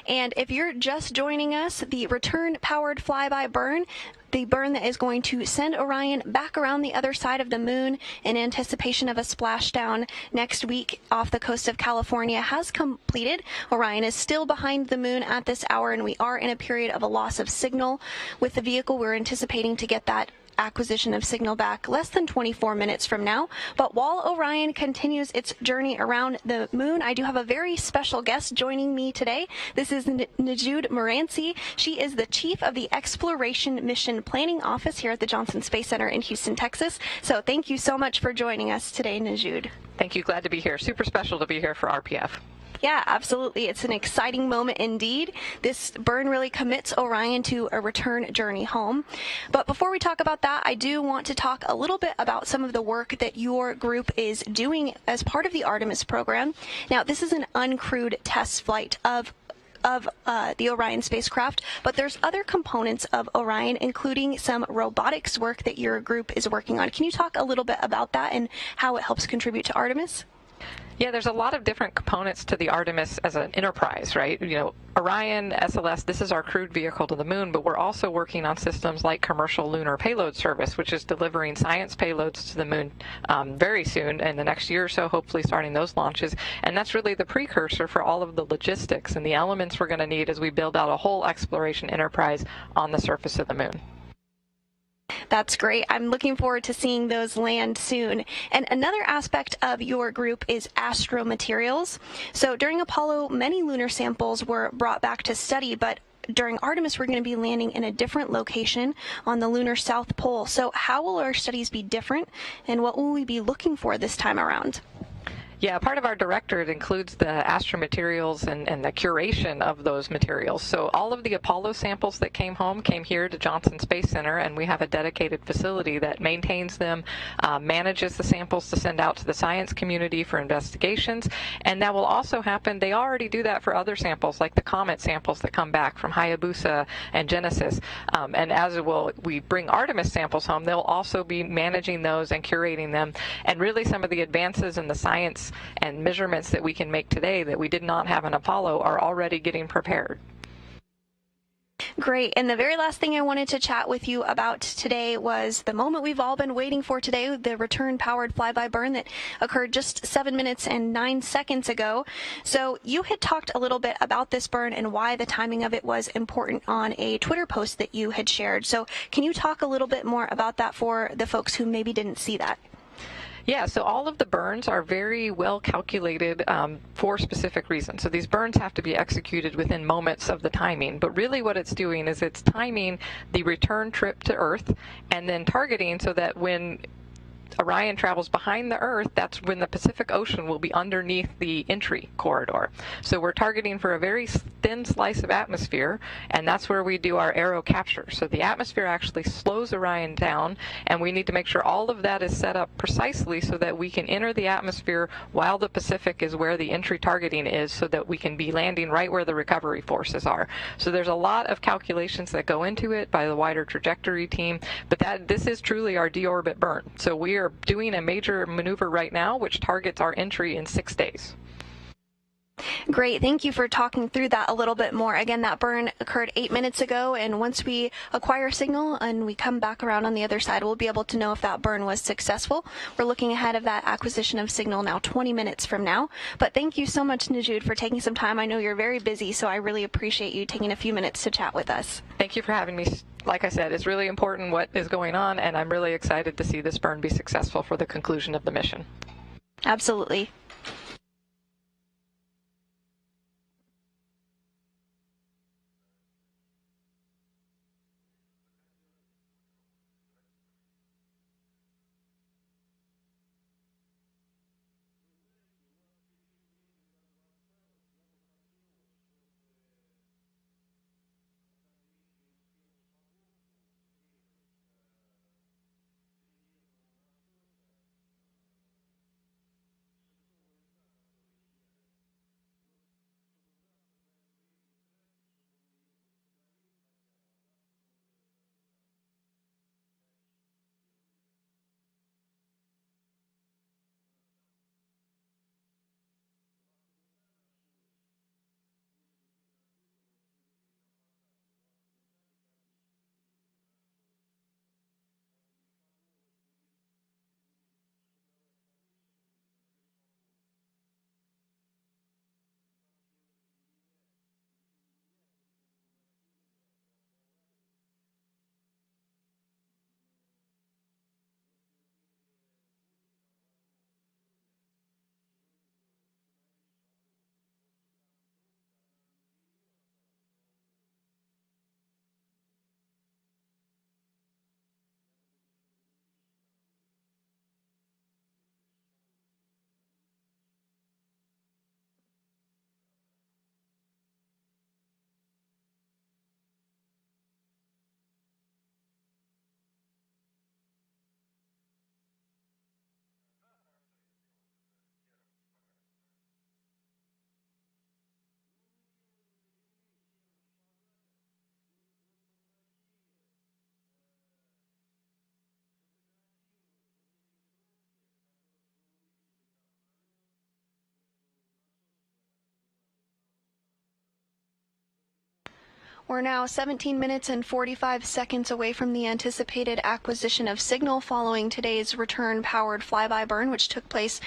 And if you're just joining us, the return-powered flyby burn, the burn that is going to send Orion back around the other side of the moon in anticipation of a splashdown next week off the coast of California, has completed. Orion is still behind the moon at this hour, and we are in a period of a loss of signal with the vehicle. We're anticipating to get that acquisition of signal back less than 24 minutes from now. But while Orion continues its journey around the moon, I do have a very special guest joining me today. This is Najud Moranci. She is the chief of the Exploration Mission Planning Office here at the Johnson Space Center in Houston, Texas. So thank you so much for joining us today, Najud. Thank you. Glad to be here. Super special to be here for RPF. Yeah, absolutely. It's an exciting moment indeed. This burn really commits Orion to a return journey home. But before we talk about that, I do want to talk a little bit about some of the work that your group is doing as part of the Artemis program. Now, this is an uncrewed test flight of the Orion spacecraft, but there's other components of Orion, including some robotics work that your group is working on. Can you talk a little bit about that and how it helps contribute to Artemis? Yeah, there's a lot of different components to the Artemis as an enterprise, right? You know, Orion, SLS, this is our crewed vehicle to the moon, but we're also working on systems like Commercial Lunar Payload Service, which is delivering science payloads to the moon very soon, in the next year or so, hopefully starting those launches. And that's really the precursor for all of the logistics and the elements we're going to need as we build out a whole exploration enterprise on the surface of the moon. That's great. I'm looking forward to seeing those land soon. And another aspect of your group is astromaterials. So during Apollo, many lunar samples were brought back to study, but during Artemis, we're going to be landing in a different location on the lunar south pole. So how will our studies be different, and what will we be looking for this time around? Yeah, part of our directorate includes the astromaterials and the curation of those materials. So all of the Apollo samples that came home came here to Johnson Space Center, and we have a dedicated facility that maintains them, manages the samples to send out to the science community for investigations. And that will also happen, they already do that for other samples, like the comet samples that come back from Hayabusa and Genesis. And as we bring Artemis samples home, they'll also be managing those and curating them. And really some of the advances in the science and measurements that we can make today that we did not have in Apollo are already getting prepared. Great. And the very last thing I wanted to chat with you about today was the moment we've all been waiting for today, the return-powered flyby burn that occurred just 7 minutes and 9 seconds ago. So you had talked a little bit about this burn and why the timing of it was important on a Twitter post that you had shared. So can you talk a little bit more about that for the folks who maybe didn't see that? Yeah, so all of the burns are very well calculated for specific reasons. So these burns have to be executed within moments of the timing. But really what it's doing is it's timing the return trip to Earth and then targeting so that when Orion travels behind the Earth, that's when the Pacific Ocean will be underneath the entry corridor. So we're targeting for a very thin slice of atmosphere, and that's where we do our aero capture. So the atmosphere actually slows Orion down, and we need to make sure all of that is set up precisely so that we can enter the atmosphere while the Pacific is where the entry targeting is, so that we can be landing right where the recovery forces are. So there's a lot of calculations that go into it by the wider trajectory team, but this is truly our deorbit burn. So we are doing a major maneuver right now which targets our entry in 6 days. Great. Thank you for talking through that a little bit more. Again, that burn occurred 8 minutes ago, and once we acquire signal and we come back around on the other side, we'll be able to know if that burn was successful. We're looking ahead of that acquisition of signal now 20 minutes from now. But thank you so much, Najud, for taking some time. I know you're very busy, so I really appreciate you taking a few minutes to chat with us. Thank you for having me. Like I said, it's really important what is going on, and I'm really excited to see this burn be successful for the conclusion of the mission. Absolutely. We're now 17 minutes and 45 seconds away from the anticipated acquisition of signal following today's return-powered flyby burn, which took place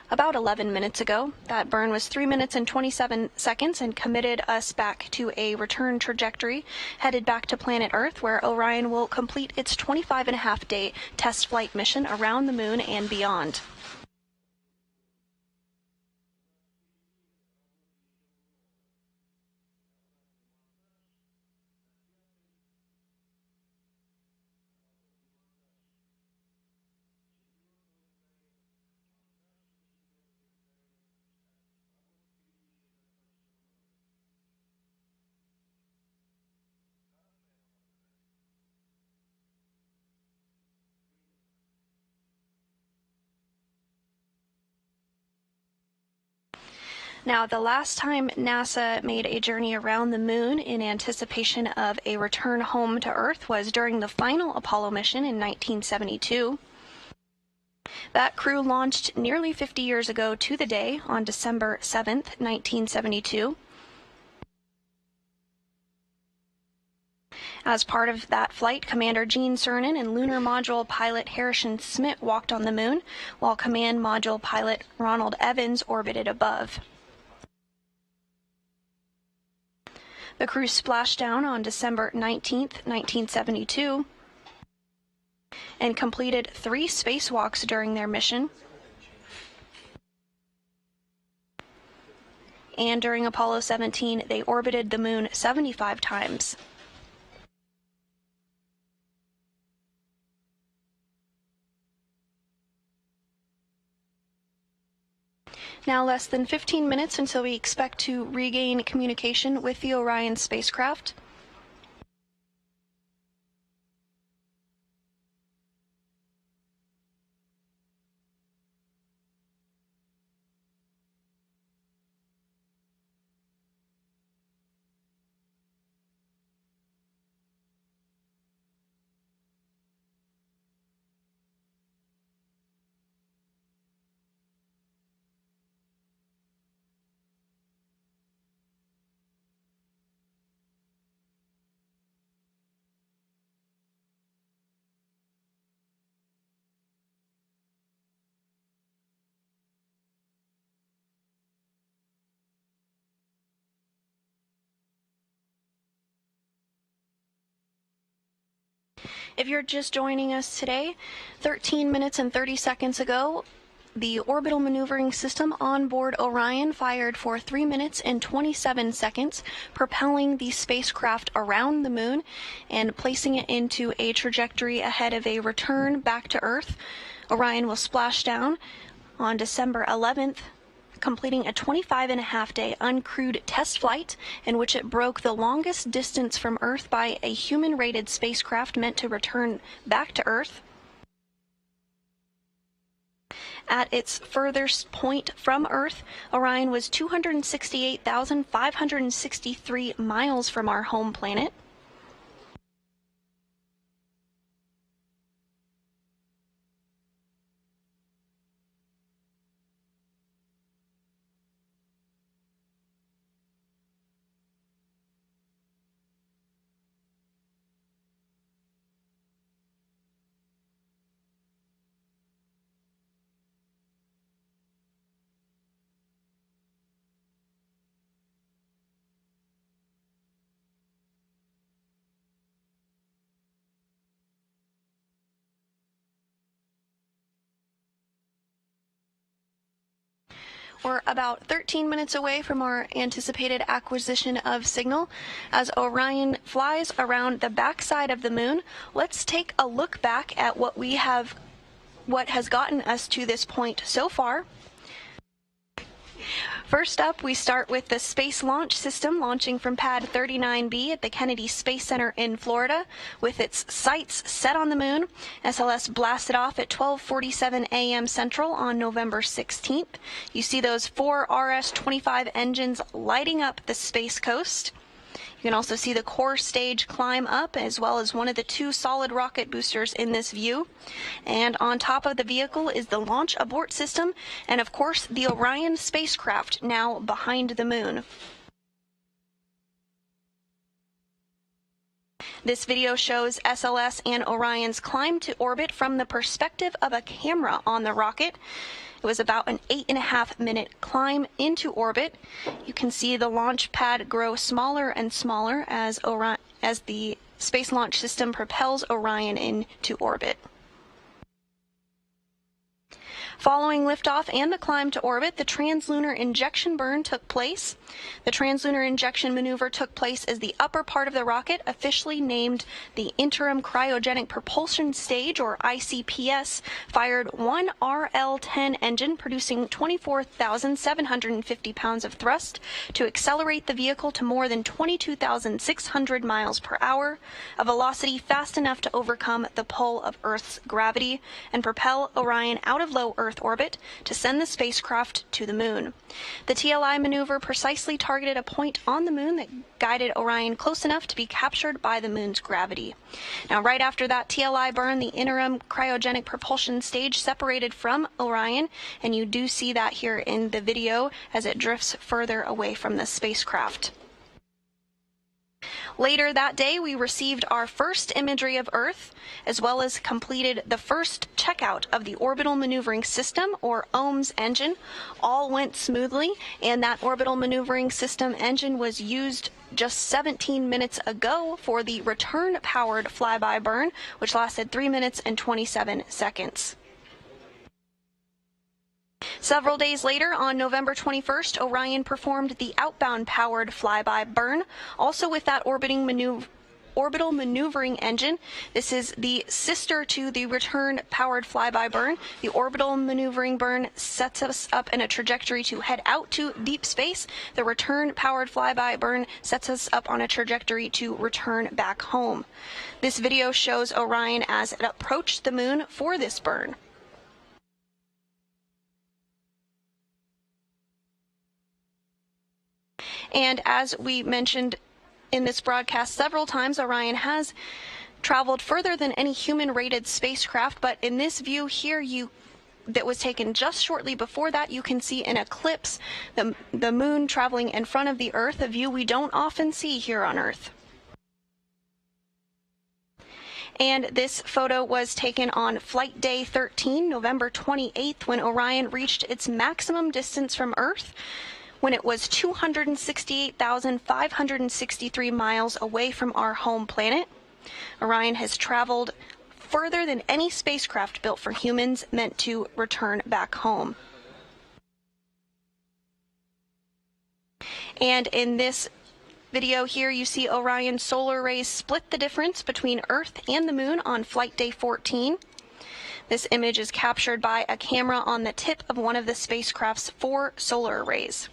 about 11 minutes ago. That burn was 3 minutes and 27 seconds and committed us back to a return trajectory, headed back to planet Earth, where Orion will complete its 25.5-day test flight mission around the moon and beyond. Now, the last time NASA made a journey around the moon in anticipation of a return home to Earth was during the final Apollo mission in 1972. That crew launched nearly 50 years ago to the day on December 7th, 1972. As part of that flight, Commander Gene Cernan and Lunar Module pilot Harrison Smith walked on the moon, while Command Module pilot Ronald Evans orbited above. The crew splashed down on December 19th, 1972, and completed 3 spacewalks during their mission. And during Apollo 17, they orbited the moon 75 times. Now less than 15 minutes until we expect to regain communication with the Orion spacecraft. If you're just joining us today, 13 minutes and 30 seconds ago, the orbital maneuvering system on board Orion fired for 3 minutes and 27 seconds, propelling the spacecraft around the moon and placing it into a trajectory ahead of a return back to Earth. Orion will splash down on December 11th, completing a 25-and-a-half-day uncrewed test flight in which it broke the longest distance from Earth by a human-rated spacecraft meant to return back to Earth. At its furthest point from Earth, Orion was 268,563 miles from our home planet. We're about 13 minutes away from our anticipated acquisition of signal. As Orion flies around the backside of the moon, let's take a look back at what has gotten us to this point so far. First up, we start with the Space Launch System launching from Pad 39B at the Kennedy Space Center in Florida with its sights set on the moon. SLS blasted off at 12:47 a.m. Central on November 16th. You see those 4 RS-25 engines lighting up the Space Coast. You can also see the core stage climb up, as well as one of the 2 solid rocket boosters in this view. And on top of the vehicle is the launch abort system, and of course the Orion spacecraft now behind the moon. This video shows SLS and Orion's climb to orbit from the perspective of a camera on the rocket. It was about an 8.5-minute climb into orbit. You can see the launch pad grow smaller and smaller as the Space Launch System propels Orion into orbit. Following liftoff and the climb to orbit, the translunar injection burn took place. The translunar injection maneuver took place as the upper part of the rocket, officially named the Interim Cryogenic Propulsion Stage, or ICPS, fired one RL-10 engine producing 24,750 pounds of thrust to accelerate the vehicle to more than 22,600 miles per hour, a velocity fast enough to overcome the pull of Earth's gravity and propel Orion out of low Earth orbit to send the spacecraft to the moon. The TLI maneuver precisely targeted a point on the moon that guided Orion close enough to be captured by the moon's gravity. Now, right after that TLI burn, the interim cryogenic propulsion stage separated from Orion, and you do see that here in the video as it drifts further away from the spacecraft. Later that day, we received our first imagery of Earth, as well as completed the first checkout of the Orbital Maneuvering System, or OMS engine. All went smoothly, and that Orbital Maneuvering System engine was used just 17 minutes ago for the return-powered flyby burn, which lasted 3 minutes and 27 seconds. Several days later, on November 21st, Orion performed the outbound-powered flyby burn, also with that orbital maneuvering engine. This is the sister to the return-powered flyby burn. The orbital maneuvering burn sets us up in a trajectory to head out to deep space. The return-powered flyby burn sets us up on a trajectory to return back home. This video shows Orion as it approached the moon for this burn. And as we mentioned in this broadcast several times, Orion has traveled further than any human-rated spacecraft, but in this view here that was taken just shortly before that, you can see an eclipse, the moon traveling in front of the Earth, a view we don't often see here on Earth. And this photo was taken on Flight Day 13, November 28th, when Orion reached its maximum distance from Earth, when it was 268,563 miles away from our home planet. Orion has traveled further than any spacecraft built for humans meant to return back home. And in this video here, you see Orion's solar arrays split the difference between Earth and the Moon on flight day 14. This image is captured by a camera on the tip of one of the spacecraft's 4 solar arrays.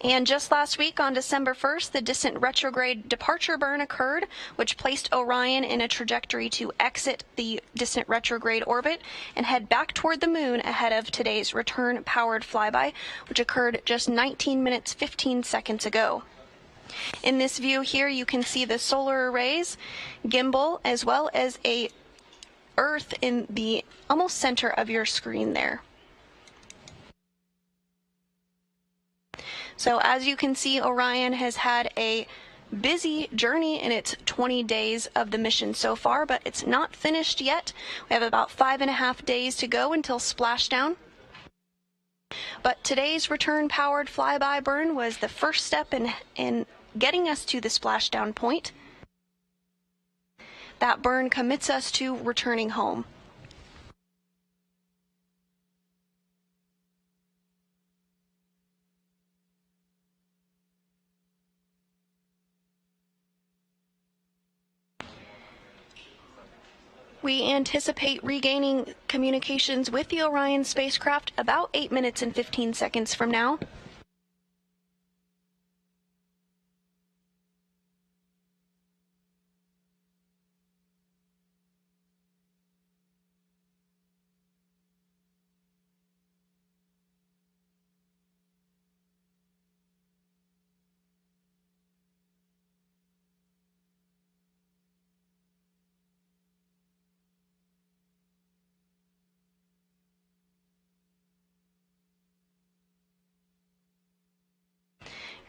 And just last week, on December 1st, the distant retrograde departure burn occurred, which placed Orion in a trajectory to exit the distant retrograde orbit and head back toward the Moon ahead of today's return-powered flyby, which occurred just 19 minutes 15 seconds ago. In this view here, you can see the solar arrays, gimbal, as well as a Earth in the almost center of your screen there. So as you can see, Orion has had a busy journey in its 20 days of the mission so far, but it's not finished yet. We have about 5.5 days to go until splashdown. But today's return-powered flyby burn was the first step in getting us to the splashdown point. That burn commits us to returning home. We anticipate regaining communications with the Orion spacecraft about 8 minutes and 15 seconds from now.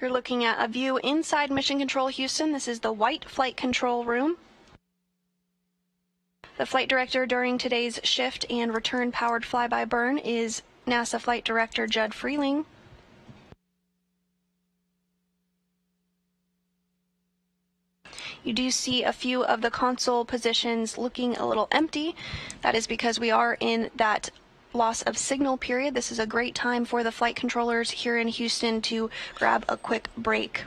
You're looking at a view inside Mission Control Houston. This is the white flight control room. The flight director during today's shift and return-powered flyby burn is NASA Flight Director Judd Freeling. You do see a few of the console positions looking a little empty. That is because we are in that loss of signal period. This is a great time for the flight controllers here in Houston to grab a quick break.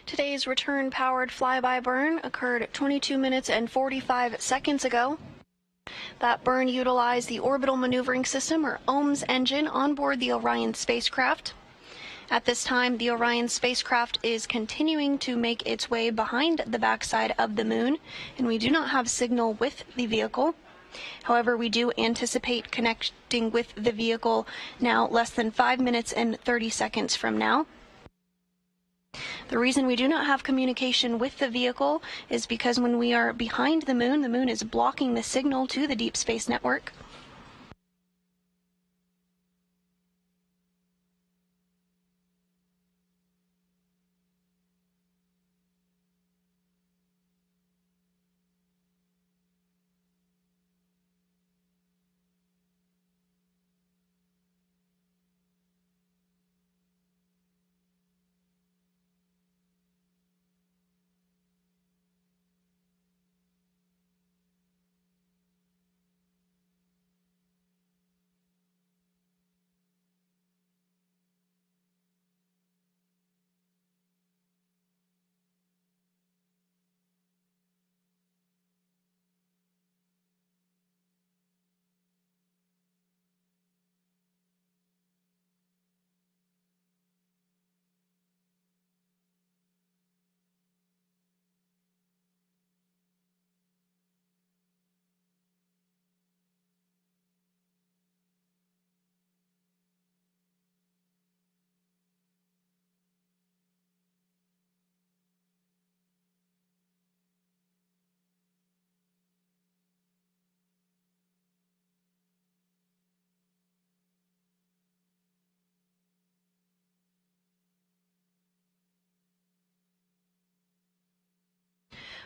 Today's return-powered flyby burn occurred 22 minutes and 45 seconds ago. That burn utilized the Orbital Maneuvering System, or OMS engine, on board the Orion spacecraft. At this time, the Orion spacecraft is continuing to make its way behind the backside of the Moon, and we do not have signal with the vehicle. However, we do anticipate connecting with the vehicle now less than 5 minutes and 30 seconds from now. The reason we do not have communication with the vehicle is because when we are behind the Moon is blocking the signal to the Deep Space Network.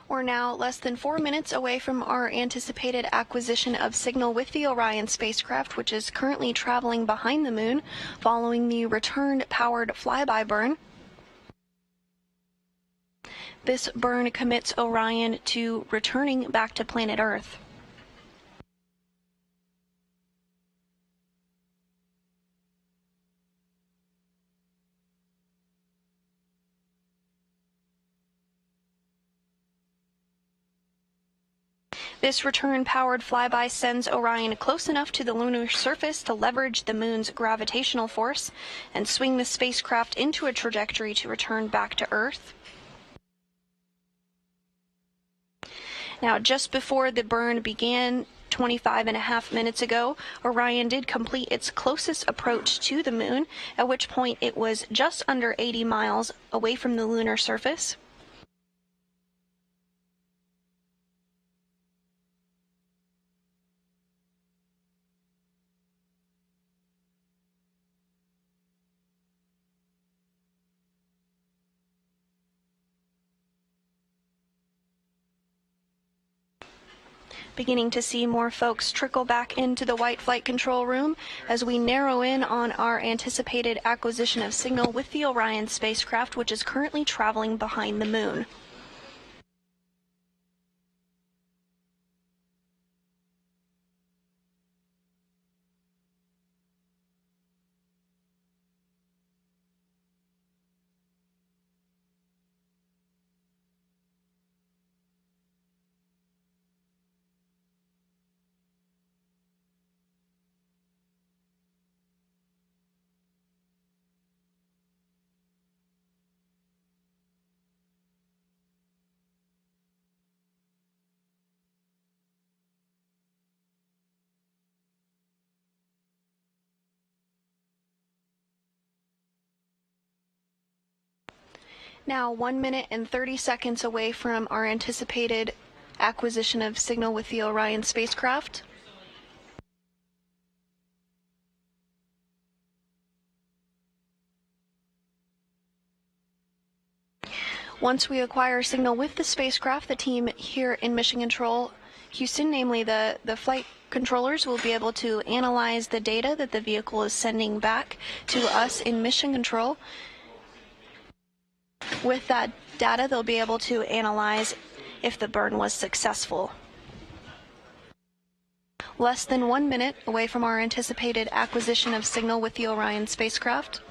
We're now less than 4 minutes away from our anticipated acquisition of signal with the Orion spacecraft, which is currently traveling behind the moon following the return-powered flyby burn. This burn commits Orion to returning back to planet Earth. This return-powered flyby sends Orion close enough to the lunar surface to leverage the moon's gravitational force and swing the spacecraft into a trajectory to return back to Earth. Now, just before the burn began 25.5 minutes ago, Orion did complete its closest approach to the moon, at which point it was just under 80 miles away from the lunar surface. Beginning to see more folks trickle back into the white flight control room as we narrow in on our anticipated acquisition of signal with the Orion spacecraft, which is currently traveling behind the moon. Now 1 minute and 30 seconds away from our anticipated acquisition of signal with the Orion spacecraft. Once we acquire signal with the spacecraft, the team here in Mission Control Houston, namely the flight controllers, will be able to analyze the data that the vehicle is sending back to us in Mission Control. With that data, they'll be able to analyze if the burn was successful. Less than 1 minute away from our anticipated acquisition of signal with the Orion spacecraft.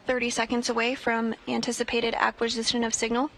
.30 seconds away from anticipated acquisition of signal.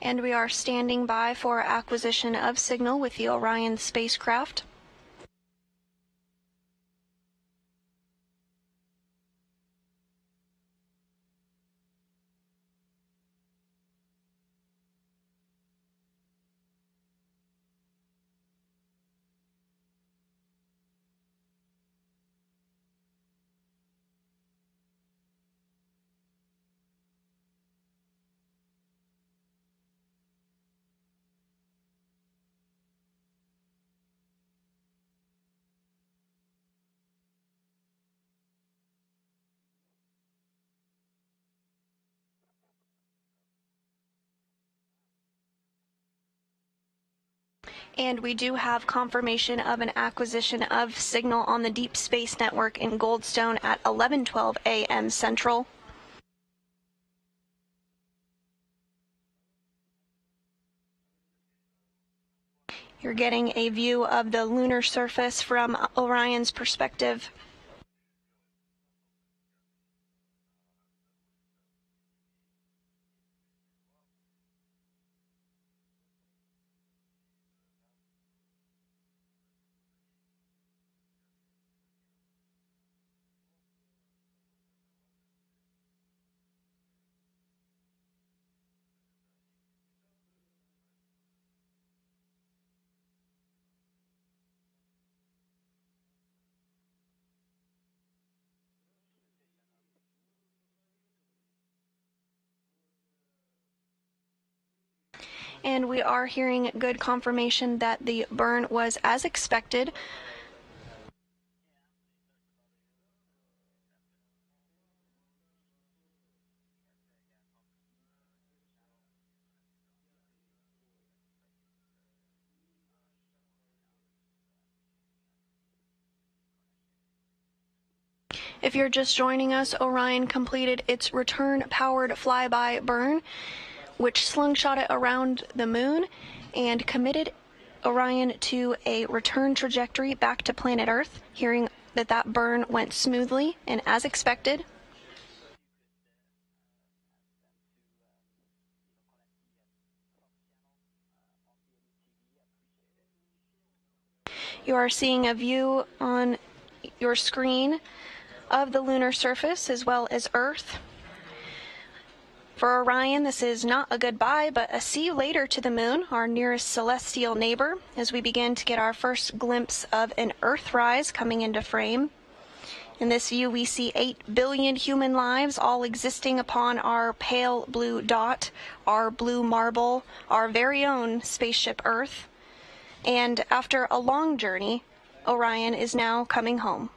And we are standing by for acquisition of signal with the Orion spacecraft. And we do have confirmation of an acquisition of signal on the Deep Space Network in Goldstone at 11:12 a.m. Central. You're getting a view of the lunar surface from Orion's perspective. And we are hearing good confirmation that the burn was as expected. If you're just joining us, Orion completed its return-powered flyby burn, which slingshot it around the moon and committed Orion to a return trajectory back to planet Earth, hearing that that burn went smoothly and as expected. You are seeing a view on your screen of the lunar surface as well as Earth. For Orion, this is not a goodbye, but a see you later to the moon, our nearest celestial neighbor, as we begin to get our first glimpse of an Earthrise coming into frame. In this view, we see 8 billion human lives all existing upon our pale blue dot, our blue marble, our very own spaceship Earth. And after a long journey, Orion is now coming home.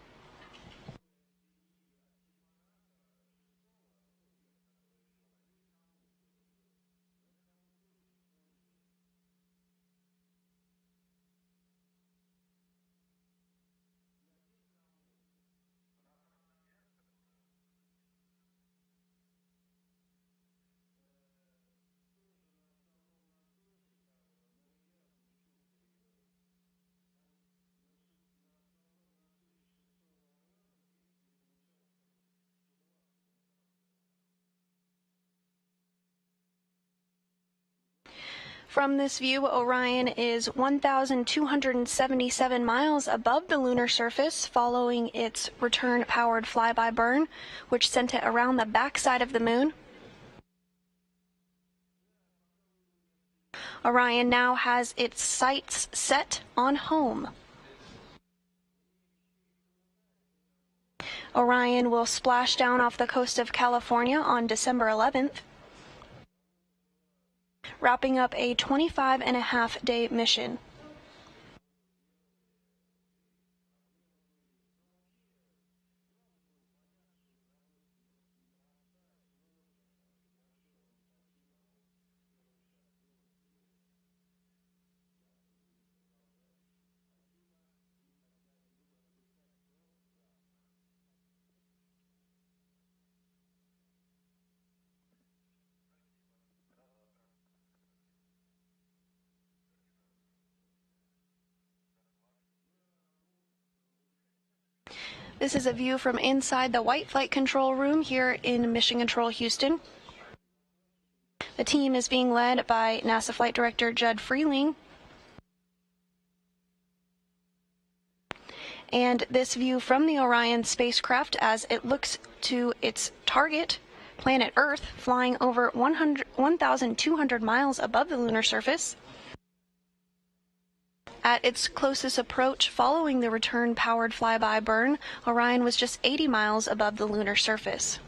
From this view, Orion is 1,277 miles above the lunar surface following its return-powered flyby burn, which sent it around the backside of the moon. Orion now has its sights set on home. Orion will splash down off the coast of California on December 11th. Wrapping up a 25-and-a-half-day mission. This is a view from inside the White Flight Control Room here in Mission Control Houston. The team is being led by NASA Flight Director Judd Freeling. And this view from the Orion spacecraft as it looks to its target, planet Earth, flying over 1,200 miles above the lunar surface. At its closest approach following the return-powered flyby burn, Orion was just 80 miles above the lunar surface.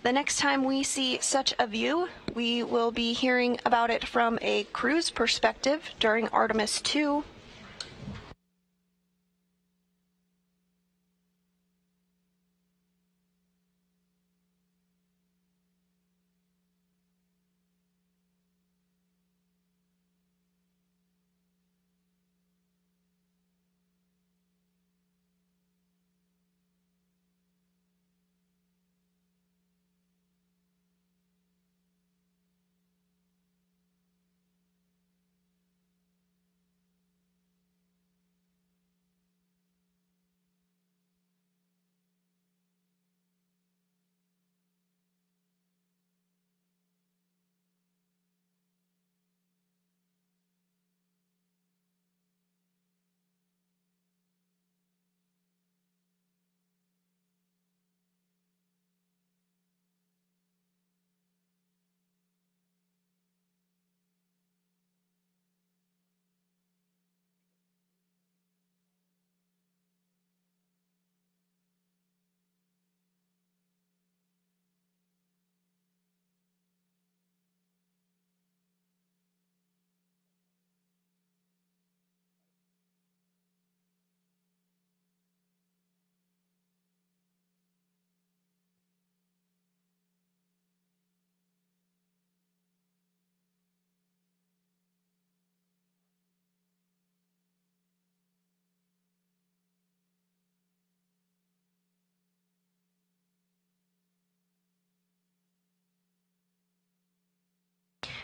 The next time we see such a view, we will be hearing about it from a crew's perspective during Artemis 2.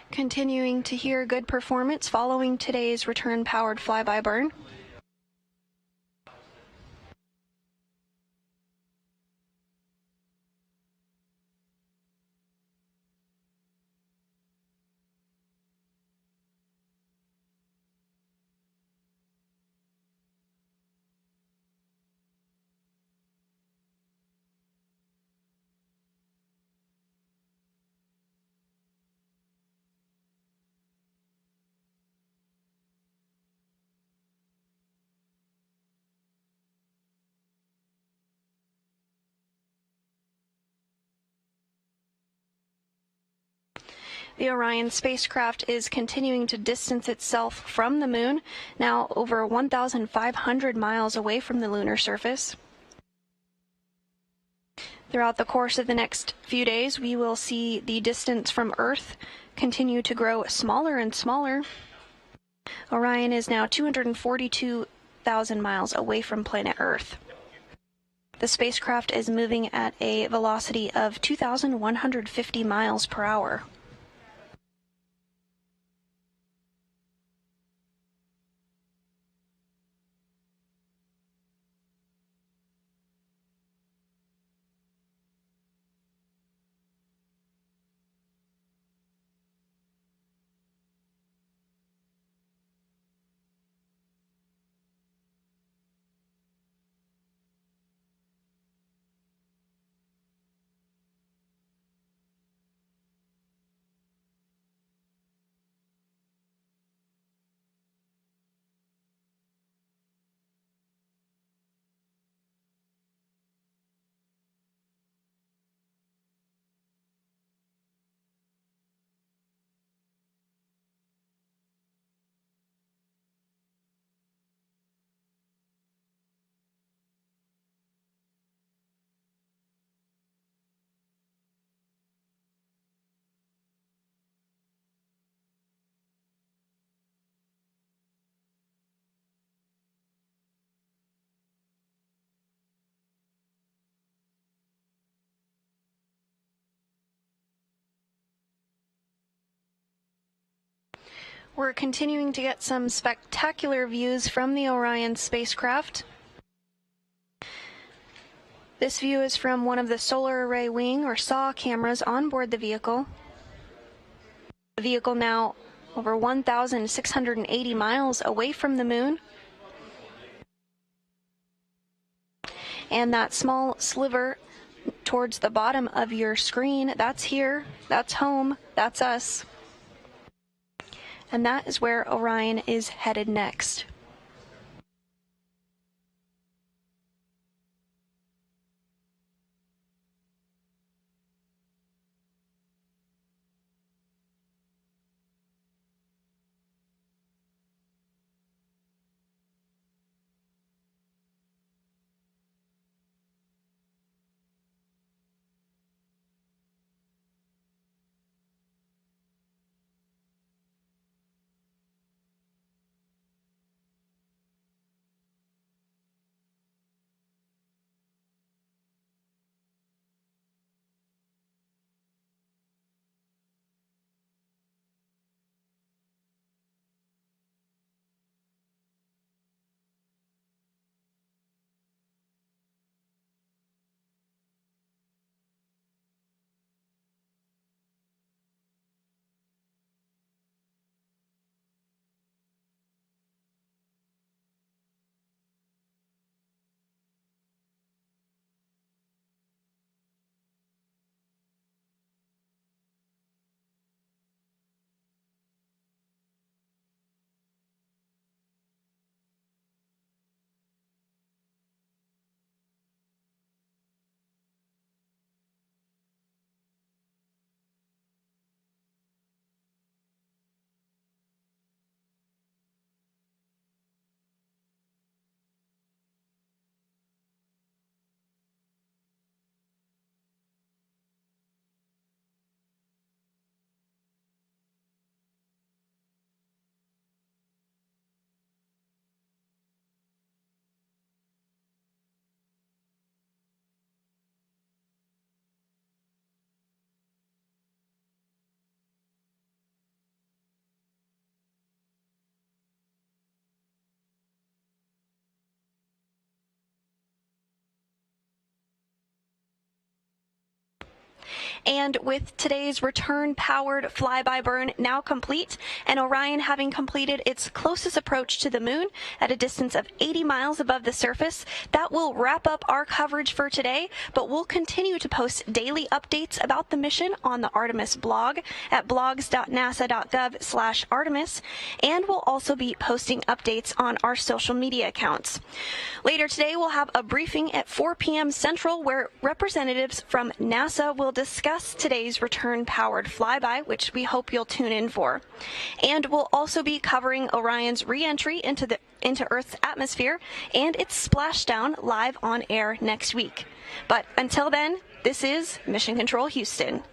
Continuing to hear good performance following today's return-powered flyby burn. The Orion spacecraft is continuing to distance itself from the moon, now over 1,500 miles away from the lunar surface. Throughout the course of the next few days, we will see the distance from Earth continue to grow smaller and smaller. Orion is now 242,000 miles away from planet Earth. The spacecraft is moving at a velocity of 2,150 miles per hour. We're continuing to get some spectacular views from the Orion spacecraft. This view is from one of the solar array wing or SAW cameras on board the vehicle. The vehicle now over 1,680 miles away from the moon. And that small sliver towards the bottom of your screen, that's here, that's home, that's us. And that is where Orion is headed next. And with today's return-powered flyby burn now complete, and Orion having completed its closest approach to the moon at a distance of 80 miles above the surface, that will wrap up our coverage for today, but we'll continue to post daily updates about the mission on the Artemis blog at blogs.nasa.gov/Artemis, and we'll also be posting updates on our social media accounts. Later today, we'll have a briefing at 4 p.m. Central where representatives from NASA will discuss today's return-powered flyby, which we hope you'll tune in for. And we'll also be covering Orion's re-entry into Earth's atmosphere and its splashdown live on air next week. But until then, this is Mission Control Houston.